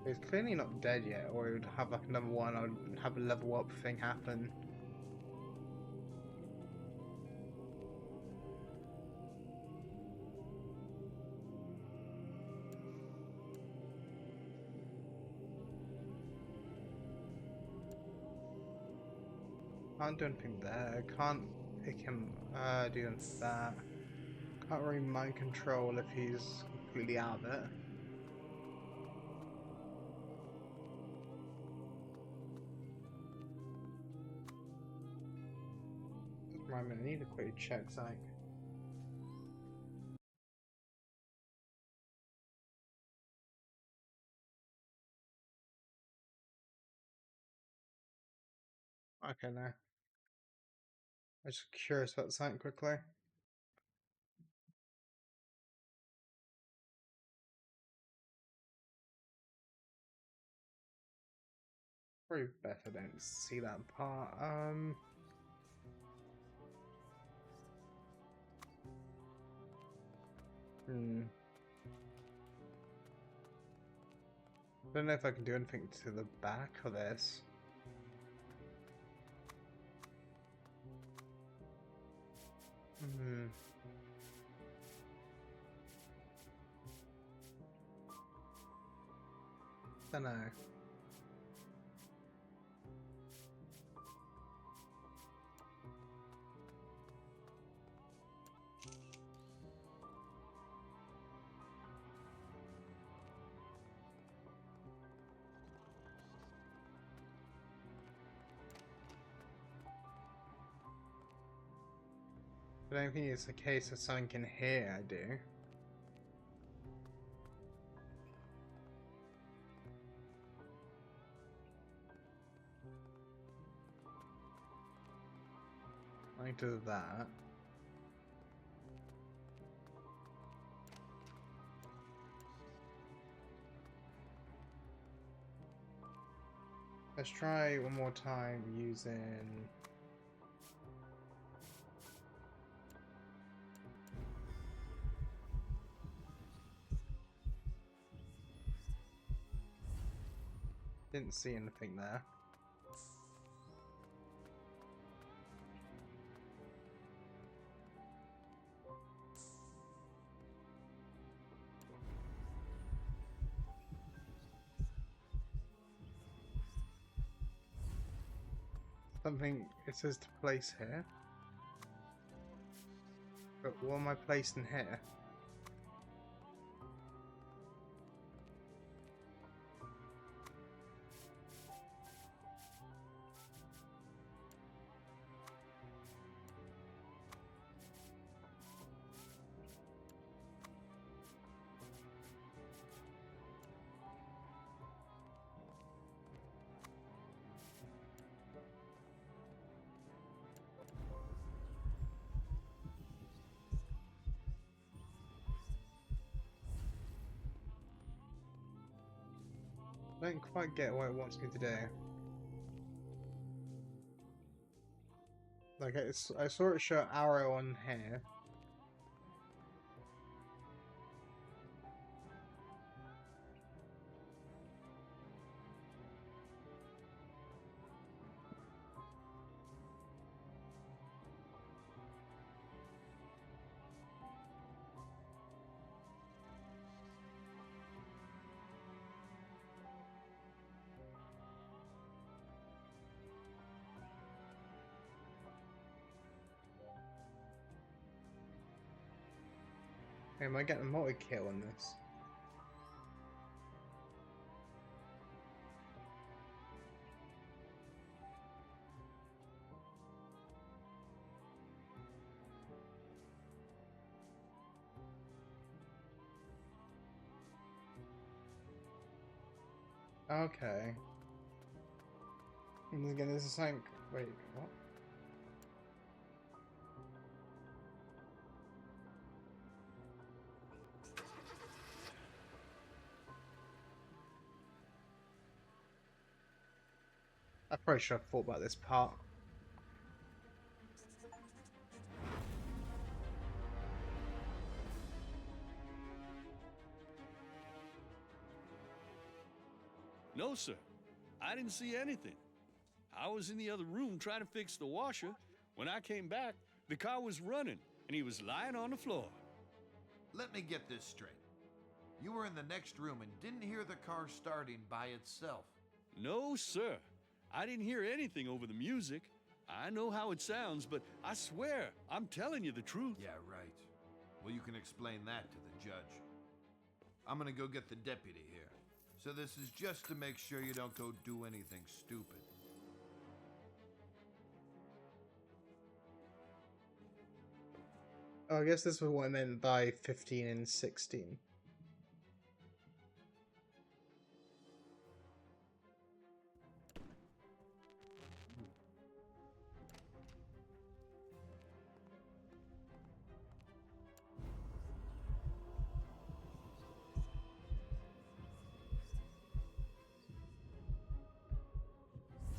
He's clearly not dead yet, or he would have like another one, I would have a level up thing happen. Can't do anything there, can't pick him, do that. Can't really mind control if he's completely out of it. Right, I need to quickly check something. Okay, now. I'm just curious about something quickly. Probably better don't see that part. Don't know if I can do anything to the back of this. Don't know. I don't think it's a case of someone can hear, I do. I do that. Let's try one more time using... Didn't see anything there. Something it says to place here. But what am I placed in here? I don't quite get what it wants me to do. Like, I saw it show arrow on here. Am I getting a multi-kill on this? Okay. And again, there's a sank. Wait, what? I probably should have thought about this part. No, sir. I didn't see anything. I was in the other room trying to fix the washer. When I came back, the car was running, and he was lying on the floor. Let me get this straight. You were in the next room and didn't hear the car starting by itself. No, sir. I didn't hear anything over the music. I know how it sounds, but I swear, I'm telling you the truth. Yeah, right. Well, you can explain that to the judge. I'm gonna go get the deputy here. So this is just to make sure you don't go do anything stupid. Oh, I guess this was what I meant by 15 and 16.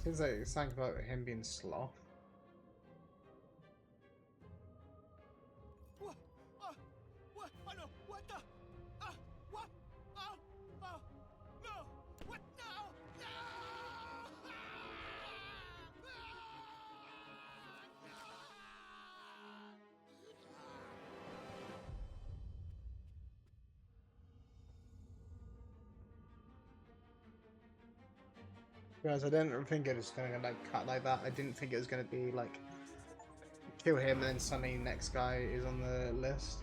Seems like it's something about him being sloth. What? What? Oh, no. What the? What? No. What? No. Guys, I didn't think it was gonna like cut like that. I didn't think it was gonna be like kill him and then suddenly next guy is on the list.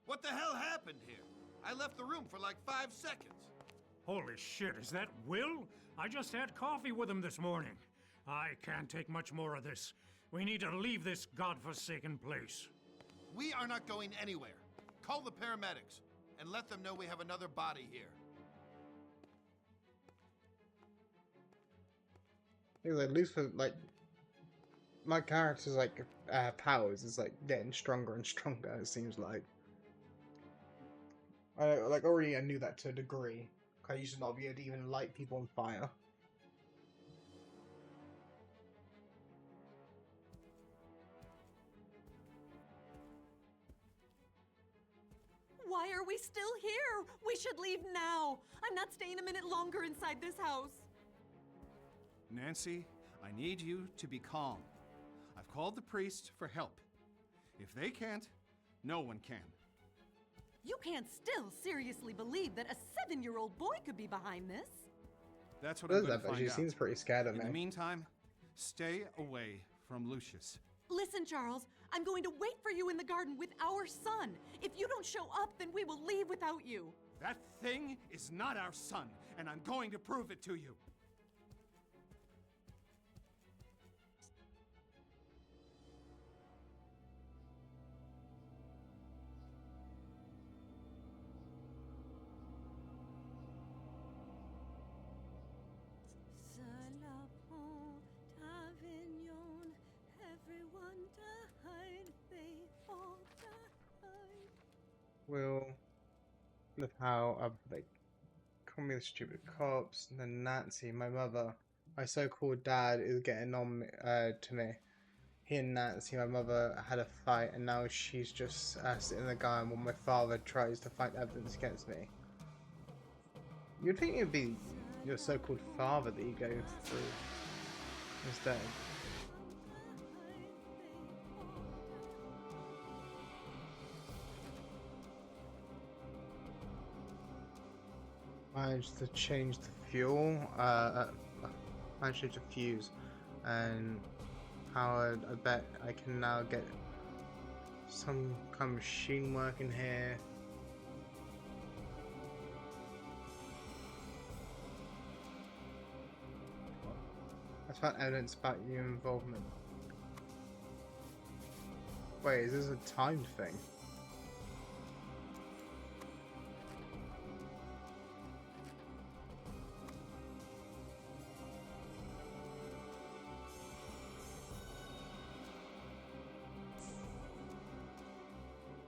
What the hell happened here? I left the room for like 5 seconds. Holy shit, is that Will? I just had coffee with him this morning. I can't take much more of this. We need to leave this godforsaken place. We are not going anywhere. Call the paramedics and let them know we have another body here. Because at least for like my character's like powers is like getting stronger and stronger. It seems like I like already I knew that to a degree. I used to not be able to even light people on fire. Why are we still here? we should leave now. I'm not staying a minute longer inside this house. Nancy, I need you to be calm. I've called the priest for help. If they can't, no one can. You can't still seriously believe that a 7-year-old boy could be behind this. That's what I'm going to find She out. seems pretty scared of me. In the meantime, stay away from Lucius. Listen, Charles, I'm going to wait for you in the garden with our son. If you don't show up, then we will leave without you. That thing is not our son, and I'm going to prove it to you. Will look how like call me the stupid cops, and then Nancy, my mother, my so-called dad is getting on to me. He and Nancy, my mother, had a fight, and now she's just sitting in the garden while my father tries to find evidence against me. You'd think it'd be your so-called father that you go through instead. Managed to change the fuel, managed to change the fuse, and how I bet I can now get some kind of machine working here. I found evidence about your involvement. Wait, is this a timed thing?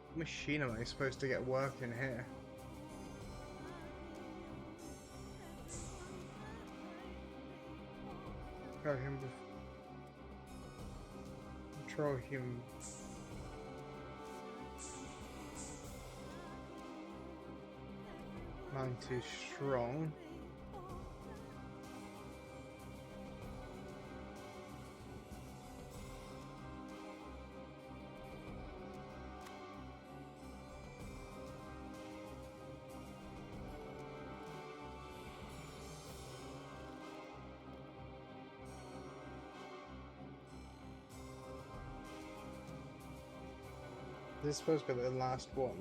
What machine am I supposed to get working here? Control him. Mine too strong. This is supposed to be the last one.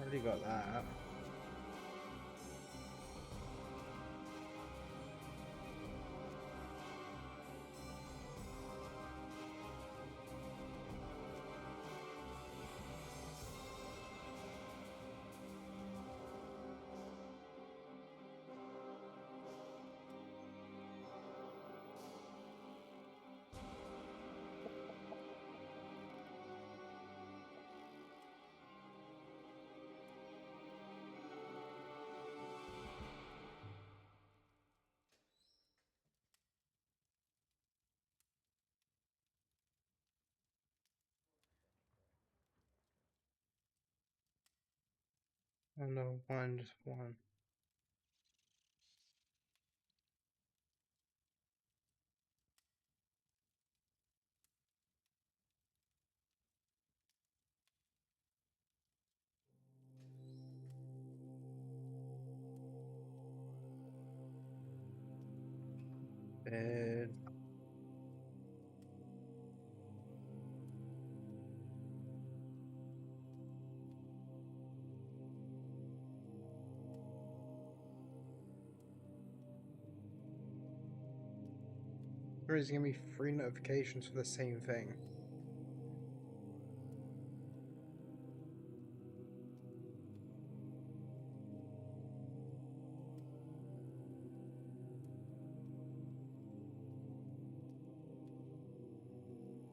Already got that. Oh no, one, just one. Bed. Or is it gonna be 3 notifications for the same thing?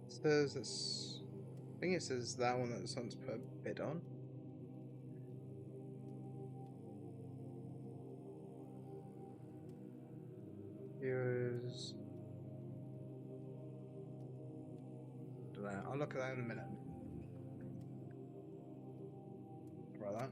Says it's, I think it says that one that someone's put a bid on. there. I'll look at that in a minute. About that.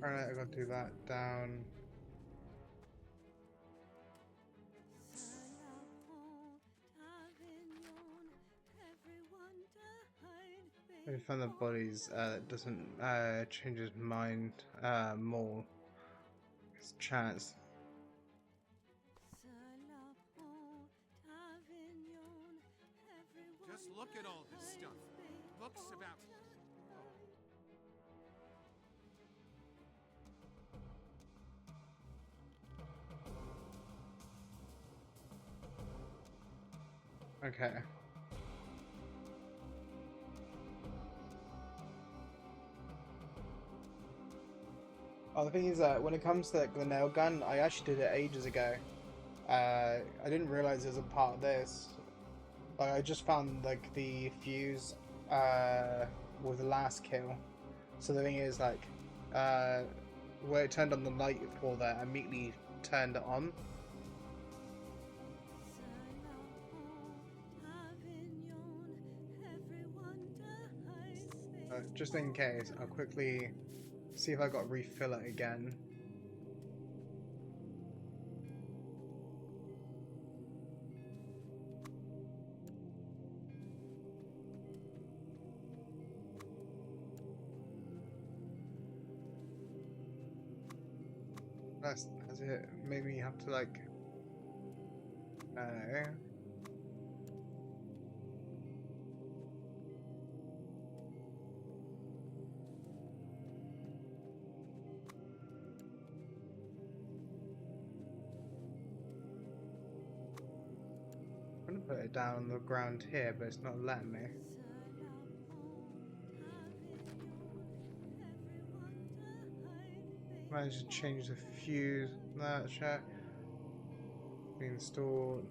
Alright, I gotta do that down. If you find the bodies, it doesn't change his mind more. His chance. Just look at all this stuff. Books about... Okay. Oh, the thing is that when it comes to like, the nail gun, I actually did it ages ago. I didn't realize it was a part of this. Like, I just found like the fuse with the last kill. So the thing is like where it turned on the light for that, I immediately turned it on. Just in case, I'll quickly see if I got to refill it again. Has it made me have to like... I don't know. I'm gonna put it down on the ground here, but it's not letting me. Managed to change the fuse. That check. Be installed.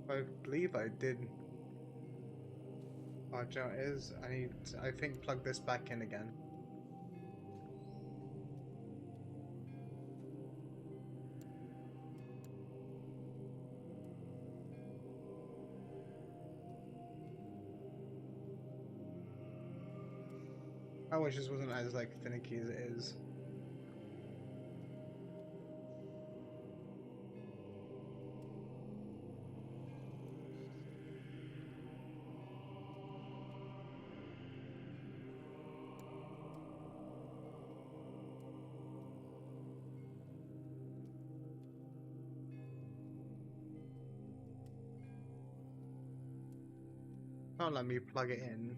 I believe I did. Oh, do you know what it is? I need to, I think, plug this back in again. I wish this wasn't as like finicky as it is. Can't let me plug it in.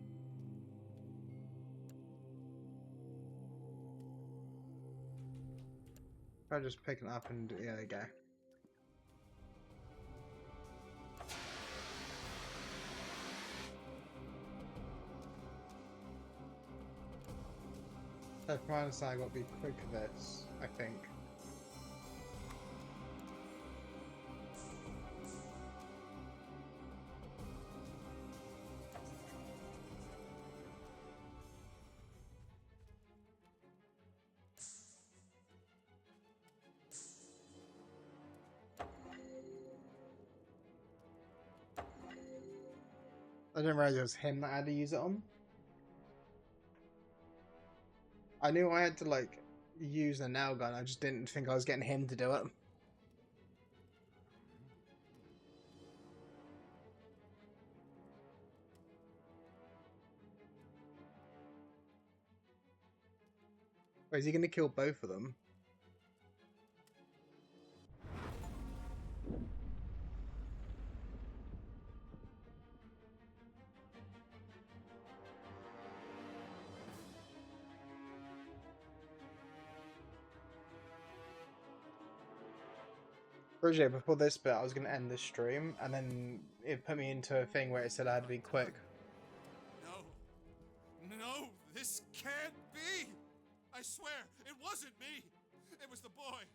I'll just pick it up and yeah, there you go. So from my understanding, I got to be quick with this, I think. I didn't realize it was him that I had to use it on. I knew I had to like use the nail gun, I just didn't think I was getting him to do it. Wait, is he gonna kill both of them? Roger, before this bit, I was gonna end this stream, and then it put me into a thing where it said I had to be quick. No. No, this can't be! I swear, it wasn't me! It was the boy!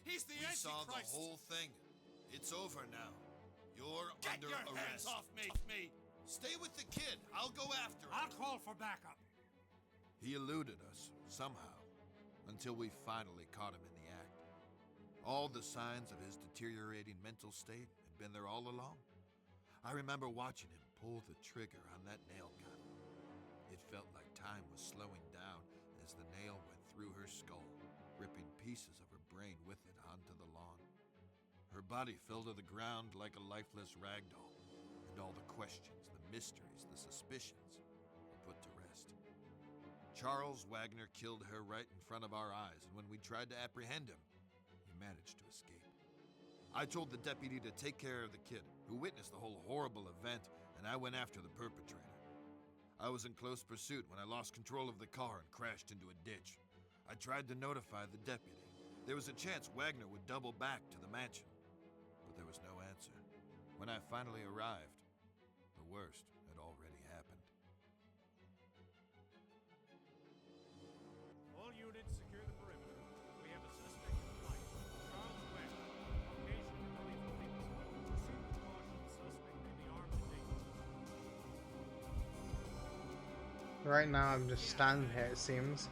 He's the Antichrist! We saw the whole thing. It's over now. You're Get under your arrest. hands off me! Stay with the kid. I'll go after him. I'll call for backup. He eluded us, somehow, until we finally caught him in the act. All the signs of his deteriorating mental state had been there all along. I remember watching him pull the trigger on that nail gun. It felt like time was slowing down as the nail went through her skull, ripping pieces of her brain with it onto the lawn. Her body fell to the ground like a lifeless rag doll, and all the questions, the mysteries, the suspicions were put to rest. Charles Wagner killed her right in front of our eyes, and when we tried to apprehend him, he managed to escape. I told the deputy to take care of the kid, who witnessed the whole horrible event, and I went after the perpetrator. I was in close pursuit when I lost control of the car and crashed into a ditch. I tried to notify the deputy. There was a chance Wagner would double back to the mansion, but there was no answer. When I finally arrived, the worst had already happened. All units secure the perimeter. We have a suspect in flight. Charles Wagner, Caucasian, early 40s. Proceed with caution. Suspect may be armed and dangerous. Right now, I'm just standing here, it seems.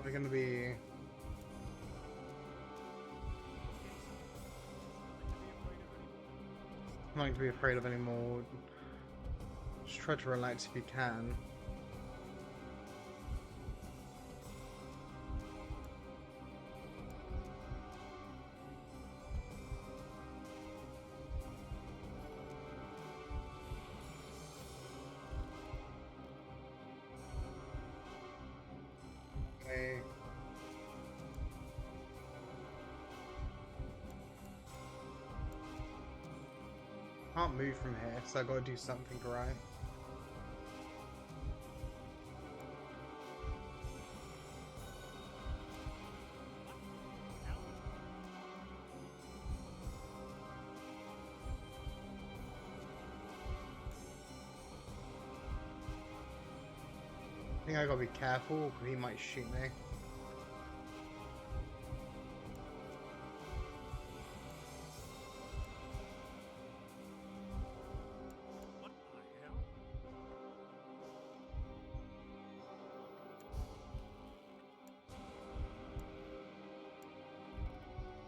We're gonna be... Nothing to be afraid of anymore. Just try to relax if you can. Okay. Can't move from here, so I gotta do something right. I think I gotta be careful because he might shoot me. What the hell?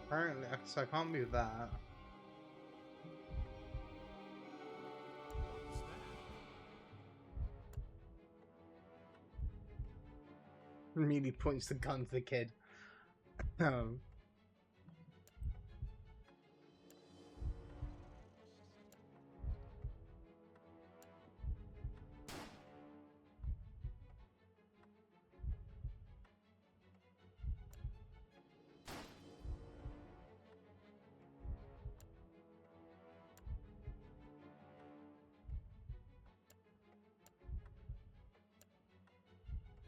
Apparently, so I can't move that. What's that? Immediately points the gun to the kid. Um,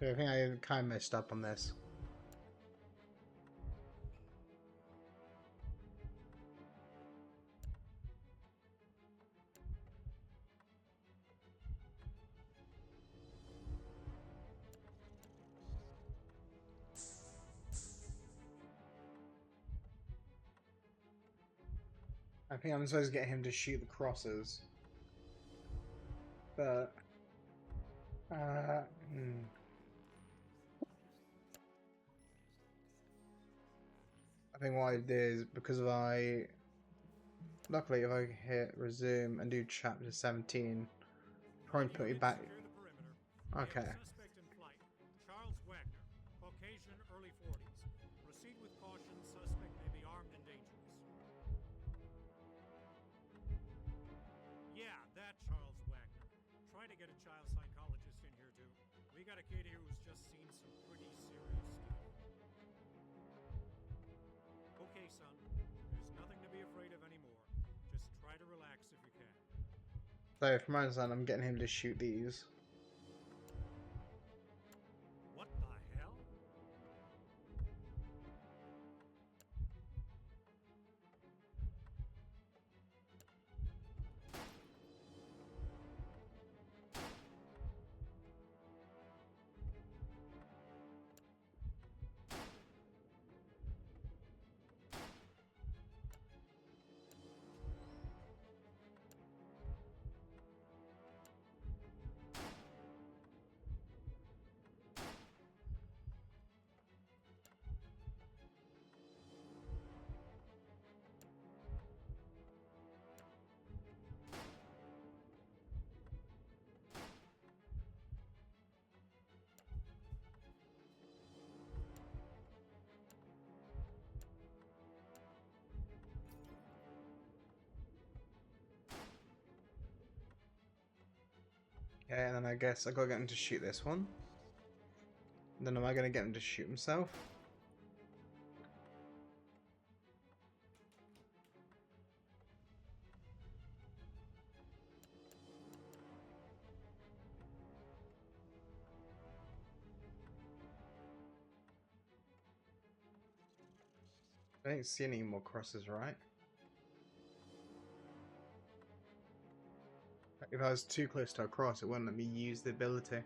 I think I kind of messed up on this. I think I'm supposed to get him to shoot the crosses. But... I think what I did is because if I... Luckily, if I hit resume and do chapter 17, probably put me back... Okay. Suspect in flight. Charles Wagner, Caucasian, early 40s. Proceed with caution. Suspect may be armed and dangerous. Yeah, that Charles Wagner. Try to get a child psychologist in here too. We got a kid here who's just seen some pretty serious stuff. Okay, son. There's nothing to be afraid of anymore. Just try to relax if you can. So from my understanding, I'm getting him to shoot these. What the hell? Okay, and then I guess I gotta get him to shoot this one. And then am I gonna get him to shoot himself? I don't see any more crosses, right? If I was too close to a cross, it wouldn't let me use the ability.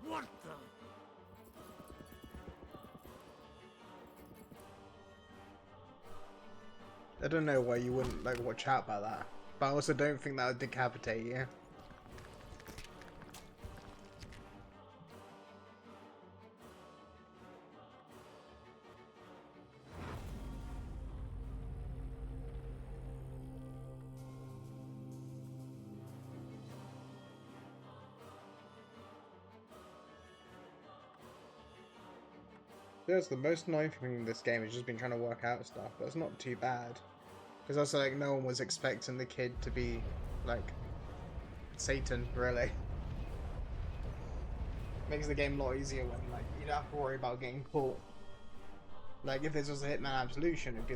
What the? I don't know why you wouldn't like watch out about that, but I also don't think that would decapitate you. Yes, the most annoying thing in this game has just been trying to work out stuff, but it's not too bad. Because also, like, no one was expecting the kid to be, like, Satan, really. Makes the game a lot easier when, like, you don't have to worry about getting caught. Like, if this was a Hitman Absolution, it'd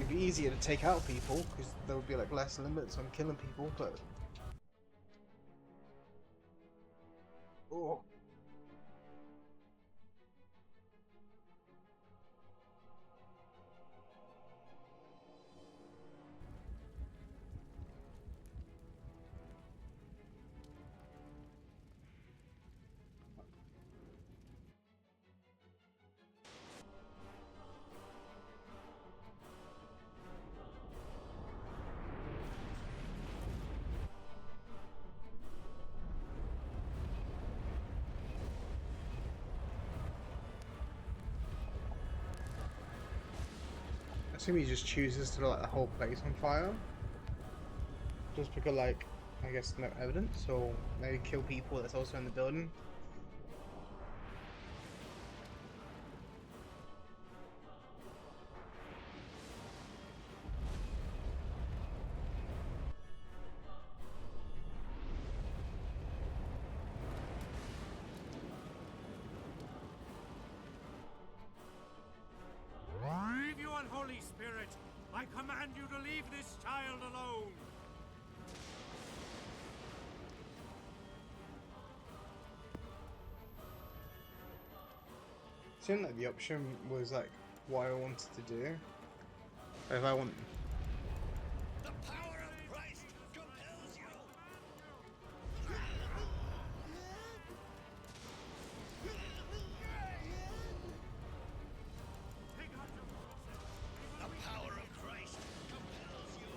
be easier to take out people, because there would be, like, less limits on killing people, but... Oh. I assume he just chooses to light the whole place on fire. Just because, like, I guess no evidence, or maybe kill people that's also in the building. Leave you unholy spirit! I command you to leave this child alone! Seemed like the option was like what I wanted to do. If I want, The power of Christ compels you! The power of Christ compels you!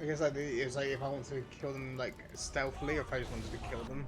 I guess like it was like if I wanted to kill them like stealthily, or if I just wanted to kill them.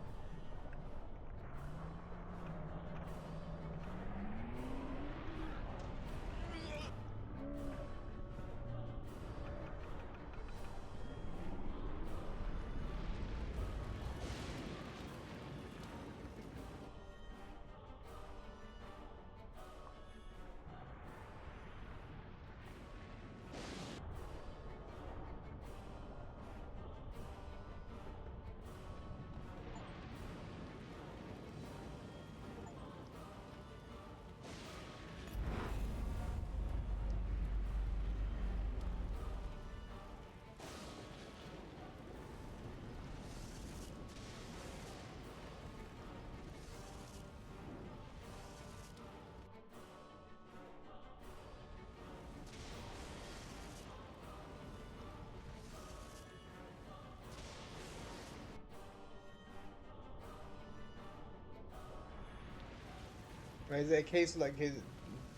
Is it a case of like his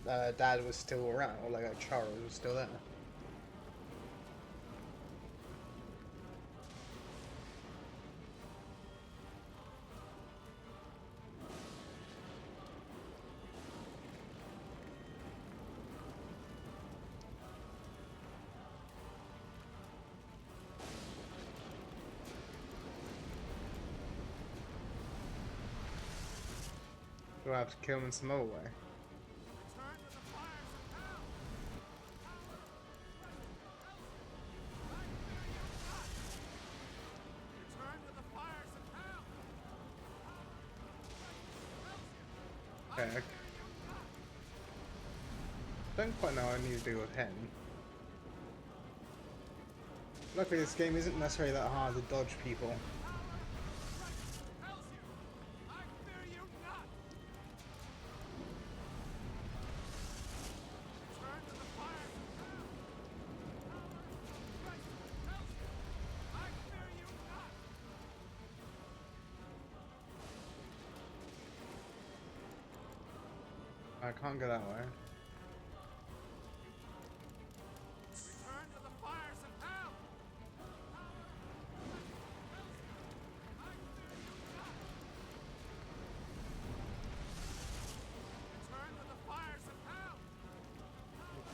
dad was still around, or like Charles was still there? We'll have to kill him in some other way. Okay. Don't quite know what I need to do with him. Luckily this game isn't necessarily that hard to dodge people. I can't go that way.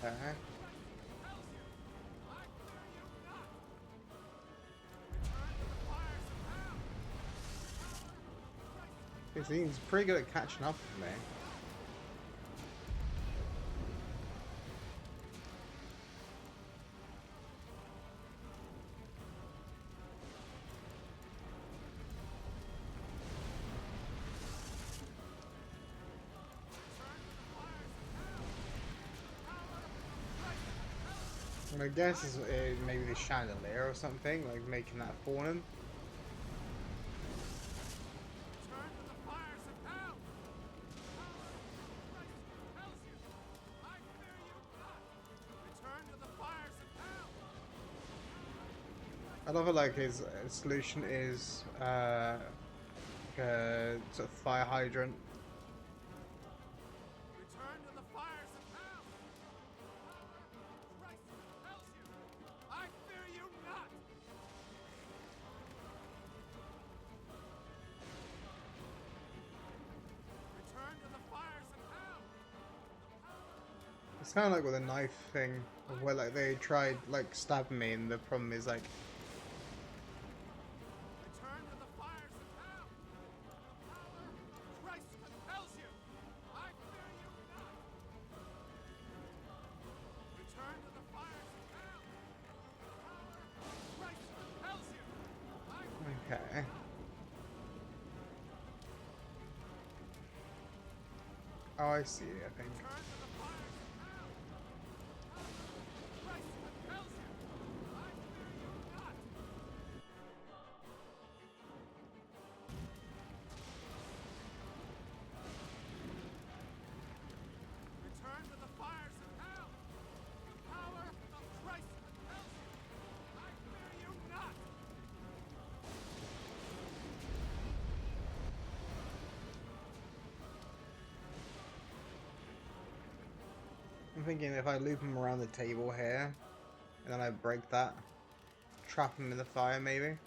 Okay. He seems pretty good at catching up with me. My guess is maybe the chandelier or something, like making that fall in. I love it, like his solution is sort of fire hydrant. It's kind of like with a knife thing, where like they tried like stabbing me, and the problem is like okay. Oh, I see. I think. I'm thinking if I loop him around the table here, and then I break that, trap him in the fire maybe.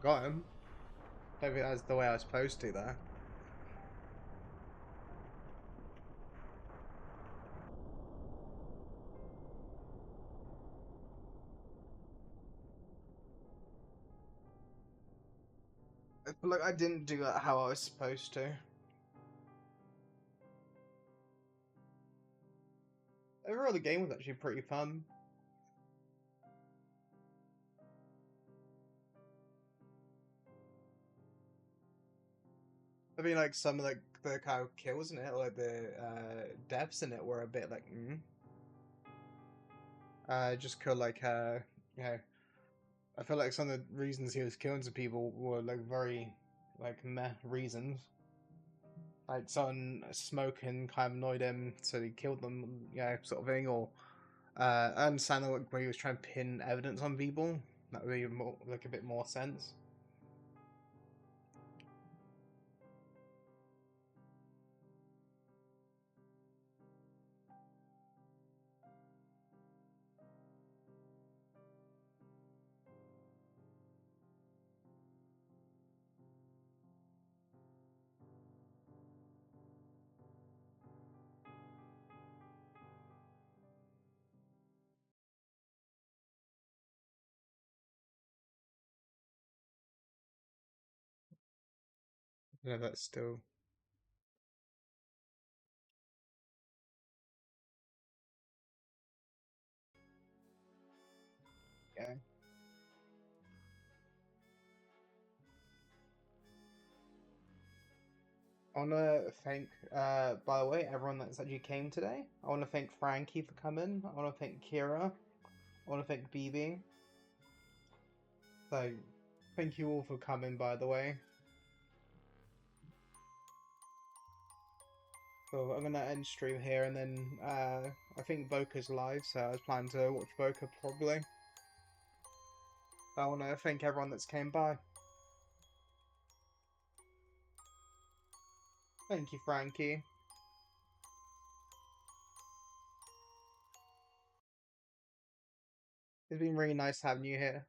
Got him. Don't think that's the way I was supposed to there. I feel like I didn't do that how I was supposed to. Overall, the game was actually pretty fun. I mean, like some of like the kind of kills in it, like the deaths in it, were a bit like, just could like you know, I feel like some of the reasons he was killing some people were like very like meh reasons. Like someone smoking kind of annoyed him, so he killed them, sort of thing. Or I understand like where he was trying to pin evidence on people. That would be more like a bit more sense. Yeah, that's still. Yeah. I want to thank, by the way, everyone that's actually came today. I want to thank Frankie for coming. I want to thank Kira. I want to thank BB. So, thank you all for coming, by the way. So, I'm going to end stream here, and then, I think Boca's live, so I was planning to watch Boca probably. I want to thank everyone that's came by. Thank you, Frankie. It's been really nice having you here.